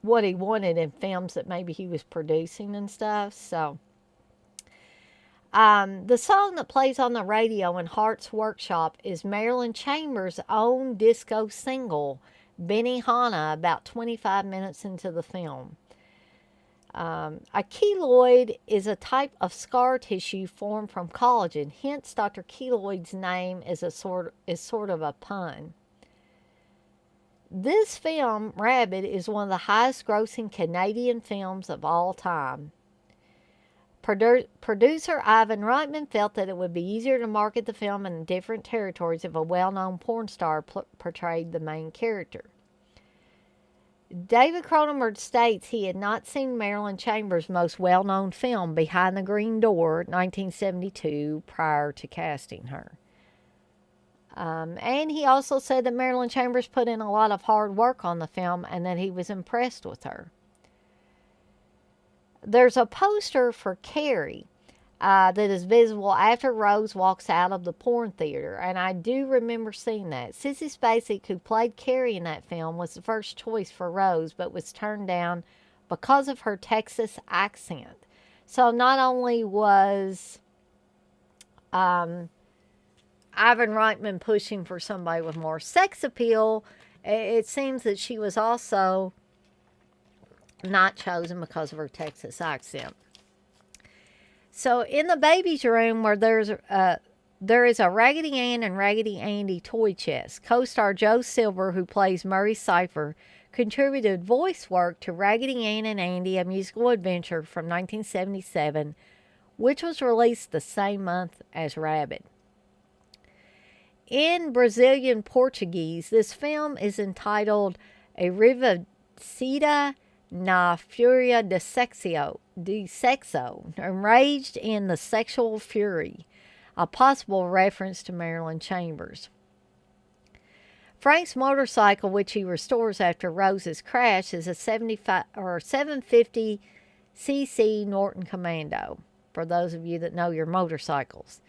what he wanted in films that maybe he was producing and stuff. So the song that plays on the radio in Hart's Workshop is Marilyn Chambers' own disco single, Benny Hanna, about 25 minutes into the film. A keloid is a type of scar tissue formed from collagen. Hence, Dr. Keloid's name is sort of a pun. This film, Rabid, is one of the highest-grossing Canadian films of all time. Producer Ivan Reitman felt that it would be easier to market the film in different territories if a well-known porn star portrayed the main character. David Cronenberg states he had not seen Marilyn Chambers' most well-known film, Behind the Green Door, 1972, prior to casting her. And he also said that Marilyn Chambers put in a lot of hard work on the film and that he was impressed with her. There's a poster for Carrie that is visible after Rose walks out of the porn theater, and I do remember seeing that. Sissy Spacek, who played Carrie in that film, was the first choice for Rose, but was turned down because of her Texas accent. So not only was Ivan Reitman pushing for somebody with more sex appeal, it seems that she was also not chosen because of her Texas accent. So in the baby's room where there's There is a Raggedy Ann and Raggedy Andy toy chest. Co-star Joe Silver, who plays Murray Cypher, contributed voice work to Raggedy Ann and Andy, a musical adventure from 1977, which was released the same month as Rabid. In Brazilian Portuguese, this film is entitled A Revicida na Furia de Sexo, enraged in the sexual fury, a possible reference to Marilyn Chambers. Frank's motorcycle, which he restores after Rose's crash, is a 750cc Norton Commando, for those of you that know your motorcycles.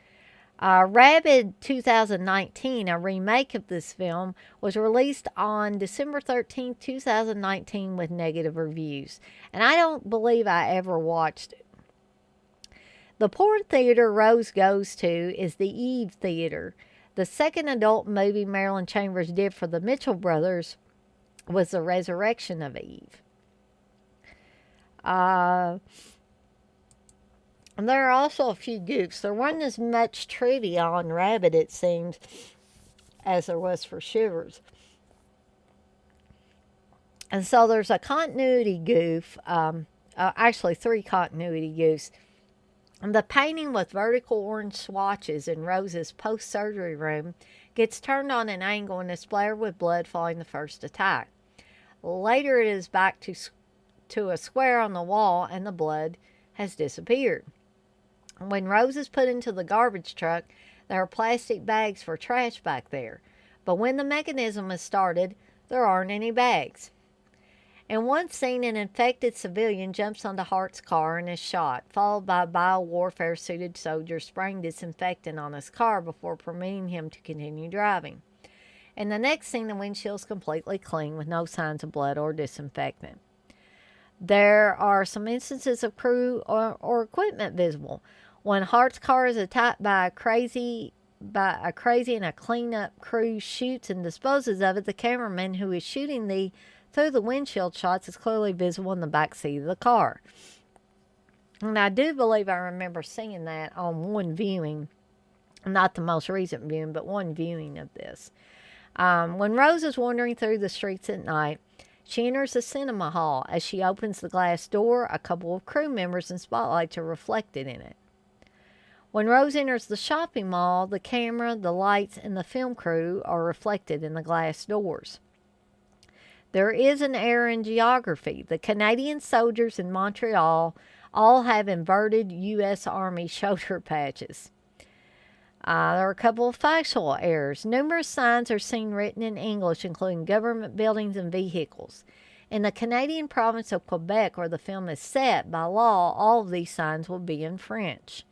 Rabid 2019, a remake of this film, was released on December 13, 2019 with negative reviews. And I don't believe I ever watched it. The porn theater Rose goes to is the Eve Theater. The second adult movie Marilyn Chambers did for the Mitchell brothers was The Resurrection of Eve. And there are also a few goofs. There wasn't as much trivia on Rabid, it seems, as there was for Shivers. And so there's a continuity goof, actually 3 continuity goofs. And the painting with vertical orange swatches in Rose's post-surgery room gets turned on an angle and is splattered with blood following the first attack. Later it is back to a square on the wall and the blood has disappeared. When Rose is put into the garbage truck, there are plastic bags for trash back there. But when the mechanism is started, there aren't any bags. In one scene, an infected civilian jumps onto Hart's car and is shot, followed by a biowarfare-suited soldier spraying disinfectant on his car before permitting him to continue driving. In the next scene, the windshield's completely clean with no signs of blood or disinfectant. There are some instances of crew or equipment visible. When Hart's car is attacked by a crazy and a cleanup crew shoots and disposes of it, the cameraman who is shooting through the windshield shots is clearly visible in the back seat of the car. And I do believe I remember seeing that on one viewing, not the most recent viewing, but one viewing of this. When Rose is wandering through the streets at night, she enters the cinema hall. As she opens the glass door, a couple of crew members in spotlights are reflected in it. When Rose enters the shopping mall, the camera, the lights, and the film crew are reflected in the glass doors. There is an error in geography. The Canadian soldiers in Montreal all have inverted U.S. Army shoulder patches. There are a couple of factual errors. Numerous signs are seen written in English, including government buildings and vehicles. In the Canadian province of Quebec, where the film is set, by law, all of these signs will be in French.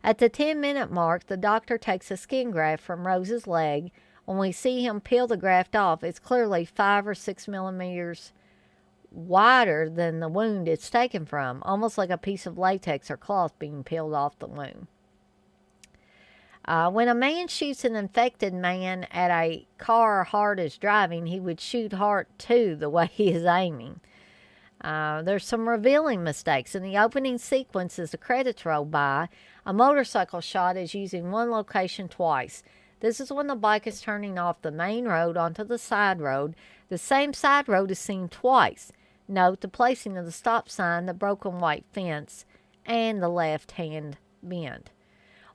At the 10-minute mark, the doctor takes a skin graft from Rose's leg. When we see him peel the graft off, it's clearly 5 or 6 millimeters wider than the wound it's taken from, almost like a piece of latex or cloth being peeled off the wound. When a man shoots an infected man at a car Hart is driving, he would shoot Hart too, the way he is aiming. There's some revealing mistakes. In the opening sequence, as the credits roll by, a motorcycle shot is using one location twice. This is when the bike is turning off the main road onto the side road. The same side road is seen twice. Note the placing of the stop sign, the broken white fence, and the left-hand bend.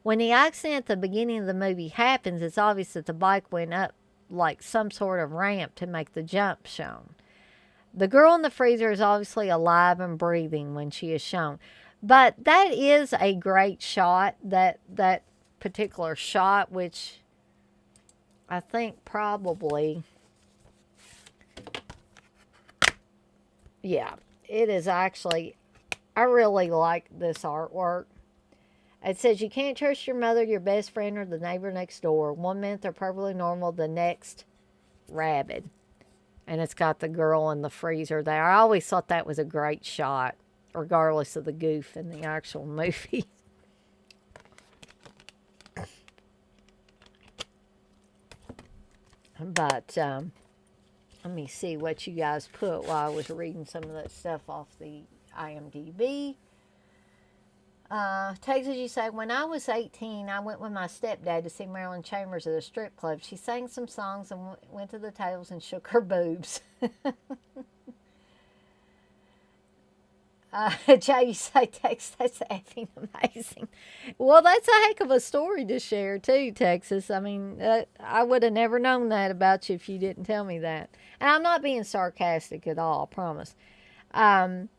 When the accident at the beginning of the movie happens, it's obvious that the bike went up like some sort of ramp to make the jump shown. The girl in the freezer is obviously alive and breathing when she is shown. But that is a great shot, that particular shot, which I think probably, yeah, it is actually, I really like this artwork. It says, you can't trust your mother, your best friend, or the neighbor next door. 1 minute they're perfectly normal, the next, rabid. And it's got the girl in the freezer there. I always thought that was a great shot, regardless of the goof in the actual movie. But let me see what you guys put while I was reading some of that stuff off the IMDb. Texas, you say, when I was 18, I went with my stepdad to see Marilyn Chambers at a strip club. She sang some songs and went to the tables and shook her boobs. Jay, you say, Texas, that's effing amazing. Well, that's a heck of a story to share, too, Texas. I mean, I would have never known that about you if you didn't tell me that. And I'm not being sarcastic at all, I promise. Um,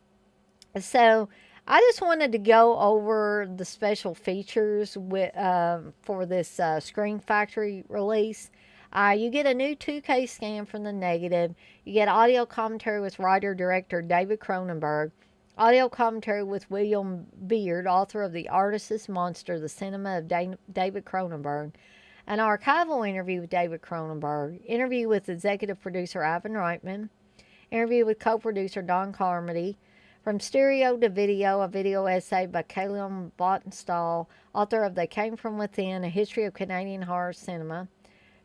so I just wanted to go over the special features for this Screen Factory release. You get a new 2K scan from the negative. You get audio commentary with writer-director David Cronenberg. Audio commentary with William Beard, author of The Artist's Monster, The Cinema of David Cronenberg. An archival interview with David Cronenberg. Interview with executive producer Ivan Reitman. Interview with co-producer Don Carmody. From stereo to video, a video essay by Calum Bottenstall, author of They Came From Within, A History of Canadian Horror Cinema.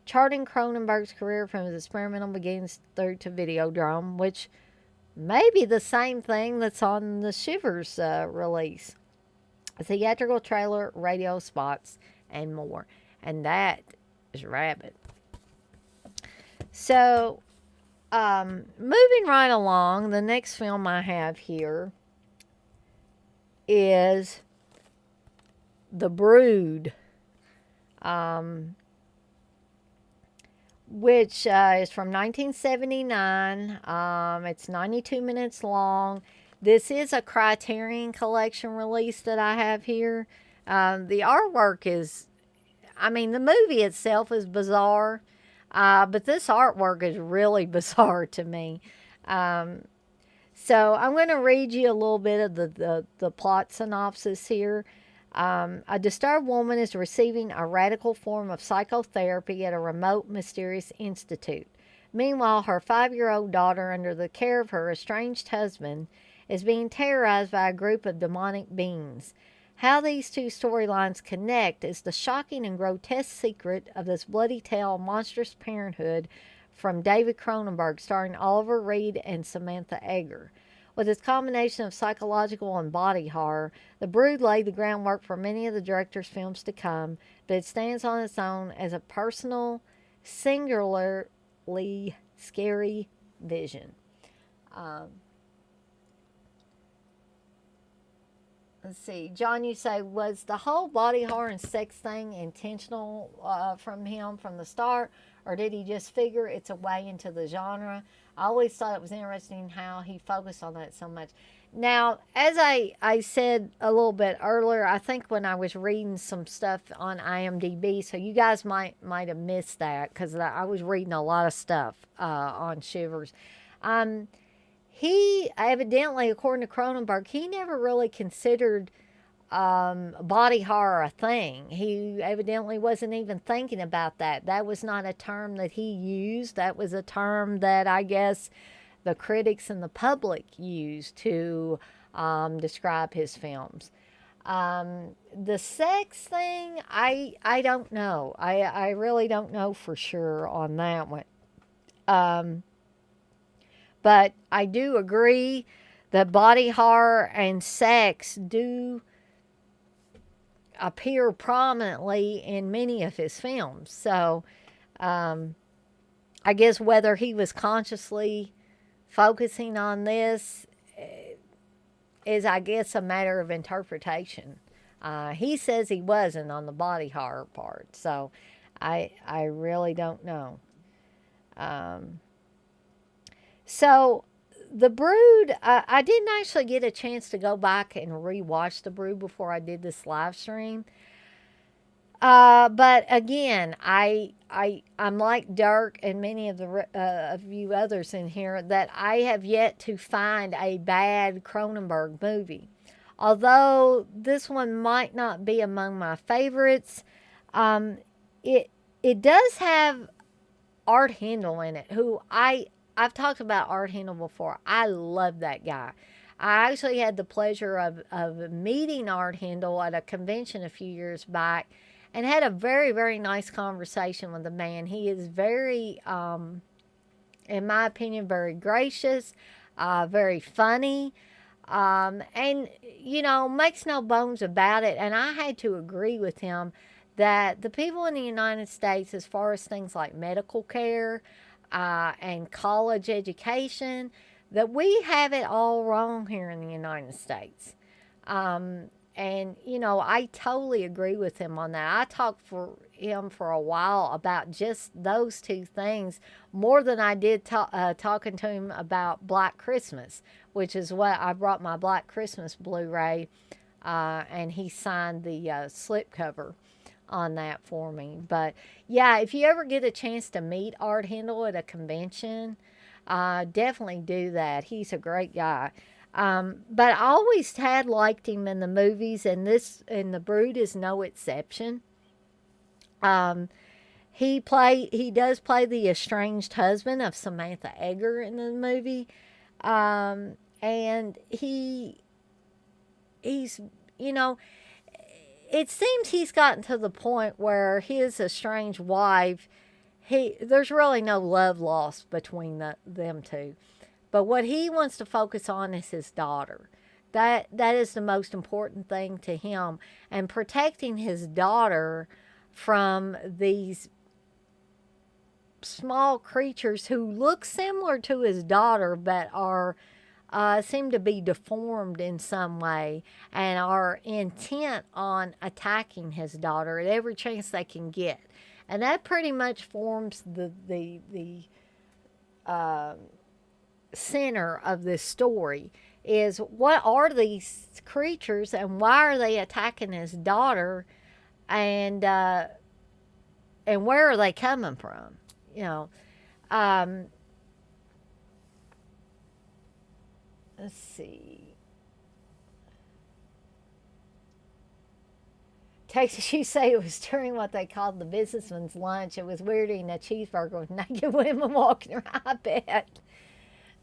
Charting Cronenberg's career from his experimental beginnings through to Videodrome, which may be the same thing that's on the Shivers release. A theatrical trailer, radio spots, and more. And that is Rabbit. So, moving right along, the next film I have here is The Brood, which is from 1979. It's 92 minutes long. This is a Criterion Collection release that I have here. The artwork is, I mean, the movie itself is bizarre. But this artwork is really bizarre to me. So I'm going to read you a little bit of the plot synopsis here. A disturbed woman is receiving a radical form of psychotherapy at a remote, mysterious institute. Meanwhile, her 5-year-old daughter, under the care of her estranged husband, is being terrorized by a group of demonic beings. How these two storylines connect is the shocking and grotesque secret of this bloody tale, Monstrous Parenthood, from David Cronenberg, starring Oliver Reed and Samantha Eggar. With its combination of psychological and body horror, The Brood laid the groundwork for many of the director's films to come, but it stands on its own as a personal, singularly scary vision. Let's see. John, you say, was the whole body horror and sex thing intentional from him from the start, or did he just figure it's a way into the genre? I always thought it was interesting how he focused on that so much. Now, as I said a little bit earlier, I think when I was reading some stuff on IMDb, so you guys might have missed that because I was reading a lot of stuff on Shivers. He evidently, according to Cronenberg, he never really considered body horror a thing. He evidently wasn't even thinking about that. That was not a term that he used. That was a term that I guess the critics and the public used to describe his films. The sex thing, I don't know. I really don't know for sure on that one. But I do agree that body horror and sex do appear prominently in many of his films. So I guess whether he was consciously focusing on this is, I guess, a matter of interpretation. He says he wasn't on the body horror part. So I really don't know. So, The Brood, I didn't actually get a chance to go back and rewatch The Brood before I did this live stream. But again, I'm like Dirk and many of you others in here that I have yet to find a bad Cronenberg movie. Although this one might not be among my favorites, it does have Art Hindle in it, who I've talked about Art Hindle before. I love that guy. I actually had the pleasure of meeting Art Hindle at a convention a few years back and had a very, very nice conversation with the man. He is very, in my opinion, very gracious, very funny. And, makes no bones about it. And I had to agree with him that the people in the United States, as far as things like medical care and college education, that we have it all wrong here in the United States. Um, and, I totally agree with him on that. I talked for him for a while about just those two things more than I did talking to him about Black Christmas, which is what I brought my Black Christmas Blu ray, and he signed the slipcover on that for me. But yeah, if you ever get a chance to meet Art Hindle at a convention, definitely do that. He's a great guy. But I always had liked him in the movies, and The Brood is no exception. Um, he does play the estranged husband of Samantha Eggar in the movie, and he's you know it seems he's gotten to the point where his estranged wife, there's really no love lost between them two. But what he wants to focus on is his daughter. That is the most important thing to him, and protecting his daughter from these small creatures who look similar to his daughter but are seem to be deformed in some way and are intent on attacking his daughter at every chance they can get. And that pretty much forms the center of this story, is what are these creatures and why are they attacking his daughter, and where are they coming from? You know, um, let's see. Texas, you say it was during what they called the businessman's lunch. It was weird eating a cheeseburger with naked women walking around. I bet.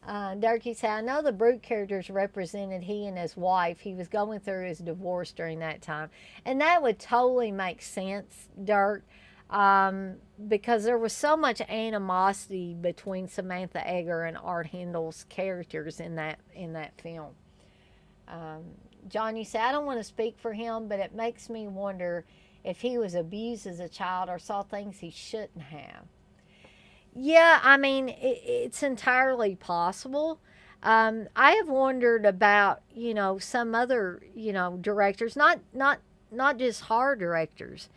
Durkee said, I know the Brute characters represented he and his wife. He was going through his divorce during that time. And that would totally make sense, Dirk, because there was so much animosity between Samantha Eggar and Art Hindle's characters in that film. Um, John, you say, I don't want to speak for him, but it makes me wonder if he was abused as a child or saw things he shouldn't have. Yeah, I mean, it's entirely possible. I have wondered about, some other, directors, not just horror directors,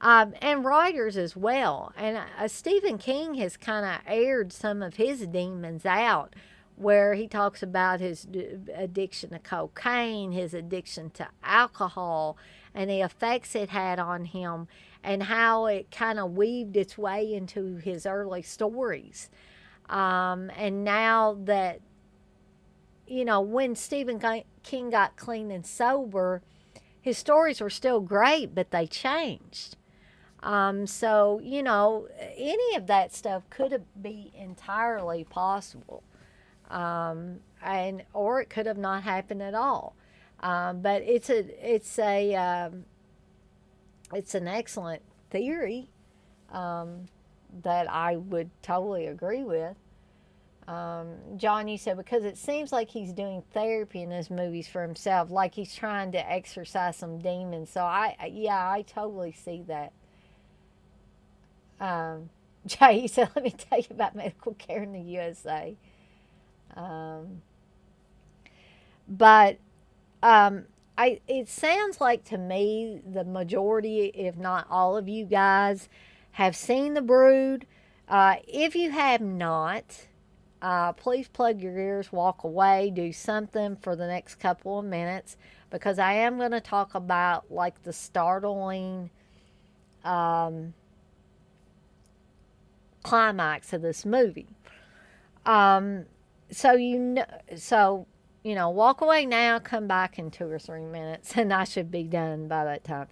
and writers as well. And Stephen King has kind of aired some of his demons out, where he talks about his addiction to cocaine, his addiction to alcohol, and the effects it had on him, and how it kind of weaved its way into his early stories. And now that, when Stephen King got clean and sober, his stories were still great, but they changed. So, any of that stuff could be entirely possible. Or it could have not happened at all. But it's an excellent theory, that I would totally agree with. John, you said because it seems like he's doing therapy in his movies for himself, like he's trying to exorcise some demons. So I totally see that. Jay, you said, let me tell you about medical care in the USA. Um, but it sounds like to me the majority, if not all of you guys, have seen The Brood. If you have not, please plug your ears, walk away, do something for the next couple of minutes, because I am going to talk about like the startling climax of this movie. Um, so walk away now, come back in 2 or 3 minutes, and I should be done by that time.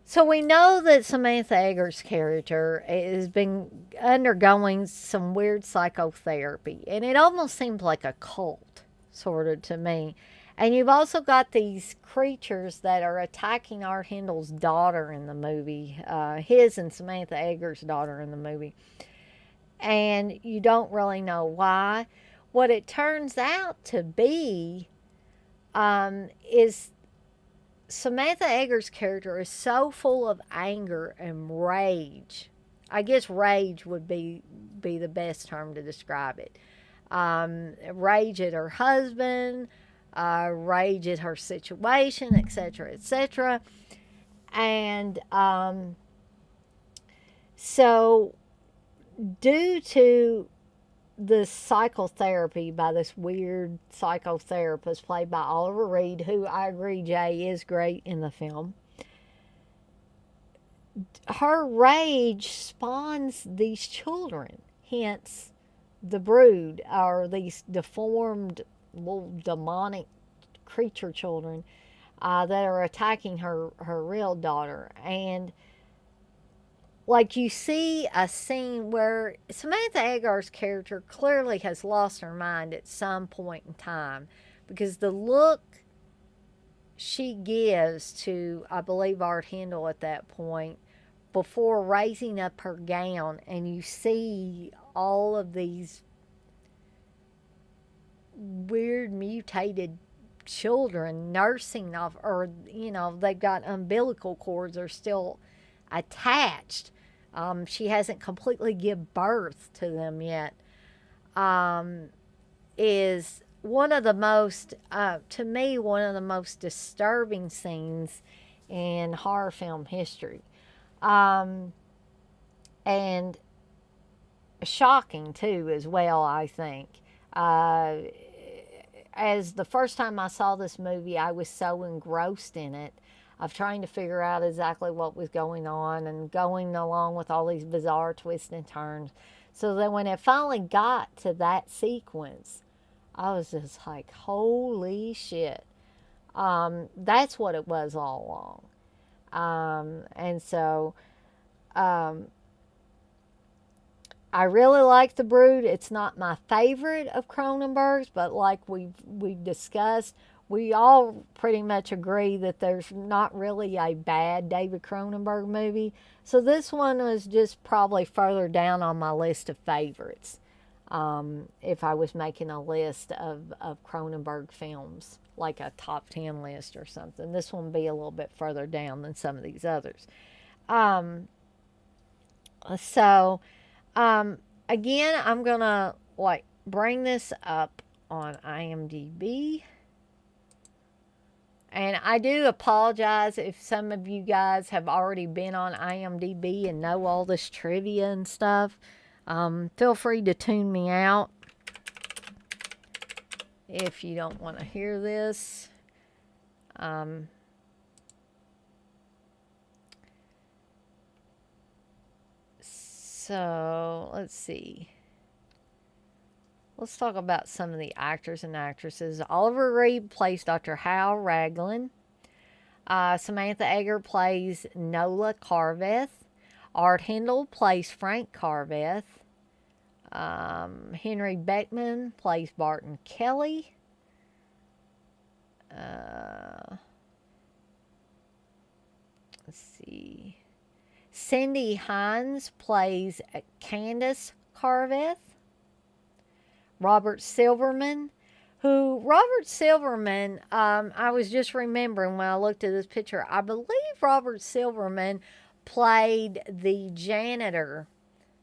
So we know that Samantha Eggar's character has been undergoing some weird psychotherapy, and it almost seems like a cult, sort of, to me. And you've also got these creatures that are attacking Art Hindle's daughter in the movie, his and Samantha Eggar's daughter in the movie. And you don't really know why. What it turns out to be is Samantha Eggar's character is so full of anger and rage. I guess rage would be the best term to describe it. Rage at her husband, rage at her situation, etc., etc. And so, due to the psychotherapy by this weird psychotherapist played by Oliver Reed, who I agree, Jay, is great in the film, her rage spawns these children, hence the brood, or these deformed little demonic creature children that are attacking her real daughter. And like, you see a scene where Samantha Eggar's character clearly has lost her mind at some point in time, because the look she gives to, I believe, Art Hindle at that point, before raising up her gown, and you see all of these weird mutated children nursing off, or they've got umbilical cords are still attached. She hasn't completely give birth to them yet. Is one of the most, to me, one of the most disturbing scenes in horror film history. And shocking too, as well, I think. As the first time I saw this movie, I was so engrossed in it, of trying to figure out exactly what was going on and going along with all these bizarre twists and turns. So that when it finally got to that sequence, I was just like, holy shit. That's what it was all along. And so I really like The Brood. It's not my favorite of Cronenberg's, but like we've discussed, we all pretty much agree that there's not really a bad David Cronenberg movie. So this one was just probably further down on my list of favorites. If I was making a list of Cronenberg films, like a top 10 list or something, this one would be a little bit further down than some of these others. So, again, I'm going to bring this up on IMDb. And I do apologize if some of you guys have already been on IMDb and know all this trivia and stuff. Feel free to tune me out if you don't want to hear this. So, let's see. Let's talk about some of the actors and actresses. Oliver Reed plays Dr. Hal Raglan. Samantha Eggar plays Nola Carveth. Art Hindle plays Frank Carveth. Henry Beckman plays Barton Kelly. Let's see. Cindy Hines plays Candace Carveth. Robert Silverman, I was just remembering when I looked at this picture, I believe Robert Silverman played the janitor,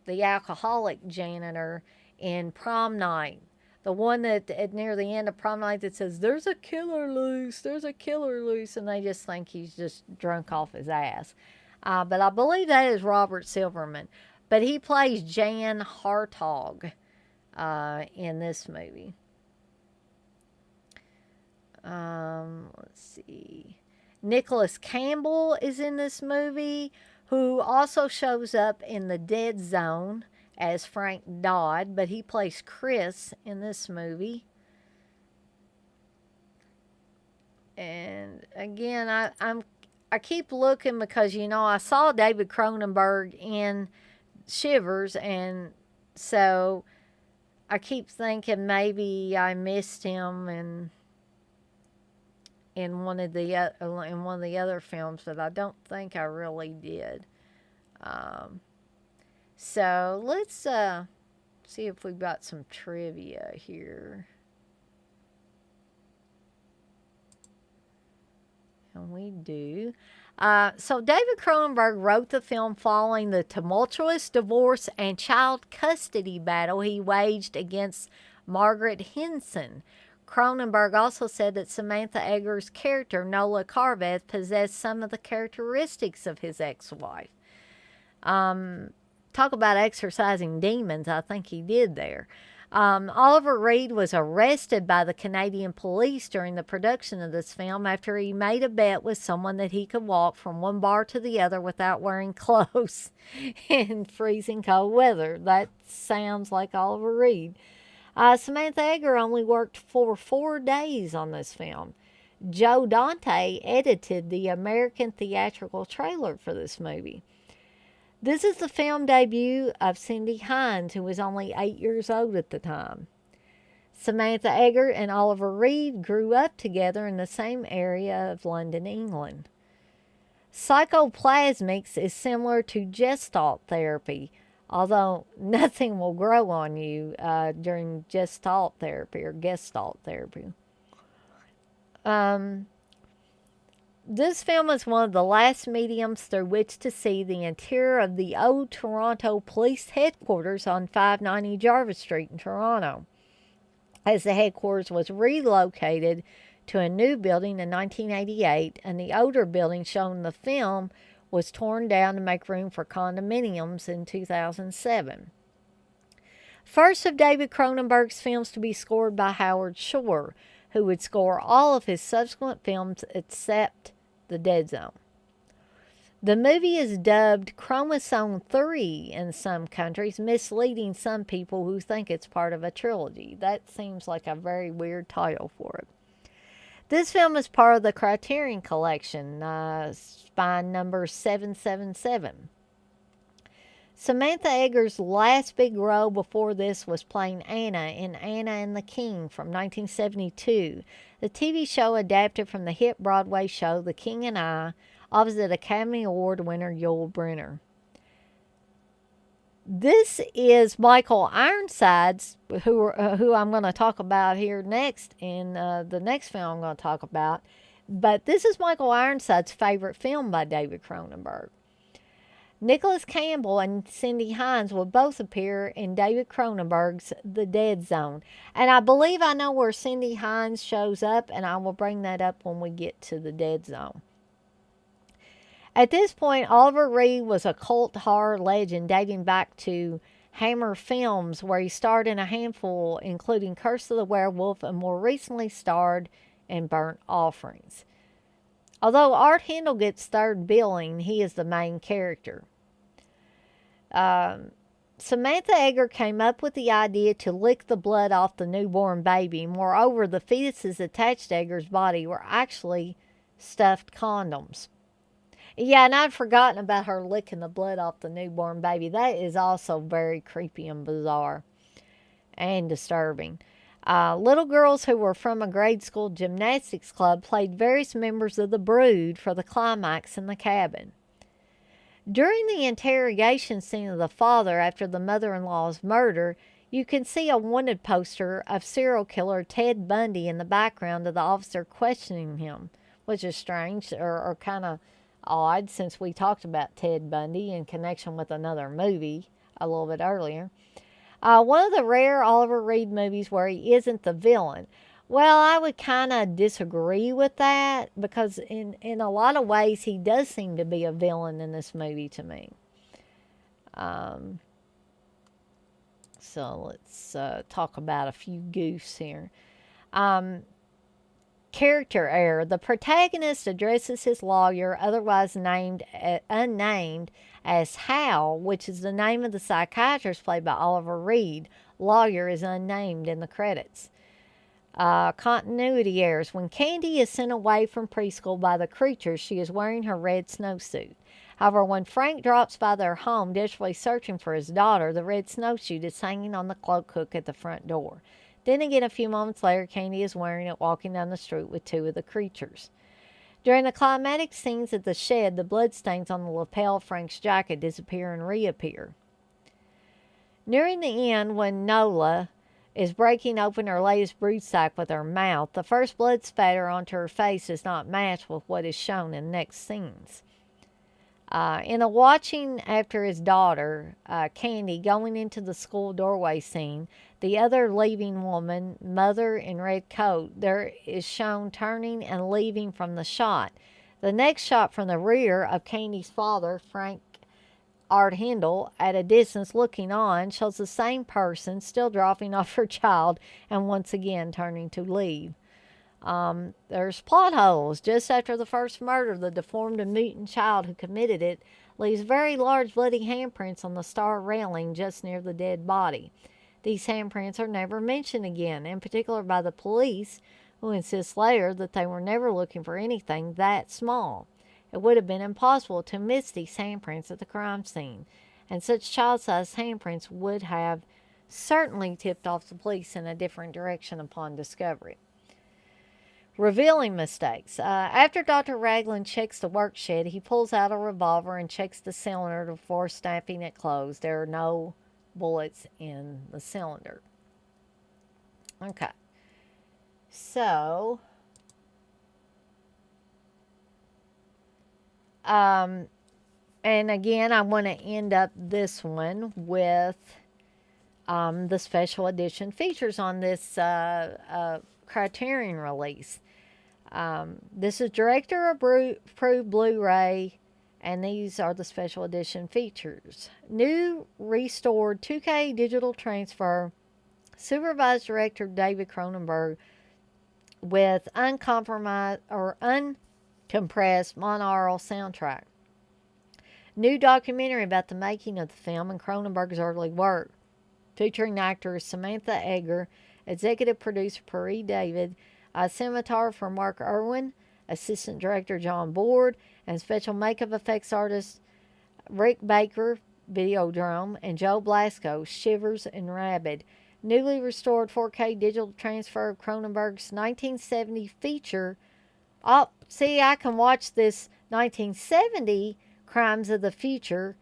the alcoholic janitor in Prom Night. The one that near the end of Prom Night that says, there's a killer loose, and they just think he's just drunk off his ass. But I believe that is Robert Silverman. But he plays Jan Hartog in this movie. Let's see. Nicholas Campbell is in this movie, who also shows up in The Dead Zone as Frank Dodd, but he plays Chris in this movie. And again, I keep looking because, I saw David Cronenberg in Shivers, and so I keep thinking maybe I missed him in one of the other films, but I don't think I really did. So let's see if we've got some trivia here. do. So David Cronenberg wrote the film following the tumultuous divorce and child custody battle he waged against Margaret Henson. Cronenberg also said that Samantha Eggar's character, Nola Carveth, possessed some of the characteristics of his ex-wife. Talk about exercising demons, I think he did there. Oliver Reed was arrested by the Canadian police during the production of this film after he made a bet with someone that he could walk from one bar to the other without wearing clothes in freezing cold weather. That sounds like Oliver Reed. Samantha Eggar only worked for 4 days on this film. Joe Dante edited the American theatrical trailer for this movie. This is the film debut of Cindy Hines, who was only 8 years old at the time. Samantha Eggar and Oliver Reed grew up together in the same area of London, England. Psychoplasmics is similar to Gestalt therapy, although nothing will grow on you during Gestalt therapy or Gestalt therapy. This film is one of the last mediums through which to see the interior of the old Toronto Police Headquarters on 590 Jarvis Street in Toronto, as the headquarters was relocated to a new building in 1988, and the older building shown in the film was torn down to make room for condominiums in 2007. First of David Cronenberg's films to be scored by Howard Shore, who would score all of his subsequent films except The Dead Zone. The movie is dubbed Chromosome 3 in some countries, misleading some people who think it's part of a trilogy. That seems like a very weird title for it. This film is part of the Criterion Collection, spine number 777. Samantha Eggar's last big role before this was playing Anna in Anna and the King from 1972, the TV show adapted from the hit Broadway show The King and I, opposite Academy Award winner Yul Brynner. This is Michael Ironside's, who I'm going to talk about here next in the next film I'm going to talk about. But this is Michael Ironside's favorite film by David Cronenberg. Nicholas Campbell and Cindy Hines will both appear in David Cronenberg's The Dead Zone. And I believe I know where Cindy Hines shows up, and I will bring that up when we get to The Dead Zone. At this point, Oliver Reed was a cult horror legend dating back to Hammer Films, where he starred in a handful, including Curse of the Werewolf, and more recently starred in Burnt Offerings. Although Art Hindle gets third billing, he is the main character. Samantha Eggar came up with the idea to lick the blood off the newborn baby. Moreover, the fetuses attached to Eggar's body were actually stuffed condoms. Yeah, and I'd forgotten about her licking the blood off the newborn baby. That is also very creepy and bizarre and disturbing. Little girls who were from a grade school gymnastics club played various members of the brood for the climax in the cabin. During the interrogation scene of the father after the mother-in-law's murder, you can see a wanted poster of serial killer Ted Bundy in the background of the officer questioning him, which is strange or kind of odd since we talked about Ted Bundy in connection with another movie a little bit earlier. One of the rare Oliver Reed movies where he isn't the villain. Well, I would kind of disagree with that because in a lot of ways he does seem to be a villain in this movie to me. So let's talk about a few goofs here. Character error. The protagonist addresses his lawyer, otherwise unnamed, as Hal, which is the name of the psychiatrist played by Oliver Reed. Lawyer is unnamed in the credits. Continuity errors. When Candy is sent away from preschool by the creatures, she is wearing her red snowsuit. However, when Frank drops by their home, desperately searching for his daughter, the red snowsuit is hanging on the cloak hook at the front door. Then again, a few moments later, Candy is wearing it walking down the street with two of the creatures. During the climatic scenes at the shed, the bloodstains on the lapel of Frank's jacket disappear and reappear. Nearing the end, when Nola is breaking open her latest brood sac with her mouth. The first blood spatter onto her face does not match with what is shown in the next scenes. In a watching after his daughter, Candy, going into the school doorway scene, the other leaving woman, mother in red coat, there is shown turning and leaving from the shot. The next shot from the rear of Candy's father, Frank Art Hindle, at a distance looking on, shows the same person still dropping off her child and once again turning to leave. There's plot holes. Just after the first murder, the deformed and mutant child who committed it leaves very large bloody handprints on the star railing just near the dead body. These handprints are never mentioned again, in particular by the police, who insist later that they were never looking for anything that small. It would have been impossible to miss these handprints at the crime scene, and such child-sized handprints would have certainly tipped off the police in a different direction upon discovery. Revealing mistakes. After Dr. Ragland checks the work shed, he pulls out a revolver and checks the cylinder before snapping it closed. There are no bullets in the cylinder. Okay. So, and again, I want to end up this one with the special edition features on this Criterion release. This is director approved Blu-ray, and these are the special edition features. New restored 2K digital transfer, supervised director David Cronenberg, with uncompromised or uncompressed monaural soundtrack. New documentary about the making of the film and Cronenberg's early work, featuring actors Samantha Eggar, executive producer Peri David, cinematographer Mark Irwin, assistant director John Board, and special makeup effects artist Rick Baker, Videodrome, and Joe Blasco, Shivers and Rabid. Newly restored 4K digital transfer of Cronenberg's 1970 feature. Oh, see, I can watch this 1970 Crimes of the Future,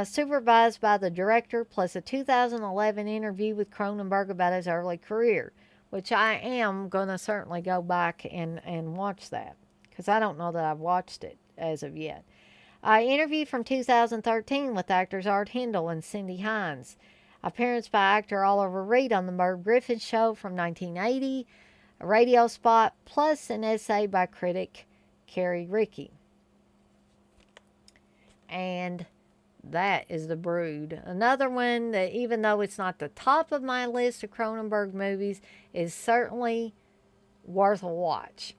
supervised by the director, plus a 2011 interview with Cronenberg about his early career, which I am going to certainly go back and watch that, because I don't know that I've watched it as of yet. Interview from 2013 with actors Art Hindle and Cindy Hines. Appearance by actor Oliver Reed on the Merv Griffin Show from 1980. A radio spot, plus an essay by critic Carrie Rickey. And that is The Brood. Another one that, even though it's not the top of my list of Cronenberg movies, is certainly worth a watch.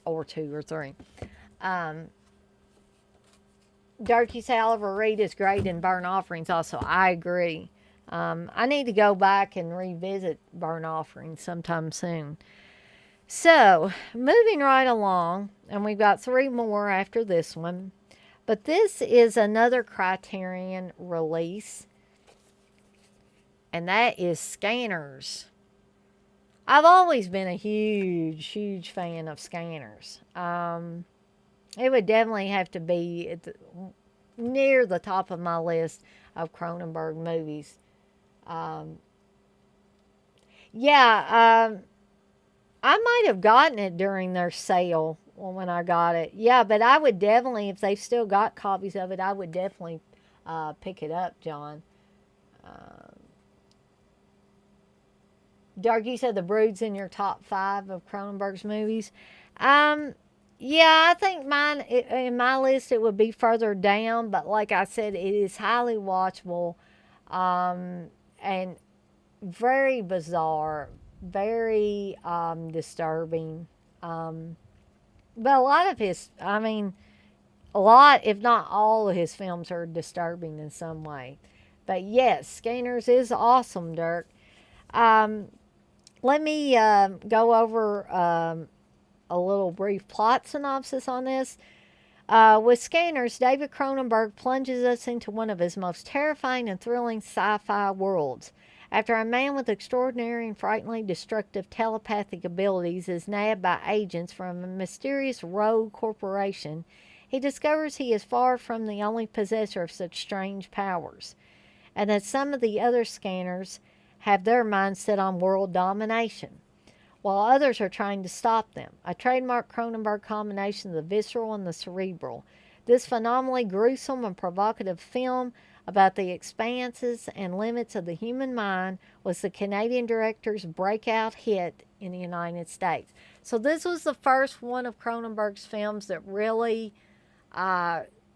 Or two or three. Darky say Oliver Reed is great in Burn Offerings also. I agree. I need to go back and revisit Burn Offerings sometime soon. So, moving right along, and we've got three more after this one. But this is another Criterion release, and that is Scanners. I've always been a huge fan of Scanners. It would definitely have to be near the top of my list of Cronenberg movies. I might have gotten it during their sale when I got it. Yeah, but I would definitely, if they've still got copies of it, I would definitely pick it up, John. Darky said The Brood's in your top 5 of Cronenberg's movies. Yeah, I think mine, in my list, it would be further down, but like I said, it is highly watchable, and very bizarre, very disturbing. But a lot of his, if not all of his films are disturbing in some way. But yes, Scanners is awesome, Dirk. Let me go over a little brief plot synopsis on this. With Scanners, David Cronenberg plunges us into one of his most terrifying and thrilling sci-fi worlds. After a man with extraordinary and frighteningly destructive telepathic abilities is nabbed by agents from a mysterious rogue corporation, he discovers he is far from the only possessor of such strange powers, and that some of the other scanners have their minds set on world domination, while others are trying to stop them. A trademark Cronenberg combination of the visceral and the cerebral. This phenomenally gruesome and provocative film about the expanses and limits of the human mind was the Canadian director's breakout hit in the United States. So this was the first one of Cronenberg's films that really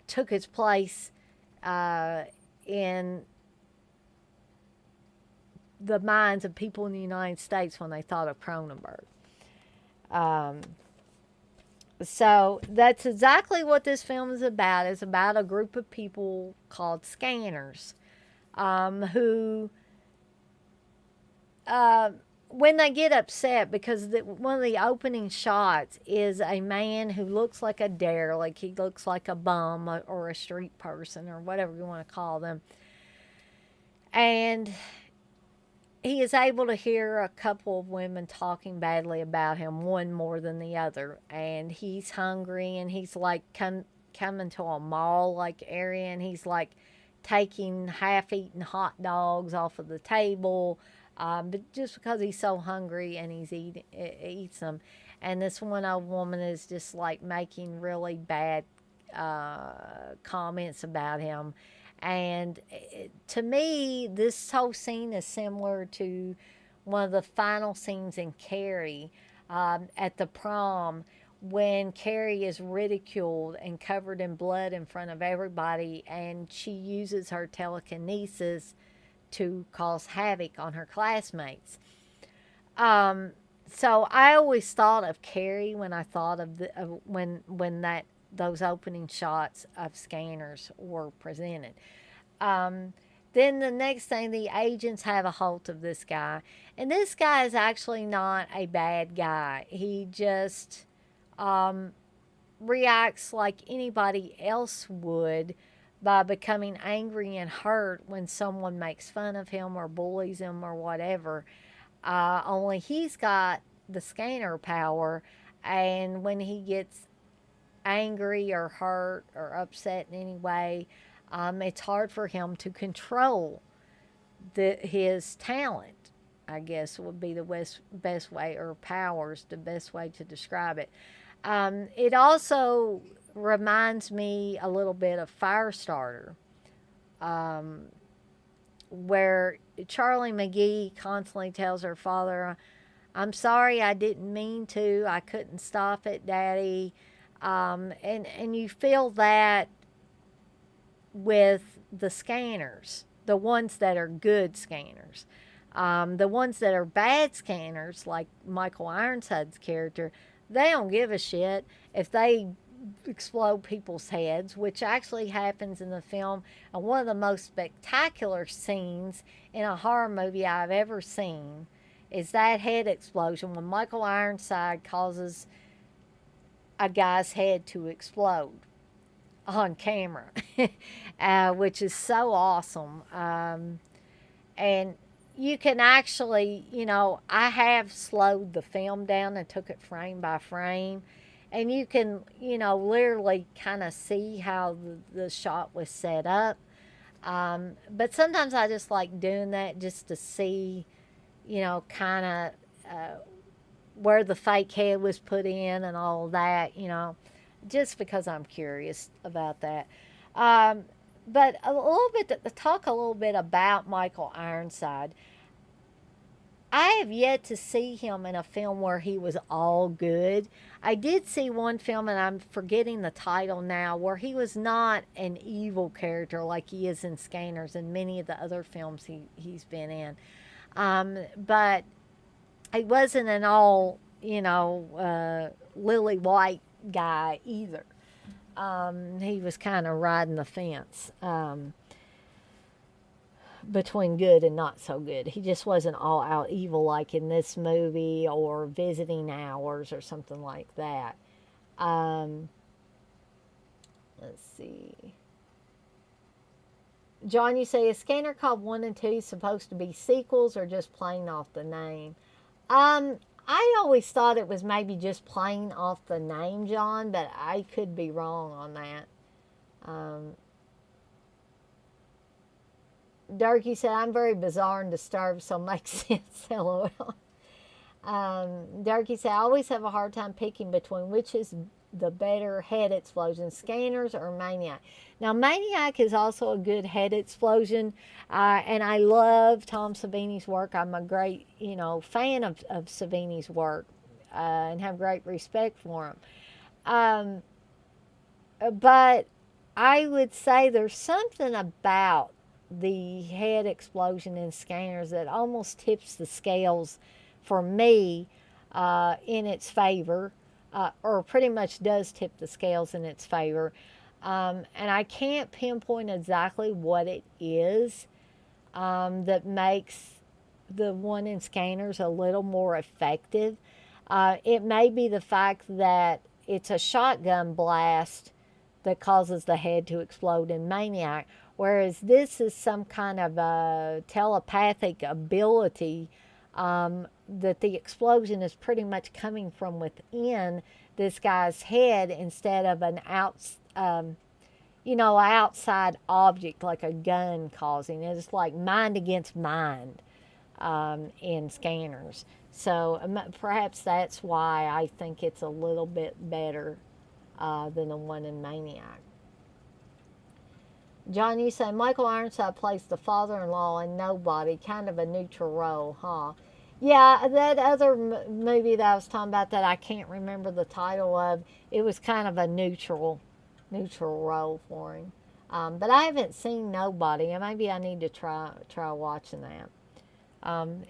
took its place in the minds of people in the United States when they thought of Cronenberg. So that's exactly what this film is about. It's about a group of people called scanners who, when they get upset, because one of the opening shots is a man who looks like a derelict. He looks like a bum or a street person or whatever you want to call them. And he is able to hear a couple of women talking badly about him, one more than the other. And he's hungry, and he's like coming to a mall-like area, and he's like taking half-eaten hot dogs off of the table, but just because he's so hungry, and eats them. And this one old woman is just like making really bad comments about him. And to me, this whole scene is similar to one of the final scenes in Carrie at the prom, when Carrie is ridiculed and covered in blood in front of everybody, and she uses her telekinesis to cause havoc on her classmates. So I always thought of Carrie when I thought of when those opening shots of Scanners were presented. Then the next thing, the agents have a hold of this guy. And this guy is actually not a bad guy. He just reacts like anybody else would by becoming angry and hurt when someone makes fun of him or bullies him or whatever. Only he's got the scanner power, and when he gets angry or hurt or upset in any way, it's hard for him to control his talent, I guess would be the best way, or powers, the best way to describe it. It also reminds me a little bit of Firestarter, where Charlie McGee constantly tells her father, "I'm sorry, I didn't mean to. I couldn't stop it, Daddy." And you feel that with the scanners, the ones that are good scanners. The ones that are bad scanners, like Michael Ironside's character, they don't give a shit if they explode people's heads, which actually happens in the film. And one of the most spectacular scenes in a horror movie I've ever seen is that head explosion when Michael Ironside causes a guy's head to explode on camera, which is so awesome. And you can actually, I have slowed the film down and took it frame by frame. And you can, literally kind of see how the shot was set up. But sometimes I just like doing that just to see, kind of where the fake head was put in and all that, just because I'm curious about that. But talk a little bit about Michael Ironside. I have yet to see him in a film where he was all good. I did see one film, and I'm forgetting the title now, where he was not an evil character like he is in Scanners and many of the other films he's been in. But he wasn't an all, lily white guy either. He was kind of riding the fence between good and not so good. He just wasn't all out evil like in this movie or Visiting Hours or something like that. Let's see. John, you say, is Scanner called 1 and 2 supposed to be sequels or just plain off the name? I always thought it was maybe just plain off the name, John, but I could be wrong on that. Durkee said, I'm very bizarre and disturbed, so makes sense. LOL. Durkee said, I always have a hard time picking between which is the better head explosion, Scanners or Maniac. Now, Maniac is also a good head explosion, and I love Tom Savini's work. I'm a great, fan of Savini's work, and have great respect for him. Um, but I would say there's something about the head explosion in Scanners that almost tips the scales for me in its favor, or pretty much does tip the scales in its favor. And I can't pinpoint exactly what it is that makes the one in Scanners a little more effective. It may be the fact that it's a shotgun blast that causes the head to explode in Maniac, whereas this is some kind of a telepathic ability, that the explosion is pretty much coming from within this guy's head instead of an outside object like a gun causing it. It's like mind against mind in Scanners. So perhaps that's why I think it's a little bit better than the one in Maniac. John, you say Michael Ironside plays the father-in-law in Nobody, kind of a neutral role, huh? Yeah, that other movie that I was talking about that I can't remember the title of, it was kind of a neutral role for him. But I haven't seen Nobody, and maybe I need to try watching that.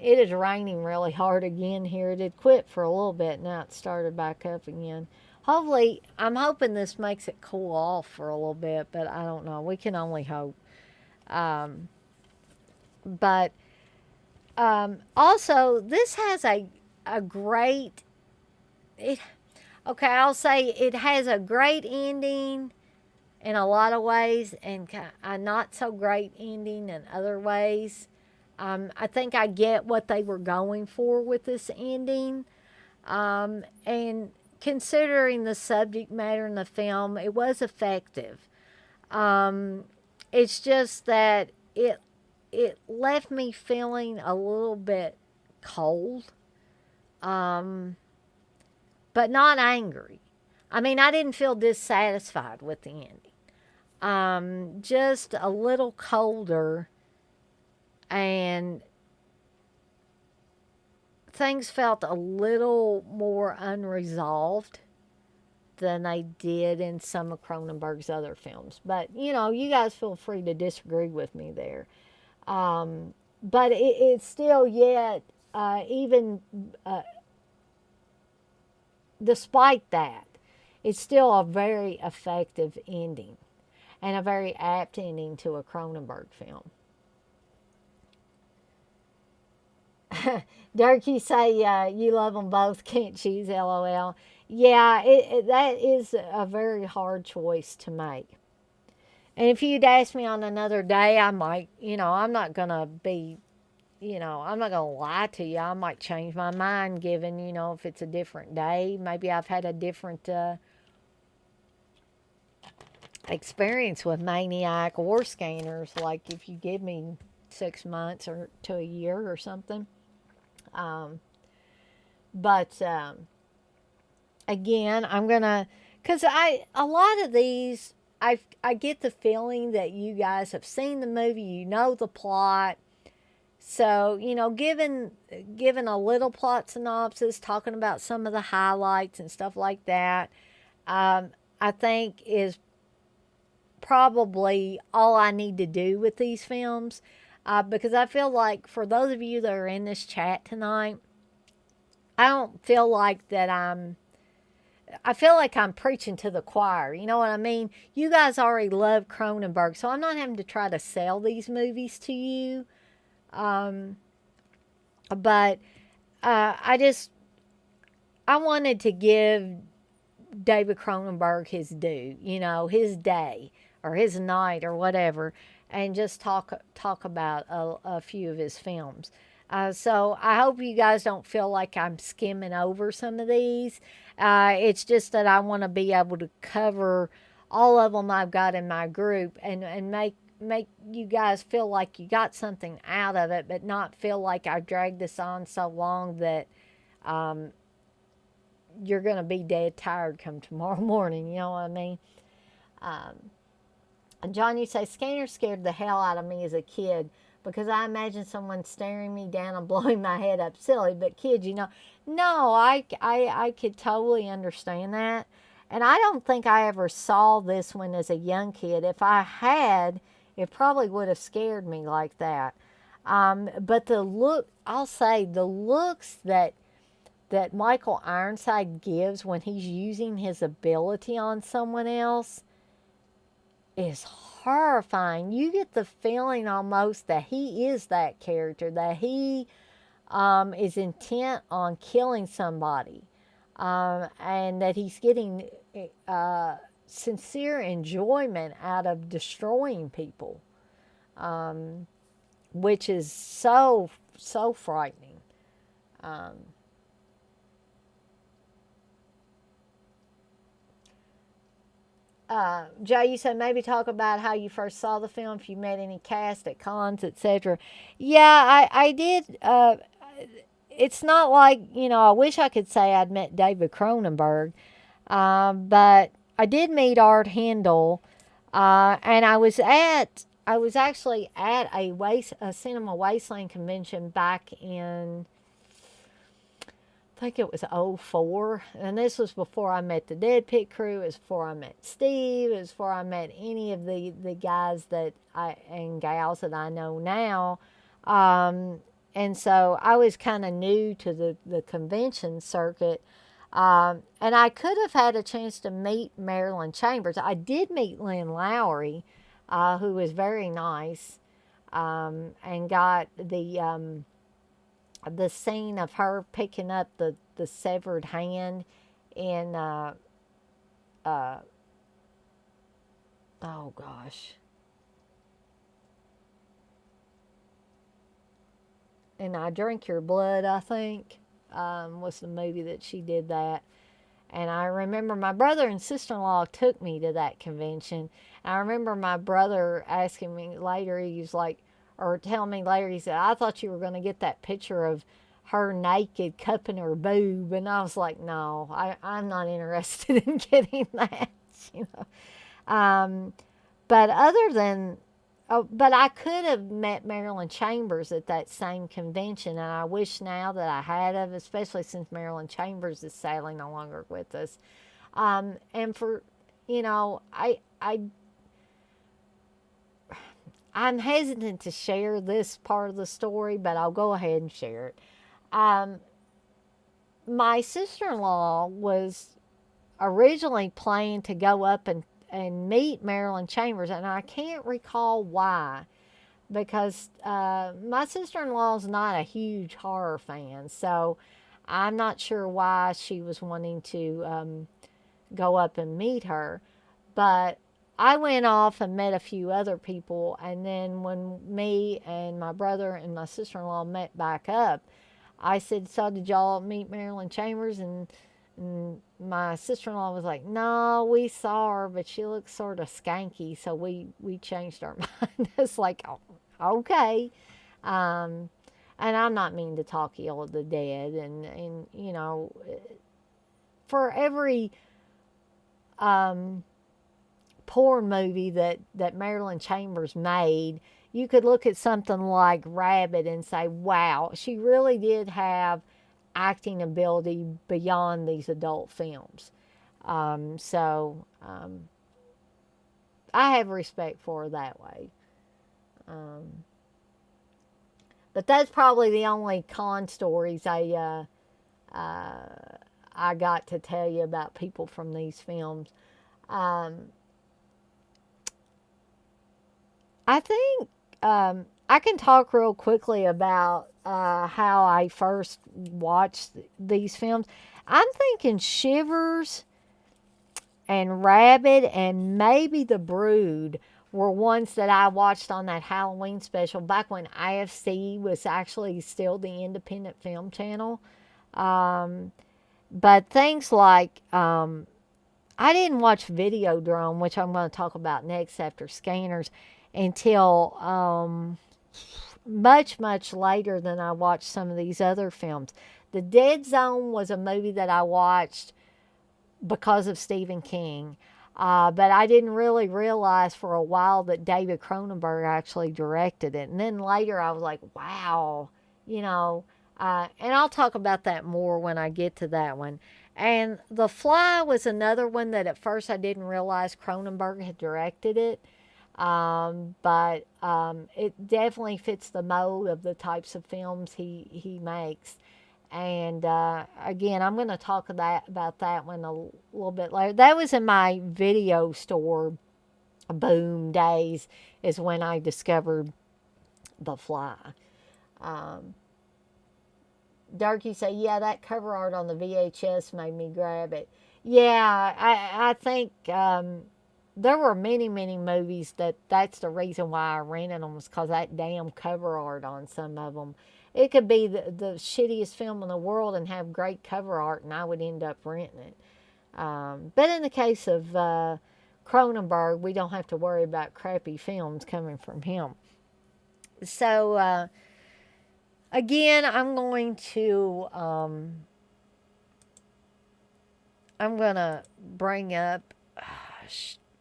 It is raining really hard again here. It had quit for a little bit. Now it started back up again. Hopefully, I'm hoping this makes it cool off for a little bit, but I don't know. We can only hope. But also, this has a great. Okay, I'll say it has a great ending in a lot of ways, and a not so great ending in other ways. I think I get what they were going for with this ending. And considering the subject matter in the film, it was effective. It's just that it left me feeling a little bit cold, but not angry. I mean, I didn't feel dissatisfied with the ending. Just a little colder, and things felt a little more unresolved than they did in some of Cronenberg's other films. But, you guys feel free to disagree with me there. But it's still yet, even despite that, it's still a very effective ending and a very apt ending to a Cronenberg film. Dirk, you say you love them both, can't choose, LOL. Yeah, that is a very hard choice to make. And if you'd asked me on another day, I might, I'm not going to be, I'm not going to lie to you. I might change my mind given, if it's a different day. Maybe I've had a different experience with Maniac or Scanners. Like if you give me 6 months or to a year or something. But again, I'm gonna, cause a lot of these, I get the feeling that you guys have seen the movie, you know the plot. So, given a little plot synopsis, talking about some of the highlights and stuff like that, I think is probably all I need to do with these films. Because I feel like for those of you that are in this chat tonight, I don't feel like that I feel like I'm preaching to the choir. You know what I mean? You guys already love Cronenberg, so I'm not having to try to sell these movies to you. But I wanted to give David Cronenberg his due, his day or his night or whatever, and just talk about a few of his films. So I hope you guys don't feel like I'm skimming over some of these. It's just that I want to be able to cover all of them I've got in my group and make make you guys feel like you got something out of it, but not feel like I dragged this on so long that um, you're going to be dead tired come tomorrow morning. You know what I mean? Um, John, you say Scanner scared the hell out of me as a kid because I imagine someone staring me down and blowing my head up. Silly, but kids, no, I could totally understand that. And I don't think I ever saw this one as a young kid. If I had, it probably would have scared me like that. But I'll say the looks that Michael Ironside gives when he's using his ability on someone else is horrifying. You get the feeling almost that he is that character, that he is intent on killing somebody, and that he's getting sincere enjoyment out of destroying people, which is so, so frightening. Um, Jay, you said maybe talk about how you first saw the film, if you met any cast at cons, etc. Yeah, I did. It's not like, I wish I could say I'd met David Cronenberg, but I did meet Art Hindle, and I was actually at a Cinema Wasteland convention back in, I think it was '04, and this was before I met the Dead Pit crew. It was before I met Steve. It was before I met any of the guys and gals that I know now. And so I was kind of new to the convention circuit. And I could have had a chance to meet Marilyn Chambers. I did meet Lynn Lowry, who was very nice, and got the scene of her picking up the severed hand in uh, oh gosh, and I Drink Your Blood, I think, was the movie that she did that. And I remember my brother and sister-in-law took me to that convention. I remember my brother asking me later, he was like, or telling me later, he said, I thought you were going to get that picture of her naked cupping her boob. And I was like, no, I'm not interested in getting that, you know. But other than, oh, but I could have met Marilyn Chambers at that same convention, and I wish now that I had of, especially since Marilyn Chambers is sadly no longer with us. And for, I'm hesitant to share this part of the story, but I'll go ahead and share it. Um, my sister-in-law was originally planning to go up and meet Marilyn Chambers, and I can't recall why, because my sister-in-law is not a huge horror fan, so I'm not sure why she was wanting to go up and meet her. But I went off and met a few other people, and then when me and my brother and my sister-in-law met back up, I said, so did y'all meet Marilyn Chambers? And my sister-in-law was like, no, we saw her, but she looks sort of skanky, so we changed our mind. It's like, oh, okay. Um, and I'm not mean to talk ill of the dead. And for every um, porn movie that Marilyn Chambers made, you could look at something like Rabbit and say, wow, she really did have acting ability beyond these adult films. I have respect for her that way. Um, but that's probably the only con stories I got to tell you about people from these films. Um, I think I can talk real quickly about how I first watched these films. I'm thinking Shivers and Rabbit and maybe The Brood were ones that I watched on that Halloween special back when IFC was actually still the independent film channel. Um, but things like I didn't watch Videodrome, which I'm going to talk about next after Scanners. until much, much later than I watched some of these other films. The Dead Zone was a movie that I watched because of Stephen King. But I didn't really realize for a while that David Cronenberg actually directed it. And then later I was like, wow, you know, and I'll talk about that more when I get to that one. And The Fly was another one that at first I didn't realize Cronenberg had directed it. But it definitely fits the mold of the types of films he makes. And again, I'm going to talk about that one a little bit later. That was in my video store boom days, is when I discovered The Fly. Um, Darky say, yeah, that cover art on the VHS made me grab it. Yeah, I think there were many, many movies that's the reason why I rented them, was because that damn cover art on some of them. It could be the shittiest film in the world and have great cover art, and I would end up renting it. But in the case of Cronenberg, we don't have to worry about crappy films coming from him. So, again, I'm going to bring up,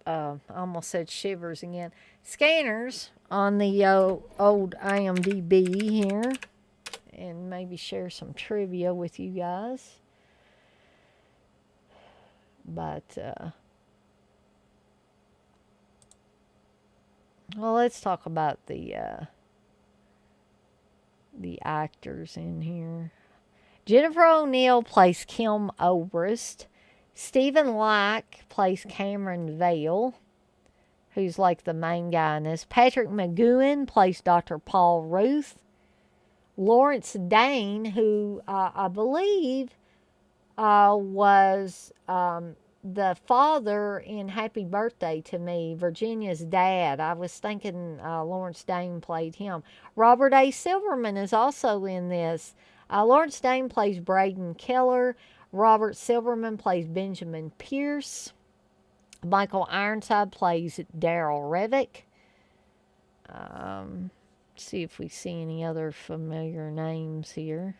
I almost said Shivers again, Scanners on the old IMDb here, and maybe share some trivia with you guys. But, well, let's talk about the actors in here. Jennifer O'Neill plays Kim Obrist. Stephen Lack plays Cameron Vale, who's like the main guy in this. Patrick McGoohan plays Dr. Paul Ruth. Lawrence Dane, who I believe was the father in Happy Birthday to Me, Virginia's dad. I was thinking Lawrence Dane played him. Robert A. Silverman is also in this. Lawrence Dane plays Braden Keller. Robert Silverman plays Benjamin Pierce. Michael Ironside plays Daryl Revick. See if we see any other familiar names here.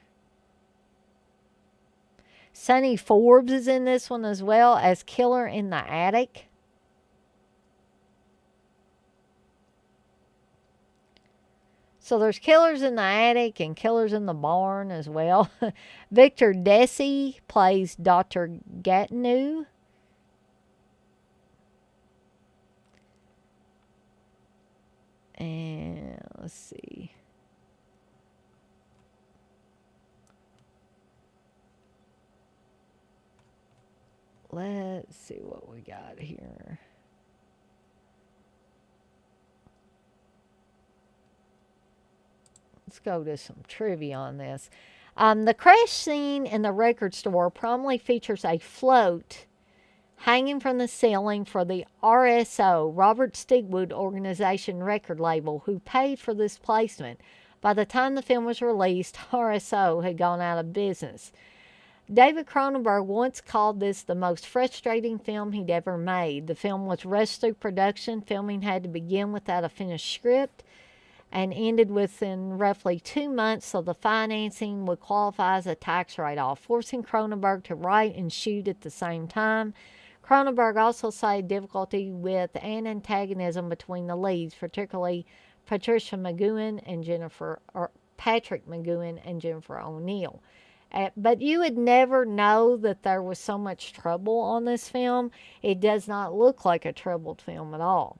Sonny Forbes is in this one as well as Killer in the Attic. So there's Killers in the Attic and Killers in the Barn as well. Victor Desi plays Dr. Gatineau. And let's see. Let's see what we got here. Let's go to some trivia on this. The crash scene in the record store prominently features a float hanging from the ceiling for the RSO, Robert Stigwood Organization record label, who paid for this placement. By the time the film was released, RSO had gone out of business. David Cronenberg once called this the most frustrating film he'd ever made. The film was rushed through production. Filming had to begin without a finished script and ended within roughly 2 months, so the financing would qualify as a tax write-off, forcing Cronenberg to write and shoot at the same time. Cronenberg also cited difficulty with and antagonism between the leads, particularly Patrick McGoohan and Jennifer O'Neill. But you would never know that there was so much trouble on this film. It does not look like a troubled film at all.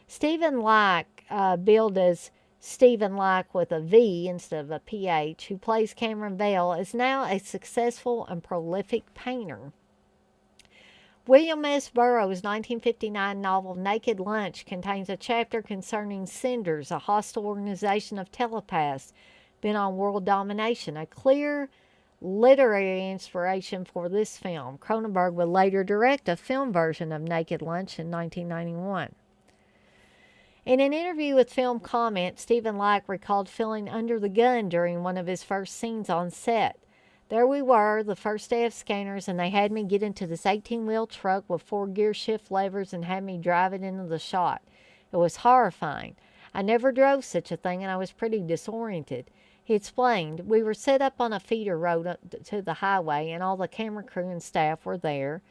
Stephen Lack, billed as Stephen Lack with a V instead of a PH, who plays Cameron Vale, is now a successful and prolific painter. William S. Burroughs' 1959 novel Naked Lunch contains a chapter concerning Cinders, a hostile organization of telepaths bent on world domination, a clear literary inspiration for this film. Cronenberg would later direct a film version of Naked Lunch in 1991. In an interview with Film Comment, Stephen Lack recalled feeling under the gun during one of his first scenes on set. There we were, the first day of Scanners, and they had me get into this 18-wheel truck with 4 gear shift levers and had me drive it into the shot. It was horrifying. I never drove such a thing, and I was pretty disoriented. He explained, we were set up on a feeder road to the highway, and all the camera crew and staff were there,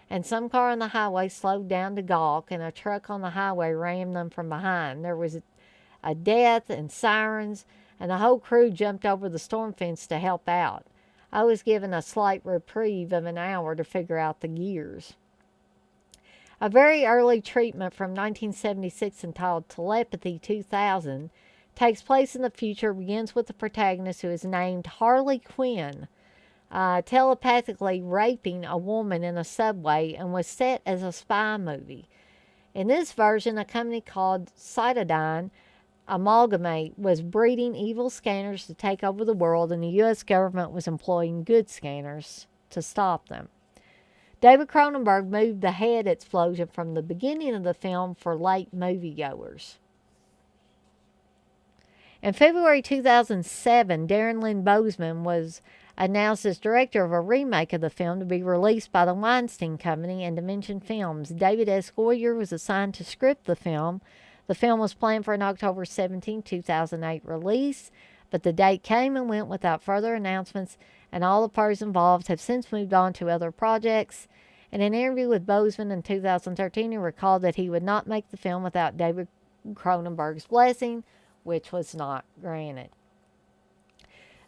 and some car on the highway slowed down to gawk, and a truck on the highway rammed them from behind. There was a death and sirens, and the whole crew jumped over the storm fence to help out. I was given a slight reprieve of an hour to figure out the gears. A very early treatment from 1976 entitled Telepathy 2000 takes place in the future, begins with the protagonist who is named Harley Quinn, telepathically raping a woman in a subway, and was set as a spy movie. In this version, a company called Cytodyne Amalgamate was breeding evil scanners to take over the world, and the U.S. government was employing good scanners to stop them. David Cronenberg moved the head explosion from the beginning of the film for late moviegoers. In February 2007, Darren Lynn Bousman was announced as director of a remake of the film to be released by the Weinstein Company and Dimension Films. David S. Goyer was assigned to script the film. The film was planned for an October 17, 2008 release, but the date came and went without further announcements, and all the parties involved have since moved on to other projects. In an interview with Bousman in 2013, he recalled that he would not make the film without David Cronenberg's blessing, which was not granted.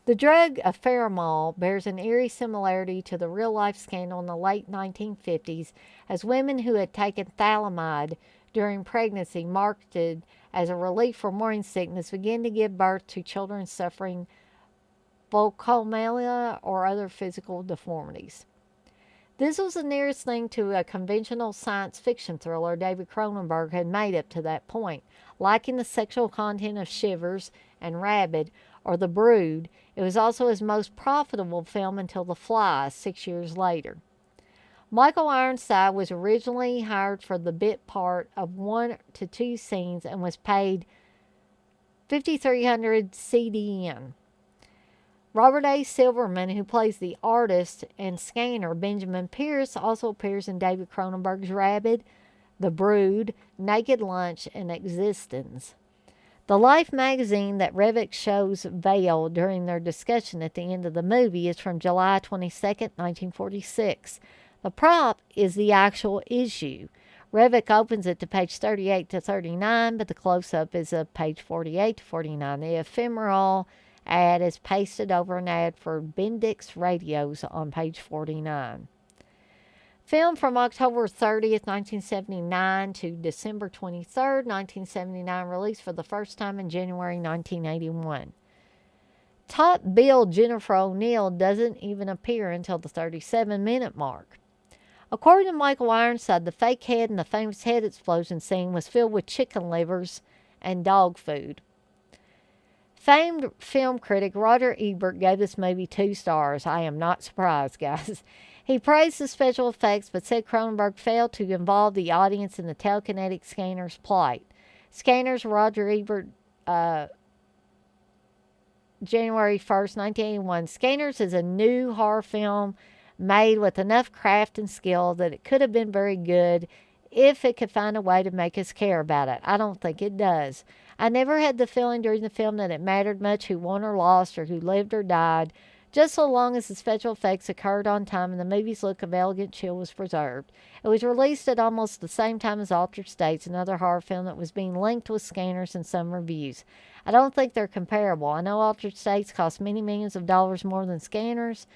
The drug Aferamol bears an eerie similarity to the real-life scandal in the late 1950s, as women who had taken thalidomide during pregnancy, marketed as a relief for morning sickness, began to give birth to children suffering bulcomelia or other physical deformities. This was the nearest thing to a conventional science fiction thriller David Cronenberg had made up to that point. Lacking the sexual content of Shivers and Rabid or The Brood, it was also his most profitable film until The Fly 6 years later. Michael Ironside was originally hired for the bit part of 1 to 2 scenes and was paid $5,300 CDN. Robert A. Silverman, who plays the artist and scanner Benjamin Pierce, also appears in David Cronenberg's Rabid, The Brood, Naked Lunch, and Existence. The Life magazine that Revok shows veiled during their discussion at the end of the movie is from July 22, 1946. The prop is the actual issue. Revok opens it to page 38 to 39, but the close-up is of page 48 to 49. The ephemeral ad is pasted over an ad for Bendix Radios on page 49. Film from October 30th, 1979 to December 23rd, 1979, released for the first time in January 1981. Top bill Jennifer O'Neill doesn't even appear until the 37-minute mark. According to Michael Ironside, the fake head in the famous head explosion scene was filled with chicken livers and dog food. Famed film critic Roger Ebert gave this movie 2 stars. I am not surprised, guys. He praised the special effects, but said Cronenberg failed to involve the audience in the telekinetic scanner's plight. Scanners, Roger Ebert, January 1st, 1981. Scanners is a new horror film made with enough craft and skill that it could have been very good if it could find a way to make us care about it. I don't think it does. I never had the feeling during the film that it mattered much who won or lost or who lived or died, just so long as the special effects occurred on time and the movie's look of elegant chill was preserved. It was released at almost the same time as Altered States, another horror film that was being linked with Scanners in some reviews. I don't think they're comparable. I know Altered States cost many millions of dollars more than Scanners,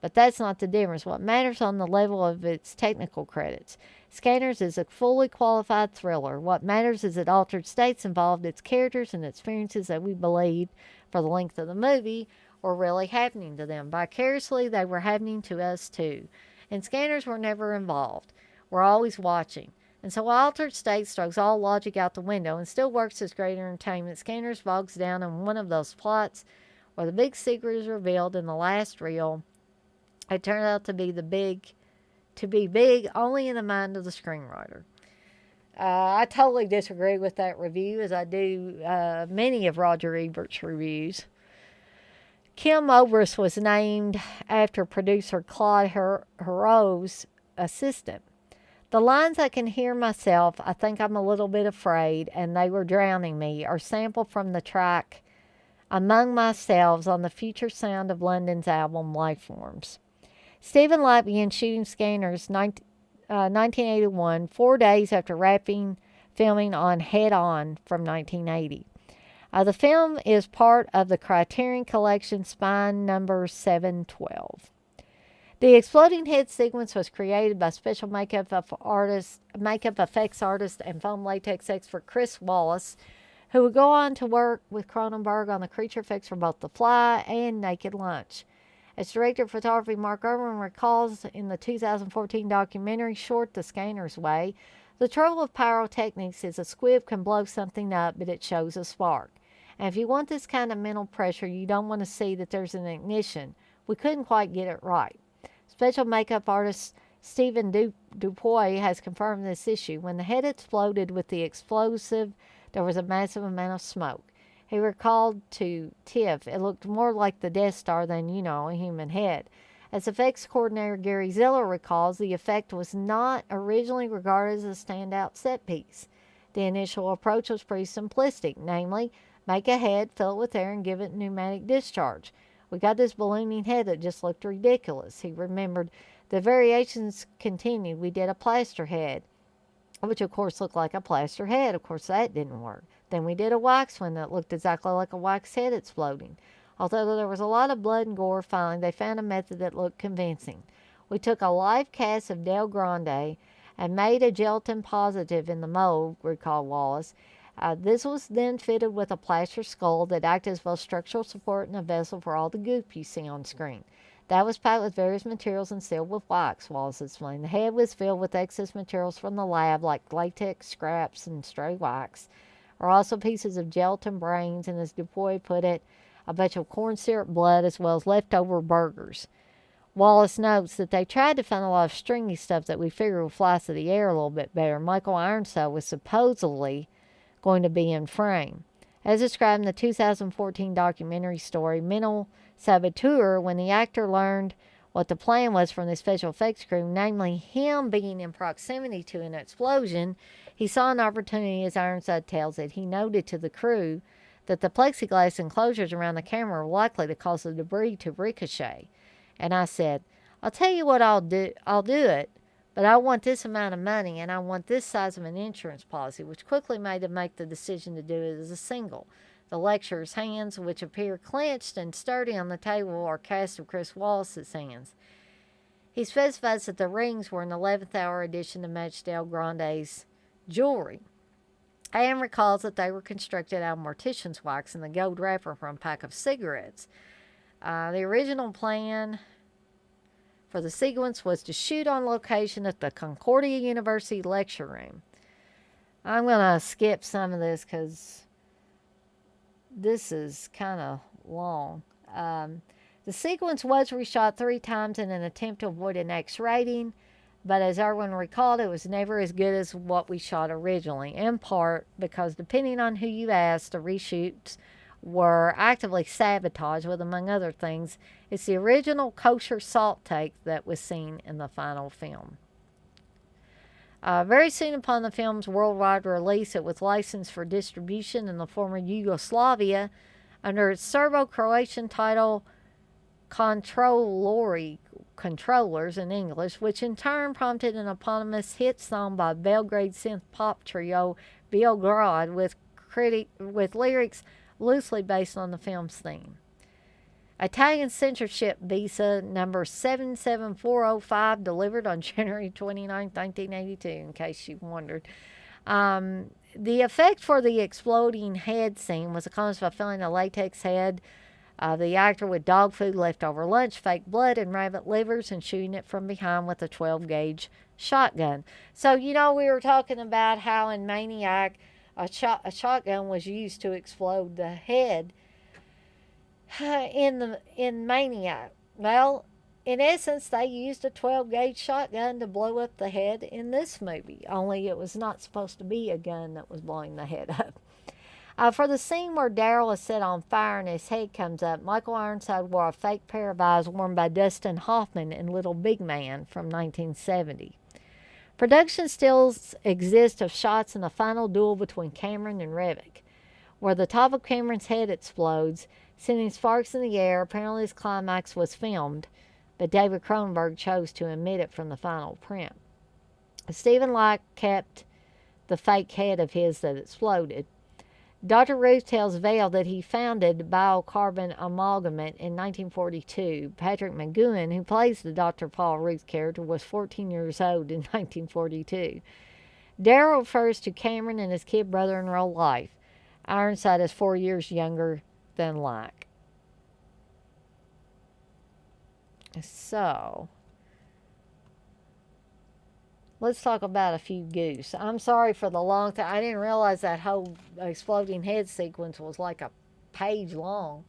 but that's not the difference. What matters on the level of its technical credits. Scanners is a fully qualified thriller. What matters is that Altered States involved its characters and experiences that we believed, for the length of the movie, were really happening to them. Vicariously, they were happening to us too. And Scanners were never involved. We're always watching. And so Altered States throws all logic out the window and still works as great entertainment. Scanners bogs down in one of those plots where the big secret is revealed in the last reel. It turned out to be big only in the mind of the screenwriter. I totally disagree with that review, as I do many of Roger Ebert's reviews. Kim Obrist was named after producer Claude Hurreau's assistant. The The lines "I can hear myself, I think I'm a little bit afraid, and they were drowning me" are sampled from the track Among Myselves on the Future Sound of London's album Lifeforms. Stephen Light began shooting Scanners 1981, 4 days after wrapping filming on Head On from 1980. The film is part of the Criterion Collection Spine number 712. The exploding head sequence was created by special makeup effects artist, and foam latex expert Chris Wallace, who would go on to work with Cronenberg on the creature effects for both The Fly and Naked Lunch. As director of photography Mark Irwin recalls in the 2014 documentary short The Scanner's Way, the trouble with pyrotechnics is a squib can blow something up, but it shows a spark. And if you want this kind of mental pressure, you don't want to see that there's an ignition. We couldn't quite get it right. Special makeup artist Stephen Dupuy has confirmed this issue. When the head exploded with the explosive, there was a massive amount of smoke. He recalled to TIFF, it looked more like the Death Star than, a human head. As effects coordinator Gary Ziller recalls, the effect was not originally regarded as a standout set piece. The initial approach was pretty simplistic, namely, make a head, fill it with air, and give it pneumatic discharge. We got this ballooning head that just looked ridiculous. He remembered the variations continued. We did a plaster head, which of course looked like a plaster head. Of course, that didn't work. Then we did a wax one that looked exactly like a wax head exploding. Although there was a lot of blood and gore, finally they found a method that looked convincing. We took a live cast of Del Grande and made a gelatin positive in the mold, recalled Wallace. This was then fitted with a plaster skull that acted as both structural support and a vessel for all the goop you see on screen. That was packed with various materials and sealed with wax, Wallace explained. The head was filled with excess materials from the lab, like latex scraps and stray wax, or also pieces of gelatin brains, and as Dupuy put it, a bunch of corn syrup blood, as well as leftover burgers. Wallace notes that they tried to find a lot of stringy stuff that we figured would fly through the air a little bit better. Michael Ironside was supposedly going to be in frame. As described in the 2014 documentary story Mental Saboteur, when the actor learned what the plan was from the special effects crew, namely him being in proximity to an explosion, he saw an opportunity, as Ironside tells it. He noted to the crew that the plexiglass enclosures around the camera were likely to cause the debris to ricochet. And I said, I'll tell you what I'll do it, but I want this amount of money, and I want this size of an insurance policy, which quickly made him make the decision to do it as a single. The lecturer's hands, which appear clenched and sturdy on the table, are cast of Chris Wallace's hands. He specifies that the rings were an 11th hour addition to match Del Grande's jewelry, and recalls that they were constructed out of mortician's wax and the gold wrapper from a pack of cigarettes. The original plan for the sequence was to shoot on location at the Concordia University lecture room. I'm going to skip some of this because this is kind of long. The sequence was reshot 3 times in an attempt to avoid an X rating, but as Irwin recalled, it was never as good as what we shot originally, in part because, depending on who you asked, the reshoots were actively sabotaged with, among other things, it's the original kosher salt take that was seen in the final film. Very soon upon the film's worldwide release, it was licensed for distribution in the former Yugoslavia under its Serbo-Croatian title Controllers in English, which in turn prompted an eponymous hit song by Belgrade synth pop trio Beograd with lyrics loosely based on the film's theme. Italian censorship visa number 77405 delivered on January 29, 1982, in case you wondered. The effect for the exploding head scene was accomplished by filling a latex head the actor with dog food, leftover lunch, fake blood, and rabbit livers, and shooting it from behind with a 12-gauge shotgun. So, we were talking about how in Maniac a shotgun was used to explode the head in Maniac. Well, in essence, they used a 12-gauge shotgun to blow up the head in this movie, only it was not supposed to be a gun that was blowing the head up. For the scene where Daryl is set on fire and his head comes up, Michael Ironside wore a fake pair of eyes worn by Dustin Hoffman in Little Big Man from 1970. Production stills exist of shots in the final duel between Cameron and Revick, where the top of Cameron's head explodes, sending sparks in the air. Apparently, this climax was filmed, but David Cronenberg chose to omit it from the final print. Stephen Lack kept the fake head of his that exploded. Dr. Ruth tells Vale that he founded Biocarbon Amalgamate in 1942. Patrick McGowan, who plays the Dr. Paul Ruth character, was 14 years old in 1942. Daryl refers to Cameron and his kid brother in real life. Ironside is 4 years younger than Lack. So, let's talk about a few goose. I'm sorry for the long time. I didn't realize that whole exploding head sequence was like a page long.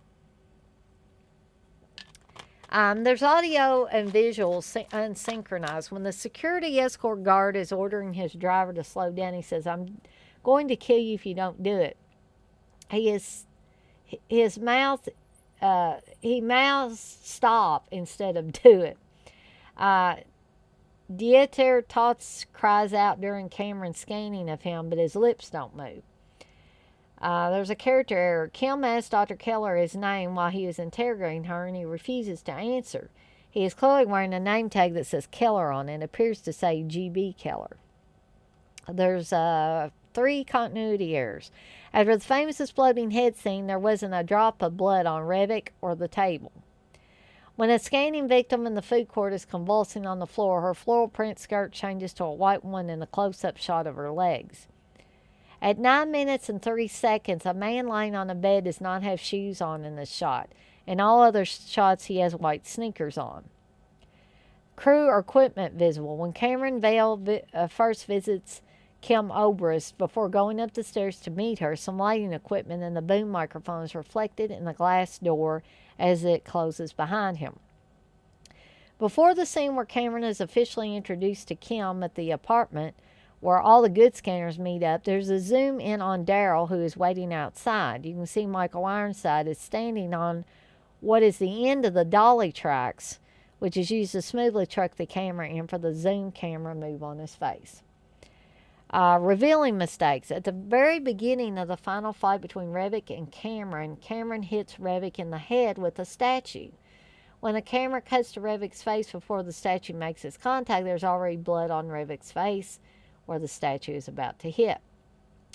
There's audio and visual unsynchronized. When the security escort guard is ordering his driver to slow down, he says, "I'm going to kill you if you don't do it." His mouth, he mouths stop instead of do it. Dieter Tots cries out during Cameron's scanning of him, but his lips don't move. There's a character error. Kim asks Dr. Keller his name while he is interrogating her, and he refuses to answer. He is clearly wearing a name tag that says Keller on it. It appears to say G.B. Keller. There's 3 continuity errors. After the famous exploding head scene, there wasn't a drop of blood on Revick or the table. When a scanning victim in the food court is convulsing on the floor, her floral print skirt changes to a white one in a close-up shot of her legs. At 9 minutes and 30 seconds, a man lying on a bed does not have shoes on in this shot. In all other shots, he has white sneakers on. Crew or equipment visible. When Cameron Vale first visits Kim Obrist before going up the stairs to meet her, some lighting equipment and the boom microphone is reflected in the glass door as it closes behind him. Before the scene where Cameron is officially introduced to Kim at the apartment where all the good scanners meet up, there's a zoom in on Daryl, who is waiting outside. You can see Michael Ironside is standing on what is the end of the dolly tracks, which is used to smoothly truck the camera in for the zoom camera move on his face. Revealing mistakes. At the very beginning of the final fight between Revick and Cameron, Cameron hits Revick in the head with a statue. When the camera cuts to Revick's face before the statue makes its contact, there's already blood on Revick's face where the statue is about to hit.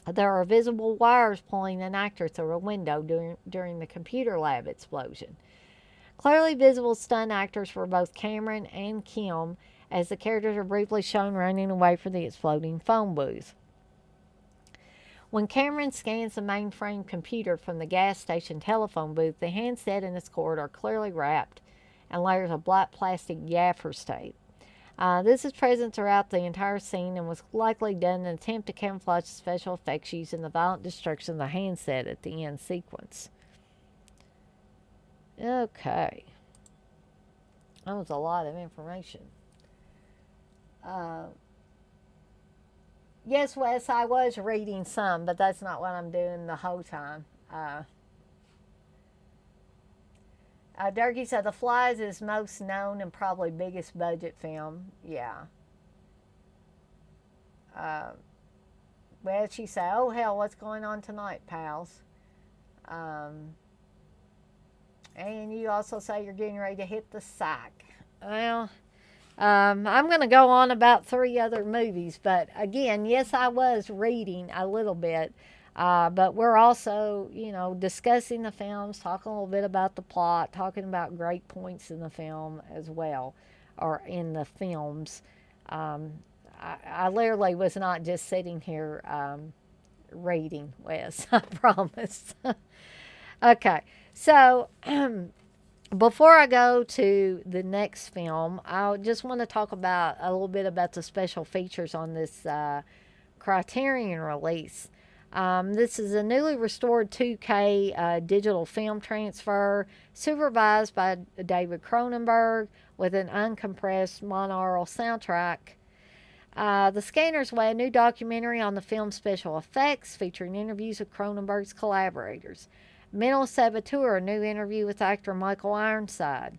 There are visible wires pulling an actor through a window during the computer lab explosion. Clearly visible stunt actors for both Cameron and Kim, as the characters are briefly shown running away from the exploding phone booth. When Cameron scans the mainframe computer from the gas station telephone booth, the handset and its cord are clearly wrapped in layers of black plastic gaffer's tape. This is present throughout the entire scene and was likely done in an attempt to camouflage the special effects used in the violent destruction of the handset at the end sequence. Okay. That was a lot of information. Yes, Wes, I was reading some, but that's not what I'm doing the whole time. Durkee said The Fly is his most known and probably biggest budget film. Yeah. Well, she said, "Oh hell, what's going on tonight, pals?" And you also say you're getting ready to hit the sack. Well, I'm going to go on about 3 other movies, but again, yes, I was reading a little bit, but we're also, discussing the films, talking a little bit about the plot, talking about great points in the film as well, or in the films. I literally was not just sitting here reading, Wes, I promise. Okay, so before I go to the next film, I just want to talk about a little bit about the special features on this Criterion release. This is a newly restored 2K digital film transfer, supervised by David Cronenberg, with an uncompressed monaural soundtrack. The Scanner's Way, a new documentary on the film's special effects, featuring interviews with Cronenberg's collaborators. Mental Saboteur, a new interview with actor Michael Ironside.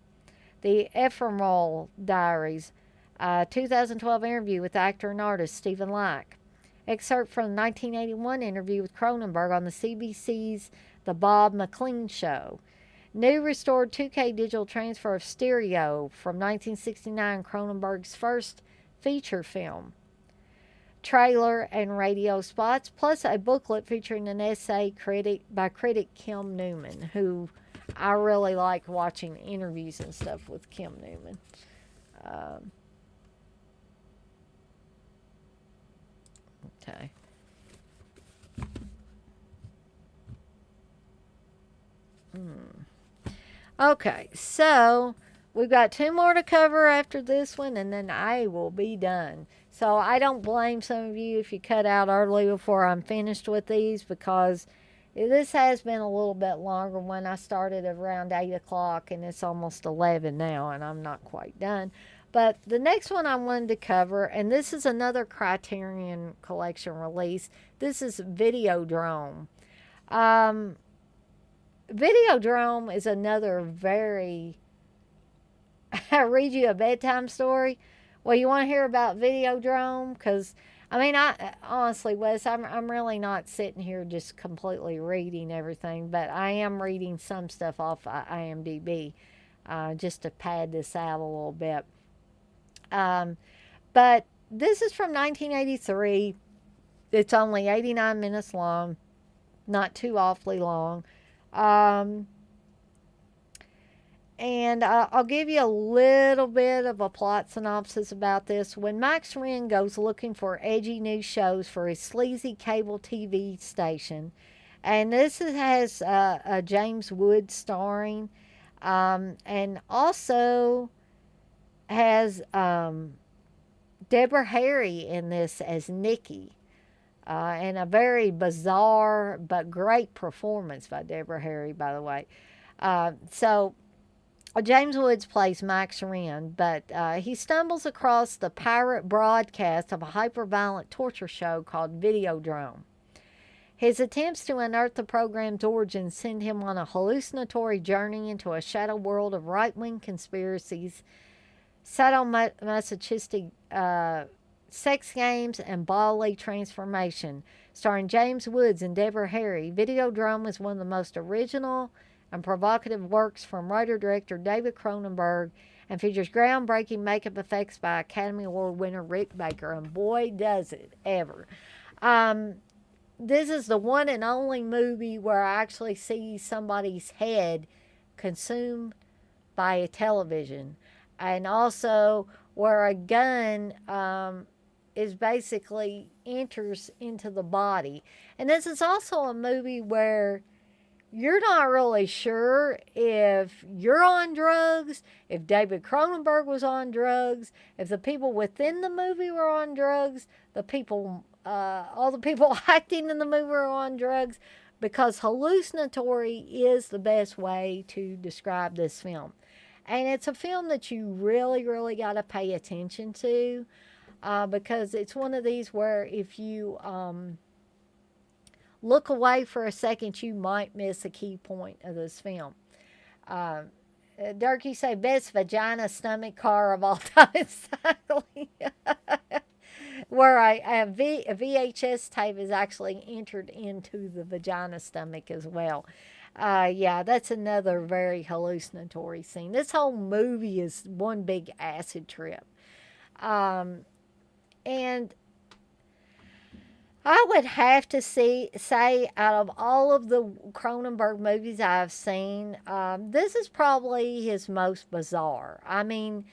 The Ephemeral Diaries, A 2012 interview with actor and artist Stephen Lack. Excerpt from the 1981 interview with Cronenberg on the CBC's The Bob McLean Show. New restored 2K digital transfer of Stereo from 1969, Cronenberg's first feature film. Trailer and radio spots, plus a booklet featuring an essay by critic Kim Newman, who I really like watching interviews and stuff with Kim Newman. Okay. Okay, so we've got two more to cover after this one, and then I will be done. So I don't blame some of you if you cut out early before I'm finished with these, because this has been a little bit longer. When I started around 8 o'clock, and it's almost 11 now, and I'm not quite done. But the next one I wanted to cover, and this is another Criterion Collection release. This is Videodrome. Videodrome is another very... I read you a bedtime story. Well, you want to hear about Videodrome? Because, I mean, honestly, Wes, I'm really not sitting here just completely reading everything, but I am reading some stuff off IMDb just to pad this out a little bit. But this is from 1983. It's only 89 minutes long, not too awfully long. And I'll give you a little bit of a plot synopsis about this. When Max Wren goes looking for edgy new shows for his sleazy cable TV station, and this has James Woods starring, and also has Deborah Harry in this as Nikki. And a very bizarre but great performance by Deborah Harry, by the way. So James Woods plays Max Wren, but he stumbles across the pirate broadcast of a hyper-violent torture show called Videodrome. His attempts to unearth the program's origins send him on a hallucinatory journey into a shadow world of right-wing conspiracies, sadomasochistic sex games, and bodily transformation. Starring James Woods and Deborah Harry, Videodrome is one of the most original and provocative works from writer-director David Cronenberg, and features groundbreaking makeup effects by Academy Award winner Rick Baker, and boy does it ever. This is the one and only movie where I actually see somebody's head consumed by a television, and also where a gun is basically enters into the body. And this is also a movie where you're not really sure if you're on drugs, if David Cronenberg was on drugs, if the people within the movie were on drugs, all the people acting in the movie were on drugs, because hallucinatory is the best way to describe this film. And it's a film that you really, really got to pay attention to, because it's one of these where if you look away for a second, you might miss a key point of this film. Dirk, you say best vagina stomach car of all time. Exactly. Where a VHS tape is actually entered into the vagina stomach as well. Yeah, that's another very hallucinatory scene. This whole movie is one big acid trip. And I would have to say out of all of the Cronenberg movies I've seen, this is probably his most bizarre. I mean,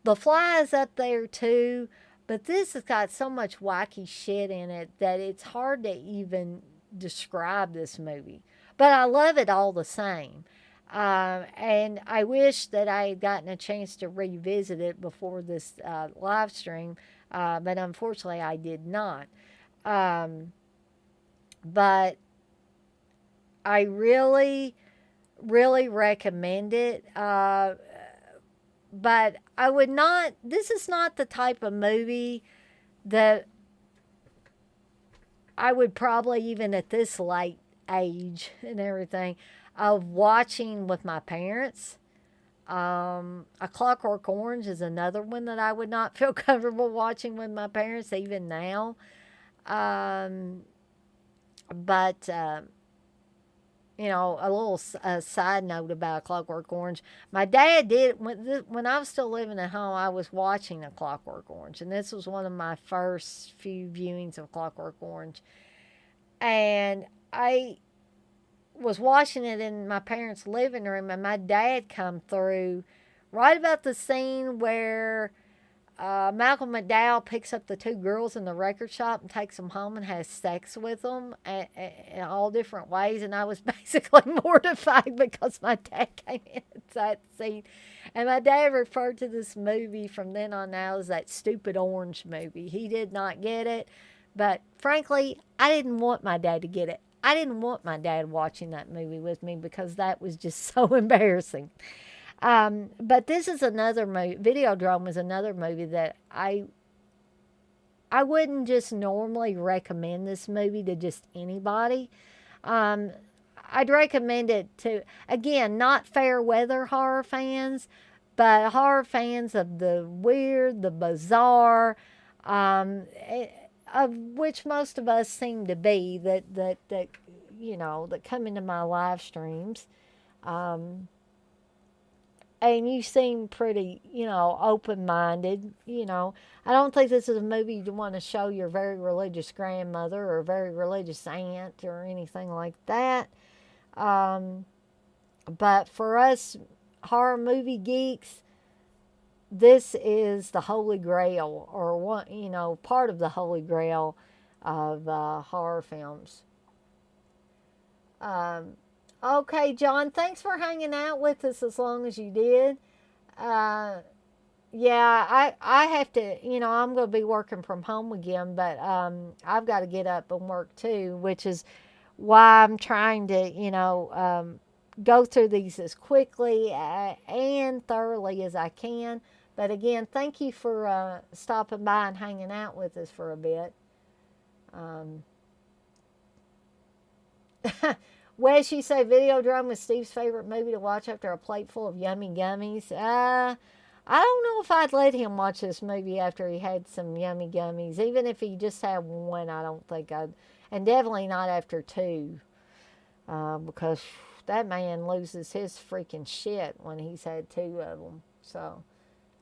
The Fly is up there too, but this has got so much wacky shit in it that it's hard to even describe this movie. But I love it all the same. And I wish that I had gotten a chance to revisit it before this live stream, but unfortunately I did not. But I really, really recommend it. But I would not, this is not the type of movie that I would probably, even at this late age and everything, of watching with my parents. A Clockwork Orange is another one that I would not feel comfortable watching with my parents, even now. Um, but a little side note about Clockwork Orange. My dad did when I was still living at home. I was watching A Clockwork Orange, and this was one of my first few viewings of Clockwork Orange. And I was watching it in my parents' living room, and my dad come through right about the scene where Malcolm McDowell picks up the two girls in the record shop and takes them home and has sex with them in all different ways. And I was basically mortified because my dad came in at that scene. And my dad referred to this movie from then on out as that stupid orange movie. He did not get it. But frankly, I didn't want my dad to get it. I didn't want my dad watching that movie with me because that was just so embarrassing. But this is another movie. Videodrome is another movie that I wouldn't just normally recommend this movie to just anybody. Um, I'd recommend it to, again, not fair weather horror fans, but horror fans of the weird, the bizarre, of which most of us seem to be that that come into my live streams. Um, and you seem pretty, open minded. I don't think this is a movie you want to show your very religious grandmother or very religious aunt or anything like that. Um, but for us horror movie geeks, this is the holy grail, or one, part of the holy grail of horror films. Um, okay, John, thanks for hanging out with us as long as you did. Uh, yeah, I have to, I'm going to be working from home again, but I've got to get up and work too, which is why I'm trying to, go through these as quickly and thoroughly as I can. But again, thank you for stopping by and hanging out with us for a bit. Um, Wes, you say Videodrome is Steve's favorite movie to watch after a plate full of yummy gummies. I don't know if I'd let him watch this movie after he had some yummy gummies. Even if he just had one, I don't think I'd. And definitely not after two. Because that man loses his freaking shit when he's had two of them. So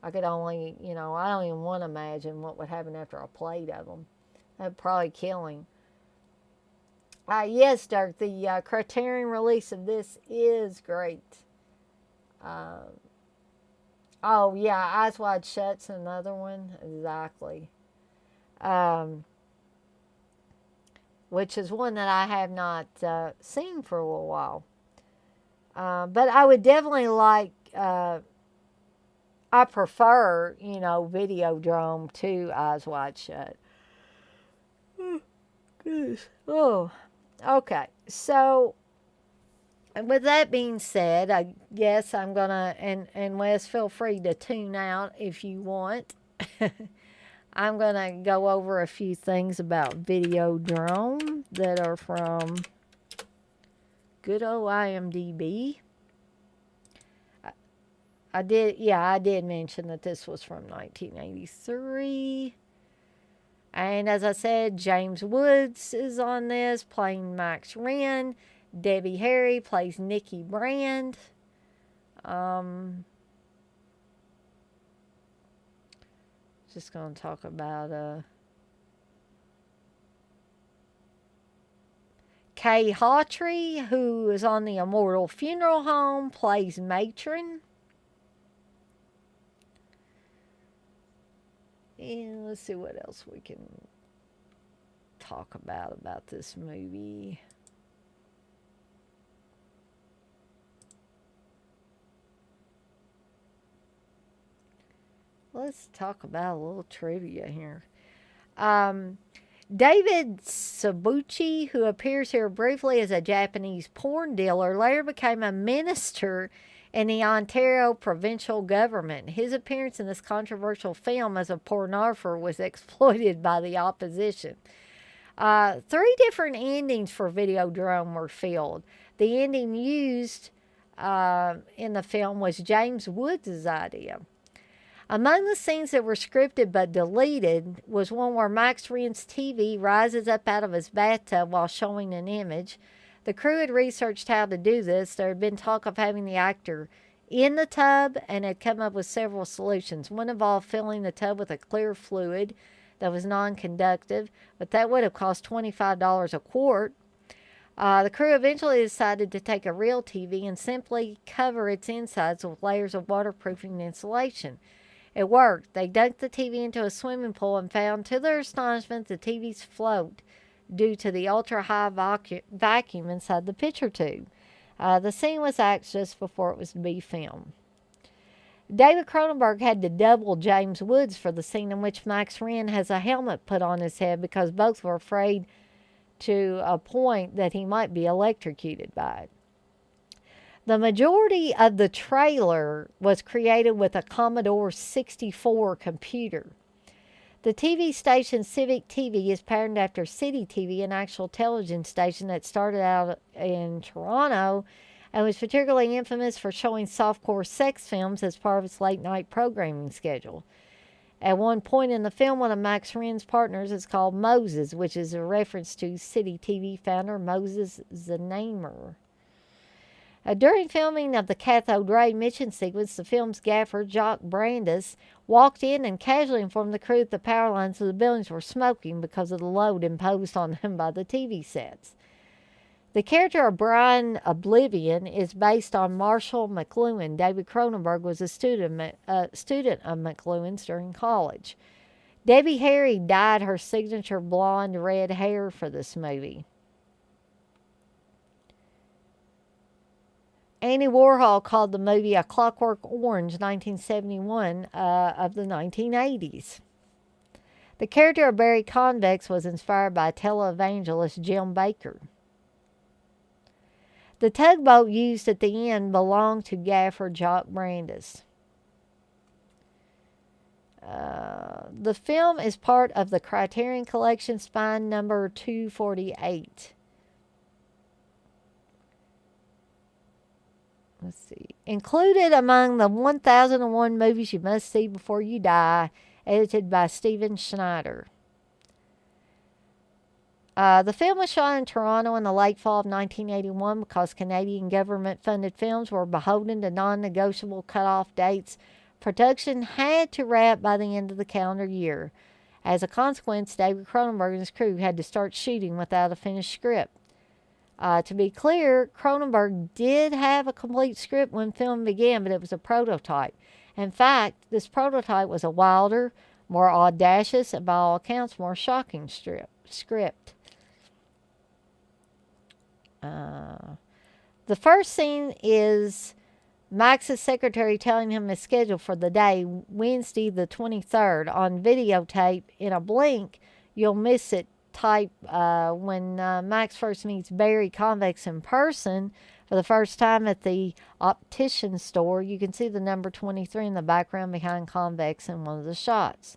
I could only, I don't even want to imagine what would happen after a plate of them. That'd probably kill him. Yes, Dirk, the Criterion release of this is great. Uh, oh, yeah, Eyes Wide Shut's another one. Exactly. Um, which is one that I have not seen for a little while. But I would definitely like, I prefer, Videodrome to Eyes Wide Shut. Goodness. Oh. Okay, so with that being said, I guess I'm gonna, and Wes, feel free to tune out if you want. I'm gonna go over a few things about Videodrome that are from good old IMDb. I did mention that this was from 1983. And as I said, James Woods is on this, playing Max Wren. Debbie Harry plays Nikki Brand. Just going to talk about Kay Hawtrey, who is on the Immortal Funeral Home, plays Matron. And let's see what else we can talk about this movie. Let's talk about a little trivia here. David Sabuchi, who appears here briefly as a Japanese porn dealer, later became a minister in the Ontario provincial government. His appearance in this controversial film as a pornographer was exploited by the opposition. 3 different endings for Videodrome were filmed. The ending used in the film was James Woods' idea. Among the scenes that were scripted but deleted was one where Max Ren's TV rises up out of his bathtub while showing an image. The crew had researched how to do this. There had been talk of having the actor in the tub and had come up with several solutions. One involved filling the tub with a clear fluid that was non-conductive, but that would have cost $25 a quart. The crew eventually decided to take a real TV and simply cover its insides with layers of waterproofing insulation. It worked. They dunked the TV into a swimming pool and found, to their astonishment, the TV's float due to the ultra-high vacuum inside the picture tube. The scene was axed just before it was to be filmed. David Cronenberg had to double James Woods for the scene in which Max Renn has a helmet put on his head because both were afraid to a point that he might be electrocuted by it. The majority of the trailer was created with a Commodore 64 computer. The TV station Civic TV is patterned after City TV, an actual television station that started out in Toronto and was particularly infamous for showing softcore sex films as part of its late-night programming schedule. At one point in the film, one of Max Renn's partners is called Moses, which is a reference to City TV founder Moses Znaimer. During filming of the cathode ray mission sequence, the film's gaffer, Jock Brandis, walked in and casually informed the crew that the power lines of the buildings were smoking because of the load imposed on them by the TV sets. The character of Brian Oblivion is based on Marshall McLuhan. David Cronenberg was a student of McLuhan's during college. Debbie Harry dyed her signature blonde red hair for this movie. Andy Warhol called the movie A Clockwork Orange, 1971, of the 1980s. The character of Barry Convex was inspired by televangelist Jim Bakker. The tugboat used at the end belonged to gaffer Jock Brandis. The film is part of the Criterion Collection Spine number 248. Let's see. Included among the 1001 movies you must see before you die, edited by Steven Schneider. The film was shot in Toronto in the late fall of 1981 because Canadian government-funded films were beholden to non-negotiable cut-off dates. Production had to wrap by the end of the calendar year. As a consequence, David Cronenberg and his crew had to start shooting without a finished script. To be clear, Cronenberg did have a complete script when film began, but it was a prototype. In fact, this prototype was a wilder, more audacious, and by all accounts, more shocking script. The first scene is Max's secretary telling him his schedule for the day, Wednesday the 23rd. On videotape, in a blink, you'll miss it. Type when Max first meets Barry Convex in person for the first time at the optician store. You can see the number 23 in the background behind Convex in one of the shots.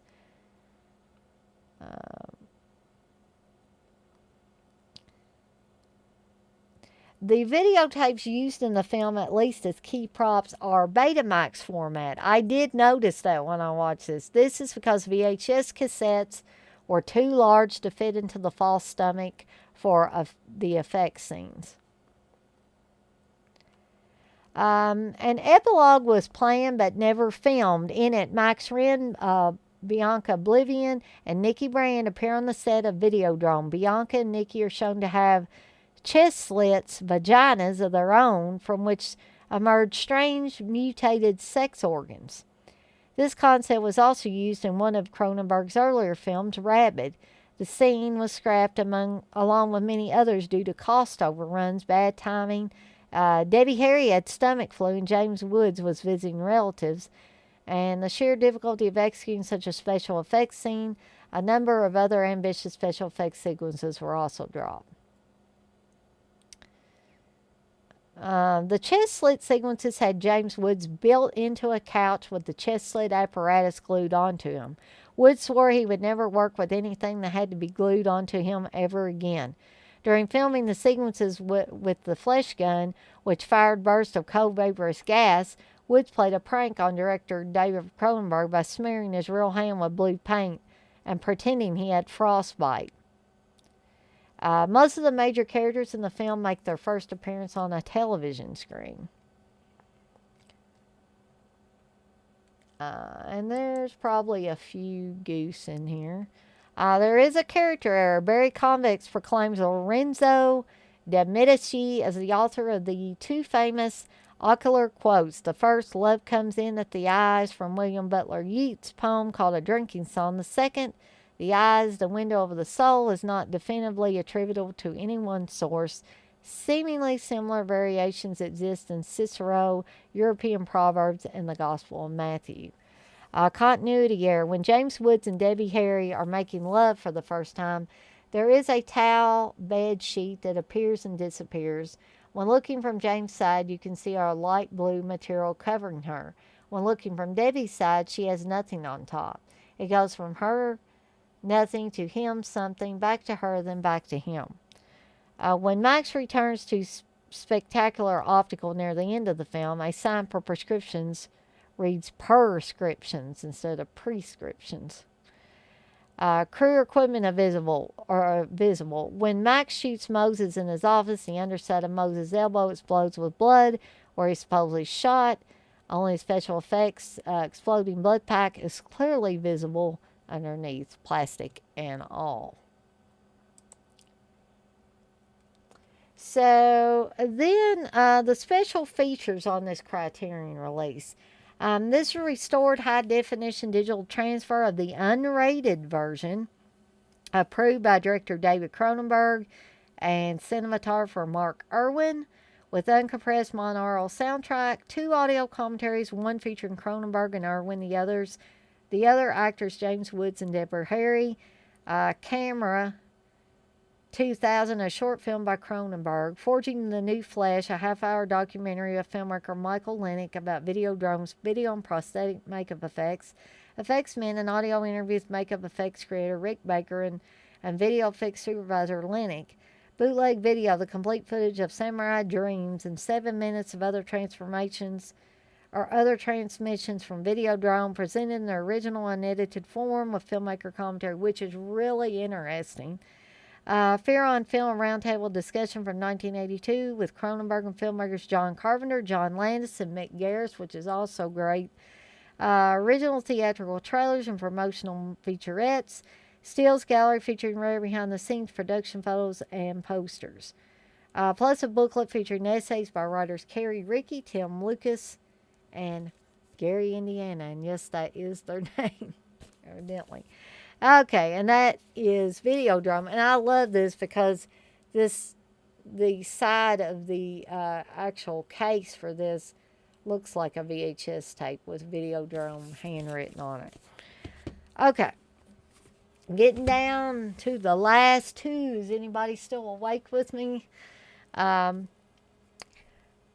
The videotapes used in the film, at least as key props, are Betamax format. I did notice that when I watched this. This is because VHS cassettes were too large to fit into the false stomach for the effect scenes. An epilogue was planned but never filmed. In it, Max Renn, Bianca Oblivion, and Nikki Brand appear on the set of Videodrome. Bianca and Nikki are shown to have chest slits, vaginas of their own, from which emerge strange mutated sex organs. This concept was also used in one of Cronenberg's earlier films, Rabid. The scene was scrapped along with many others due to cost overruns, bad timing. Debbie Harry had stomach flu and James Woods was visiting relatives. And the sheer difficulty of executing such a special effects scene, a number of other ambitious special effects sequences were also dropped. The chest slit sequences had James Woods built into a couch with the chest slit apparatus glued onto him. Woods swore he would never work with anything that had to be glued onto him ever again. During filming the sequences with the flesh gun, which fired bursts of cold vaporous gas, Woods played a prank on director David Cronenberg by smearing his real hand with blue paint and pretending he had frostbite. Most of the major characters in the film make their first appearance on a television screen. And there's probably a few goose in here. There is a character error. Barry Convex proclaims Lorenzo de Medici as the author of the two famous ocular quotes. The first, "Love comes in at the eyes," from William Butler Yeats' poem called A Drinking Song. The second, "The eyes, the window of the soul," is not definitively attributable to any one source. Seemingly similar variations exist in Cicero, European proverbs, and the Gospel of Matthew. Continuity error. When James Woods and Debbie Harry are making love for the first time, there is a towel bed sheet that appears and disappears. When looking from James' side, you can see our light blue material covering her. When looking from Debbie's side, she has nothing on top. It goes from her nothing to him something, back to her, then back to him. When Max returns to Spectacular Optical near the end of the film, a sign for prescriptions reads prescriptions instead of prescriptions. Crew equipment are visible. When Max shoots Moses in his office, the underside of Moses' elbow explodes with blood where he supposedly shot. Only special effects exploding blood pack is clearly visible underneath, plastic and all. So then the special features on this Criterion release. This restored high-definition digital transfer of the unrated version, approved by director David Cronenberg and cinematographer Mark Irwin, with uncompressed monaural soundtrack, 2 audio commentaries, one featuring Cronenberg and Irwin, the other actors James Woods and Deborah Harry, Camera 2000, a short film by Cronenberg, Forging the New Flesh, a half-hour documentary of filmmaker Michael Lennick about videodromes, video and prosthetic makeup effects, Effects Men, an audio interview with makeup effects creator Rick Baker and video effects supervisor Lennick, bootleg video, the complete footage of Samurai Dreams, and 7 minutes of other transmissions from Videodrome presented in their original unedited form with filmmaker commentary, which is really interesting. Fear on Film Roundtable discussion from 1982 with Cronenberg and filmmakers John Carpenter, John Landis, and Mick Garris, which is also great. Original theatrical trailers and promotional featurettes. Steele's Gallery featuring rare behind-the-scenes production photos and posters. Plus a booklet featuring essays by writers Carrie Rickey, Tim Lucas, and Gary, Indiana. And yes, that is their name, evidently. Okay, and that is Videodrome. And I love this because the side of the actual case for this looks like a VHS tape with Videodrome handwritten on it. Okay, getting down to the last two. Is anybody still awake with me? The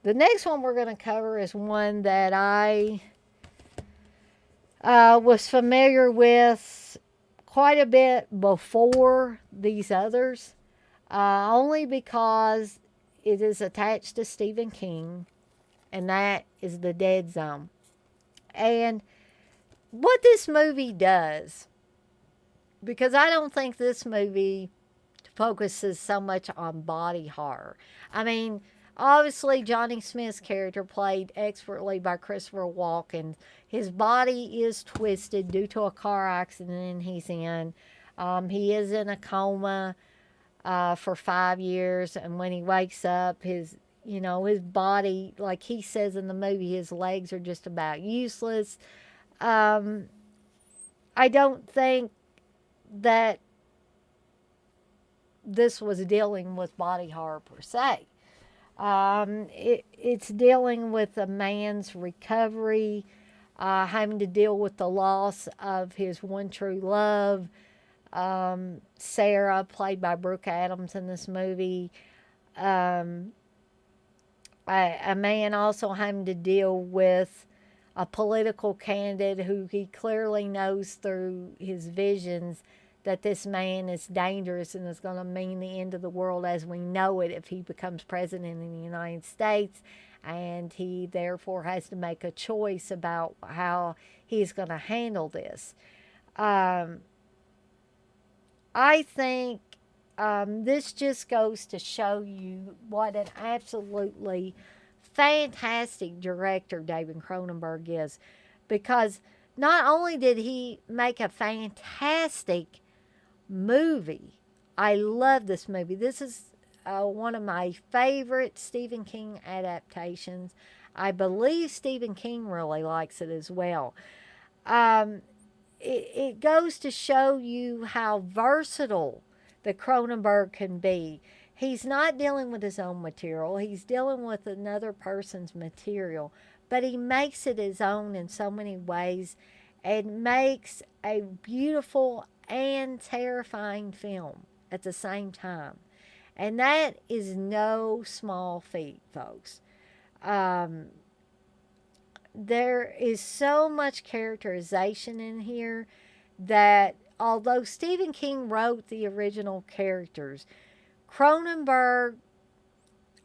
next one we're going to cover is one that I was familiar with quite a bit before these others, only because it is attached to Stephen King, and that is The Dead Zone. And what this movie does, because I don't think this movie focuses so much on body horror. I mean, obviously Johnny Smith's character, played expertly by Christopher Walken, his body is twisted due to a car accident he's in. He is in a coma for 5 years, and when he wakes up, his body, like he says in the movie, his legs are just about useless. I don't think that this was dealing with body horror per se. It's dealing with a man's recovery, having to deal with the loss of his one true love, Sarah, played by Brooke Adams in this movie. A man also having to deal with a political candidate who he clearly knows through his visions that this man is dangerous and is going to mean the end of the world as we know it if he becomes president in the United States. And he therefore has to make a choice about how he's going to handle this. Um, I think this just goes to show you what an absolutely fantastic director David Cronenberg is, because not only did he make a fantastic movie, I love this movie. This is one of my favorite Stephen King adaptations. I believe Stephen King really likes it as well. Um, it goes to show you how versatile the Cronenberg can be. He's not dealing with his own material, he's dealing with another person's material, but he makes it his own in so many ways and makes a beautiful and terrifying film at the same time. And that is no small feat, folks. Um, there is so much characterization in here that although Stephen King wrote the original characters, Cronenberg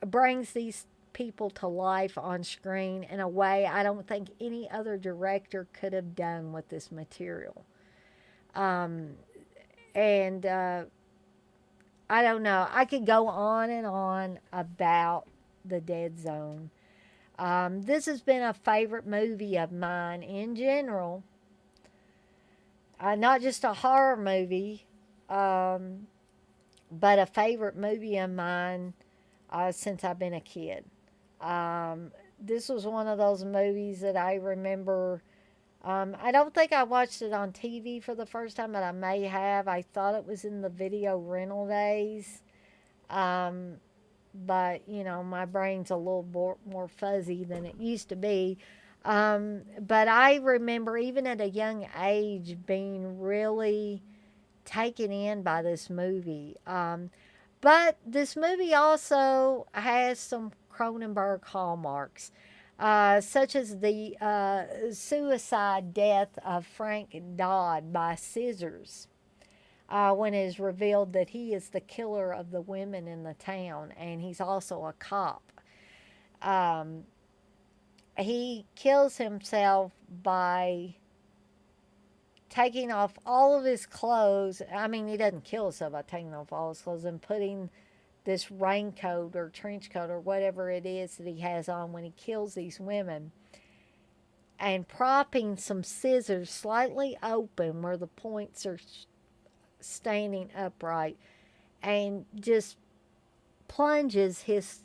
brings these people to life on screen in a way I don't think any other director could have done with this material. Um, and I don't know. I could go on and on about The Dead Zone. This has been a favorite movie of mine in general. Not just a horror movie, but a favorite movie of mine since I've been a kid. This was one of those movies that I remember. I don't think I watched it on TV for the first time, but I may have. I thought it was in the video rental days. Um, but, you know, my brain's a little more fuzzy than it used to be. But I remember, even at a young age, being really taken in by this movie. But this movie also has some Cronenberg hallmarks, such as the suicide death of Frank Dodd by scissors, when it is revealed that he is the killer of the women in the town, and he's also a cop. Um, he kills himself by taking off all of his clothes. I mean, he doesn't kill himself by taking off all his clothes and putting this raincoat or trench coat or whatever it is that he has on when he kills these women, and propping some scissors slightly open where the points are standing upright, and just plunges his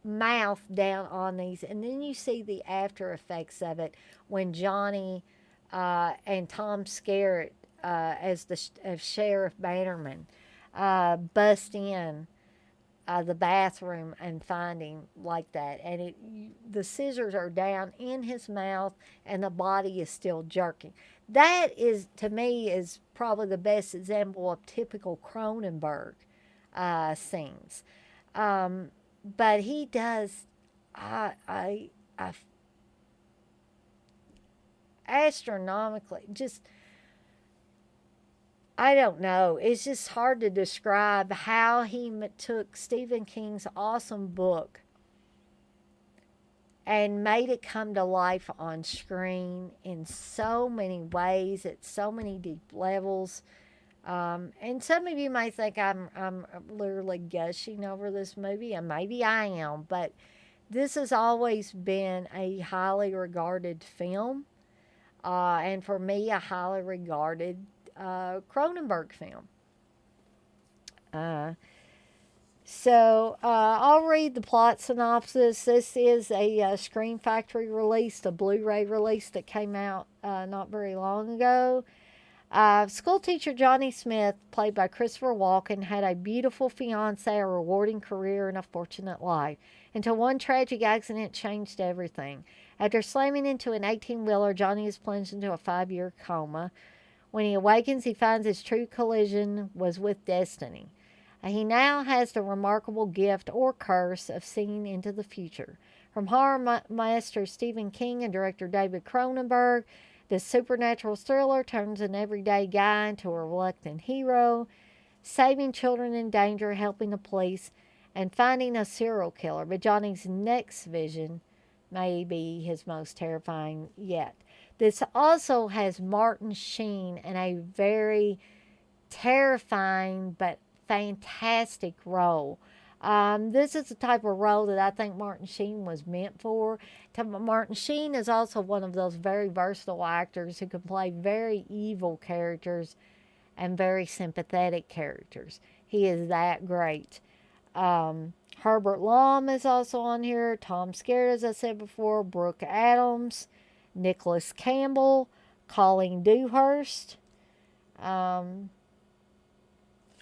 mouth down on these. And then you see the after effects of it when Johnny and Tom Skerritt, as Sheriff Bannerman, bust in the bathroom and find him like that, and the scissors are down in his mouth, and the body is still jerking. That is, to me, is probably the best example of typical Cronenberg scenes. But he does astronomically, just, I don't know. It's just hard to describe how he took Stephen King's awesome book and made it come to life on screen in so many ways, at so many deep levels. And some of you might think I'm literally gushing over this movie, and maybe I am, but this has always been a highly regarded film, and for me, a highly regarded Cronenberg film. I'll read the plot synopsis. This is a Screen Factory release, a Blu-ray release that came out not very long ago. School teacher Johnny Smith, played by Christopher Walken, had a beautiful fiancée, a rewarding career, and a fortunate life, until one tragic accident changed everything. After slamming into an 18-wheeler, Johnny is plunged into a 5-year coma. When he awakens, he finds his true collision was with destiny. He now has the remarkable gift or curse of seeing into the future. From horror master Stephen King and director David Cronenberg, This supernatural thriller turns an everyday guy into a reluctant hero, saving children in danger, helping the police, and finding a serial killer. But Johnny's next vision may be his most terrifying yet. This also has Martin Sheen in a very terrifying but fantastic role. This is the type of role that I think Martin Sheen was meant for. Martin Sheen is also one of those very versatile actors who can play very evil characters and very sympathetic characters. He is that great. Herbert Lom is also on here. Tom Skerritt, as I said before. Brooke Adams. Nicholas Campbell. Colleen Dewhurst.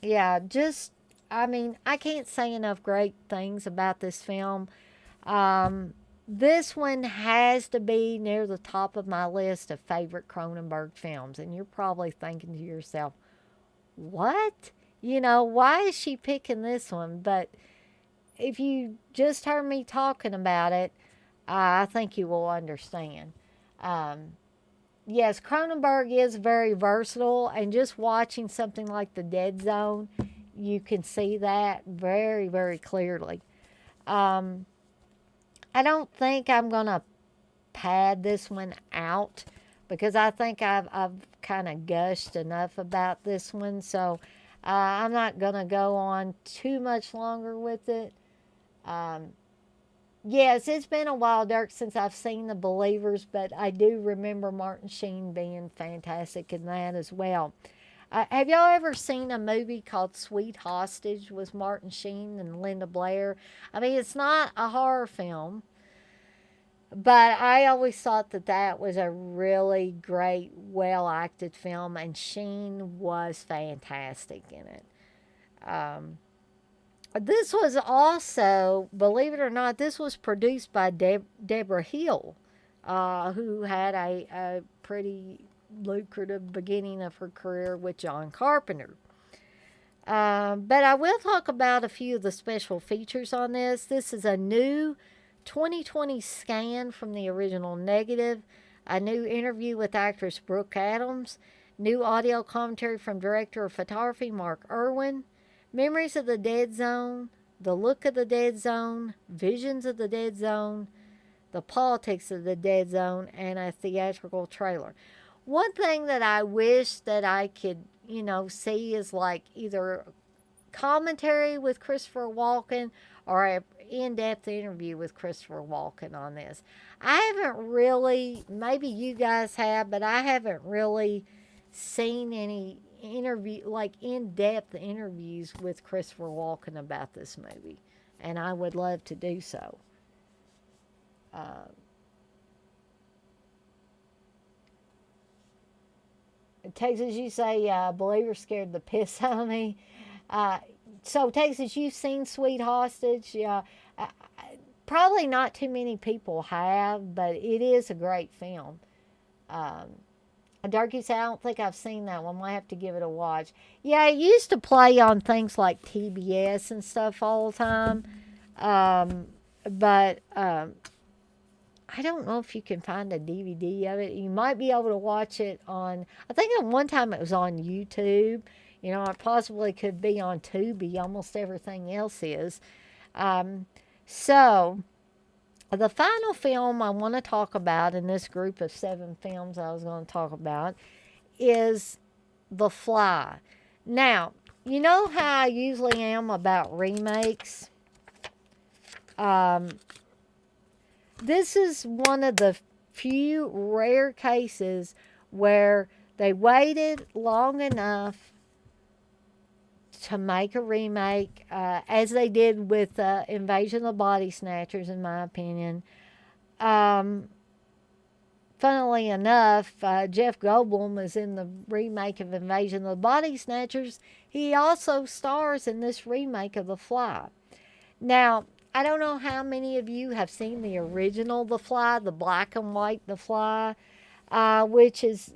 Yeah, just, I mean, I can't say enough great things about this film. This one has to be near the top of my list of favorite Cronenberg films. And you're probably thinking to yourself, what? You know, why is she picking this one? But if you just heard me talking about it, I think you will understand. Yes, Cronenberg is very versatile, and just watching something like The Dead Zone, you can see that very, very clearly. I don't think I'm going to pad this one out because I think I've kind of gushed enough about this one. So I'm not going to go on too much longer with it. Yes, it's been a while, Dirk, since I've seen The Believers, but I do remember Martin Sheen being fantastic in that as well. Have y'all ever seen a movie called Sweet Hostage with Martin Sheen and Linda Blair? I mean, it's not a horror film, but I always thought that that was a really great, well-acted film, and Sheen was fantastic in it. This was also, believe it or not, this was produced by Deborah Hill, who had a pretty lucrative beginning of her career with John Carpenter. But I will talk about a few of the special features on this. This is a new 2020 scan from the original negative, a new interview with actress Brooke Adams, new audio commentary from director of photography Mark Irwin, memories of the Dead Zone, the look of the Dead Zone, visions of the Dead Zone, the politics of the Dead Zone, and a theatrical trailer. One thing that I wish that I could, see is like either commentary with Christopher Walken or an in-depth interview with Christopher Walken on this. I haven't really, maybe you guys have, but I haven't really seen any in-depth interviews with Christopher Walken about this movie, and I would love to do so. Texas, you say Believer scared the piss out of me. So Texas, you've seen Sweet Hostage. Probably not too many people have, but it is a great film. Darky said, I don't think I've seen that one. Might have to give it a watch. Yeah, it used to play on things like TBS and stuff all the time. But I don't know if you can find a DVD of it. You might be able to watch it on, I think at one time it was on YouTube. It possibly could be on Tubi. Almost everything else is. So the final film I want to talk about in this group of 7 films I was going to talk about is The Fly. Now, you know how I usually am about remakes? This is one of the few rare cases where they waited long enough to make a remake, as they did with Invasion of the Body Snatchers, in my opinion. Funnily enough, Jeff Goldblum is in the remake of Invasion of the Body Snatchers. He also stars in this remake of The Fly. Now, I don't know how many of you have seen the original The Fly, the black and white The Fly, which is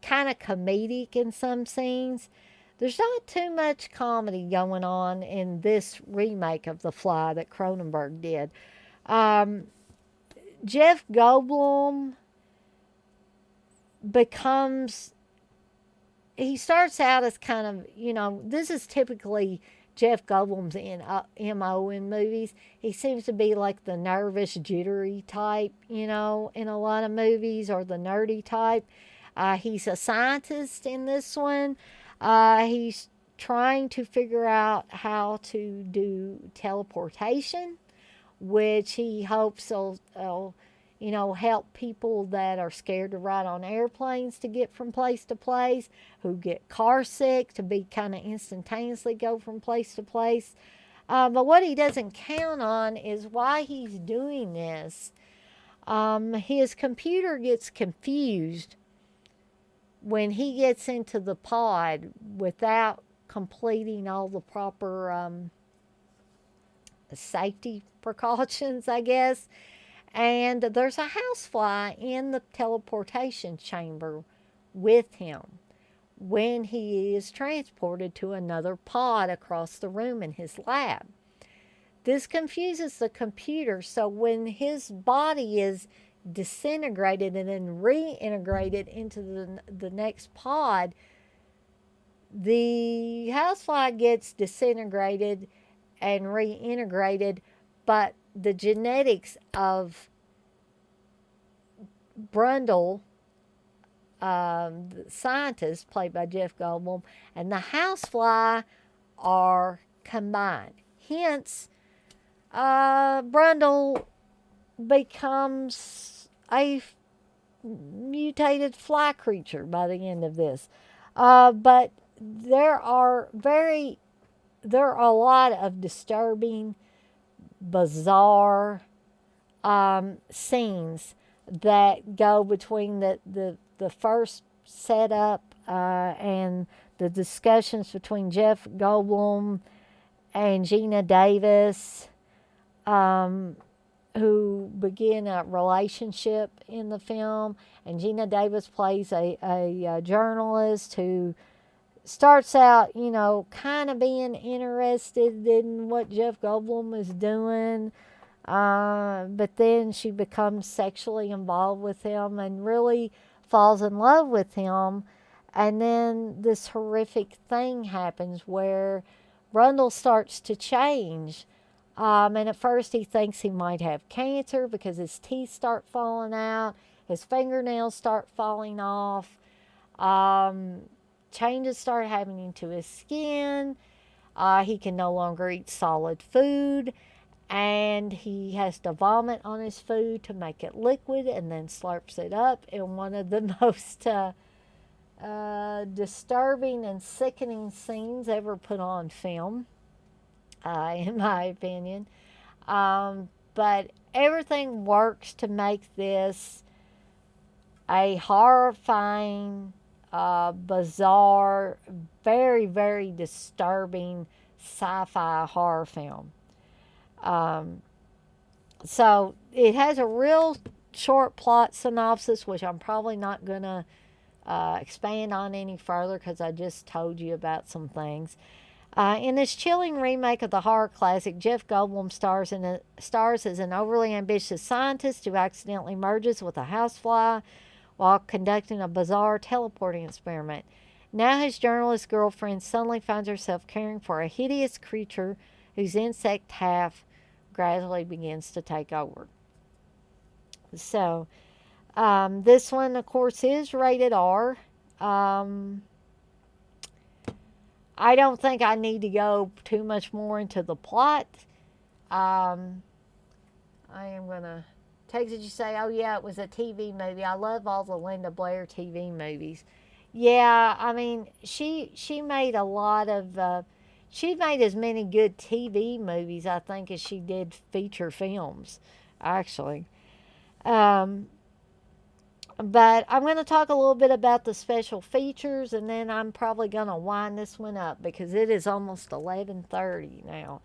kind of comedic in some scenes. There's not too much comedy going on in this remake of The Fly that Cronenberg did. Jeff Goldblum becomes, he starts out as kind of, this is typically Jeff Goldblum's MO in movies. He seems to be like the nervous, jittery type, in a lot of movies, or the nerdy type. He's a scientist in this one. He's trying to figure out how to do teleportation, which he hopes will help people that are scared to ride on airplanes to get from place to place, who get car sick to be kind of instantaneously go from place to place. But what he doesn't count on is why he's doing this. His computer gets confused when he gets into the pod without completing all the proper safety precautions, I guess. And there's a housefly in the teleportation chamber with him when he is transported to another pod across the room in his lab. This confuses the computer, so when his body is disintegrated and then reintegrated into the next pod, the housefly gets disintegrated and reintegrated, but the genetics of Brundle, the scientist played by Jeff Goldblum, and the housefly are combined. Hence, Brundle becomes a mutated fly creature by the end of this. But there are a lot of disturbing, bizarre scenes that go between the first setup and the discussions between Jeff Goldblum and Gina Davis, who begin a relationship in the film. And Gina Davis plays a journalist who starts out, kind of being interested in what Jeff Goldblum is doing. But then she becomes sexually involved with him and really falls in love with him. And then this horrific thing happens where Brundle starts to change. And at first he thinks he might have cancer because his teeth start falling out, his fingernails start falling off, changes start happening to his skin. He can no longer eat solid food, and he has to vomit on his food to make it liquid and then slurps it up in one of the most disturbing and sickening scenes ever put on film, in my opinion. But everything works to make this a horrifying, bizarre, very, very disturbing sci-fi horror film. So it has a real short plot synopsis, which I'm probably not going to expand on any further because I just told you about some things. In this chilling remake of the horror classic, Jeff Goldblum stars as an overly ambitious scientist who accidentally merges with a housefly while conducting a bizarre teleporting experiment. Now his journalist girlfriend suddenly finds herself caring for a hideous creature whose insect half gradually begins to take over. So, this one, of course, is rated R. I don't think I need to go too much more into the plot. I am going to text you say, oh yeah, it was a TV movie. I love all the Linda Blair TV movies. Yeah, I mean, she made a lot of, she made as many good TV movies, I think, as she did feature films, actually. But I'm going to talk a little bit about the special features, and then I'm probably going to wind this one up because it is almost 11:30 now.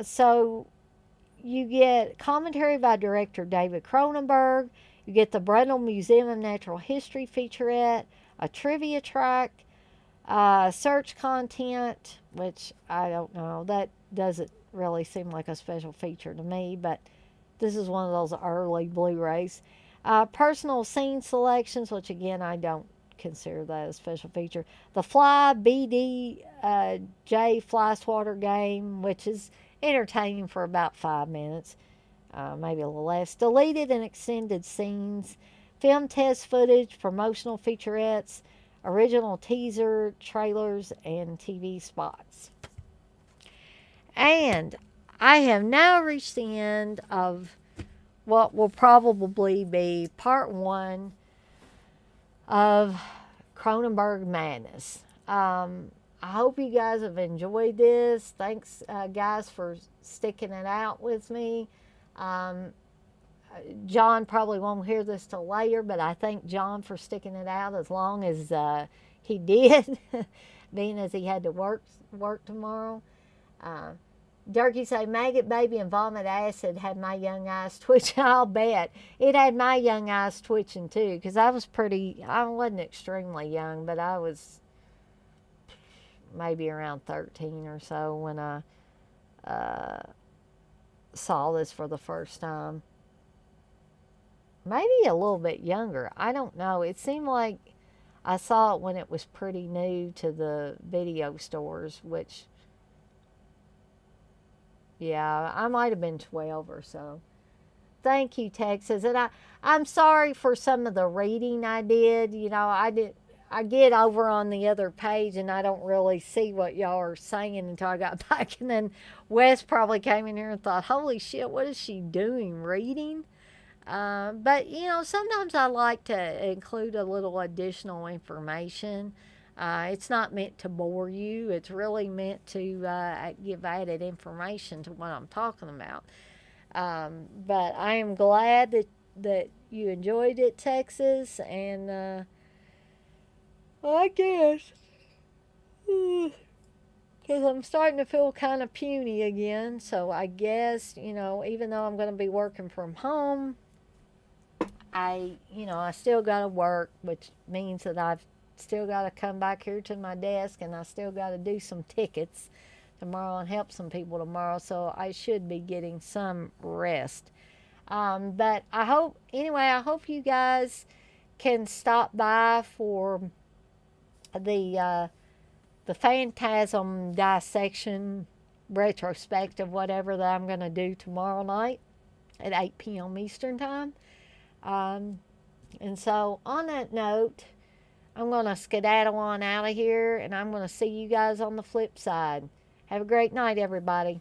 So you get commentary by director David Cronenberg. You get the Brundle Museum of Natural History featurette, a trivia track, search content, which I don't know. That doesn't really seem like a special feature to me, but this is one of those early Blu-rays. Personal scene selections, which again I don't consider that a special feature. The Fly BDJ Fly Swatter game, which is entertaining for about 5 minutes, maybe a little less. Deleted and extended scenes, film test footage, promotional featurettes, original teaser trailers, and TV spots. And I have now reached the end of what will probably be part one of Cronenberg Madness. I hope you guys have enjoyed this. Thanks, guys, for sticking it out with me. Um, John probably won't hear this till later, but I thank John for sticking it out as long as he did, being as he had to work tomorrow. Uh, Jerky say maggot baby and vomit acid had my young eyes twitching. I'll bet it had my young eyes twitching too, because I wasn't extremely young, but I was maybe around 13 or so when I saw this for the first time. Maybe a little bit younger. I don't know. It seemed like I saw it when it was pretty new to the video stores, which, yeah, I might have been 12 or so. Thank you, Texas. And I'm sorry for some of the reading I did. I get over on the other page and I don't really see what y'all are saying until I got back. And then Wes probably came in here and thought, holy shit, what is she doing, reading? But, sometimes I like to include a little additional information. It's not meant to bore you. It's really meant to give added information to what I'm talking about. But I am glad that you enjoyed it, Texas, and well, I guess because I'm starting to feel kind of puny again. So I guess even though I'm going to be working from home, I still got to work, which means that I've still got to come back here to my desk, and I still got to do some tickets tomorrow and help some people tomorrow. So I should be getting some rest. But I hope you guys can stop by for the Phantasm dissection retrospective, whatever that I'm going to do tomorrow night at 8 p.m. Eastern Time. And so, on that note, I'm going to skedaddle on out of here, and I'm going to see you guys on the flip side. Have a great night, everybody.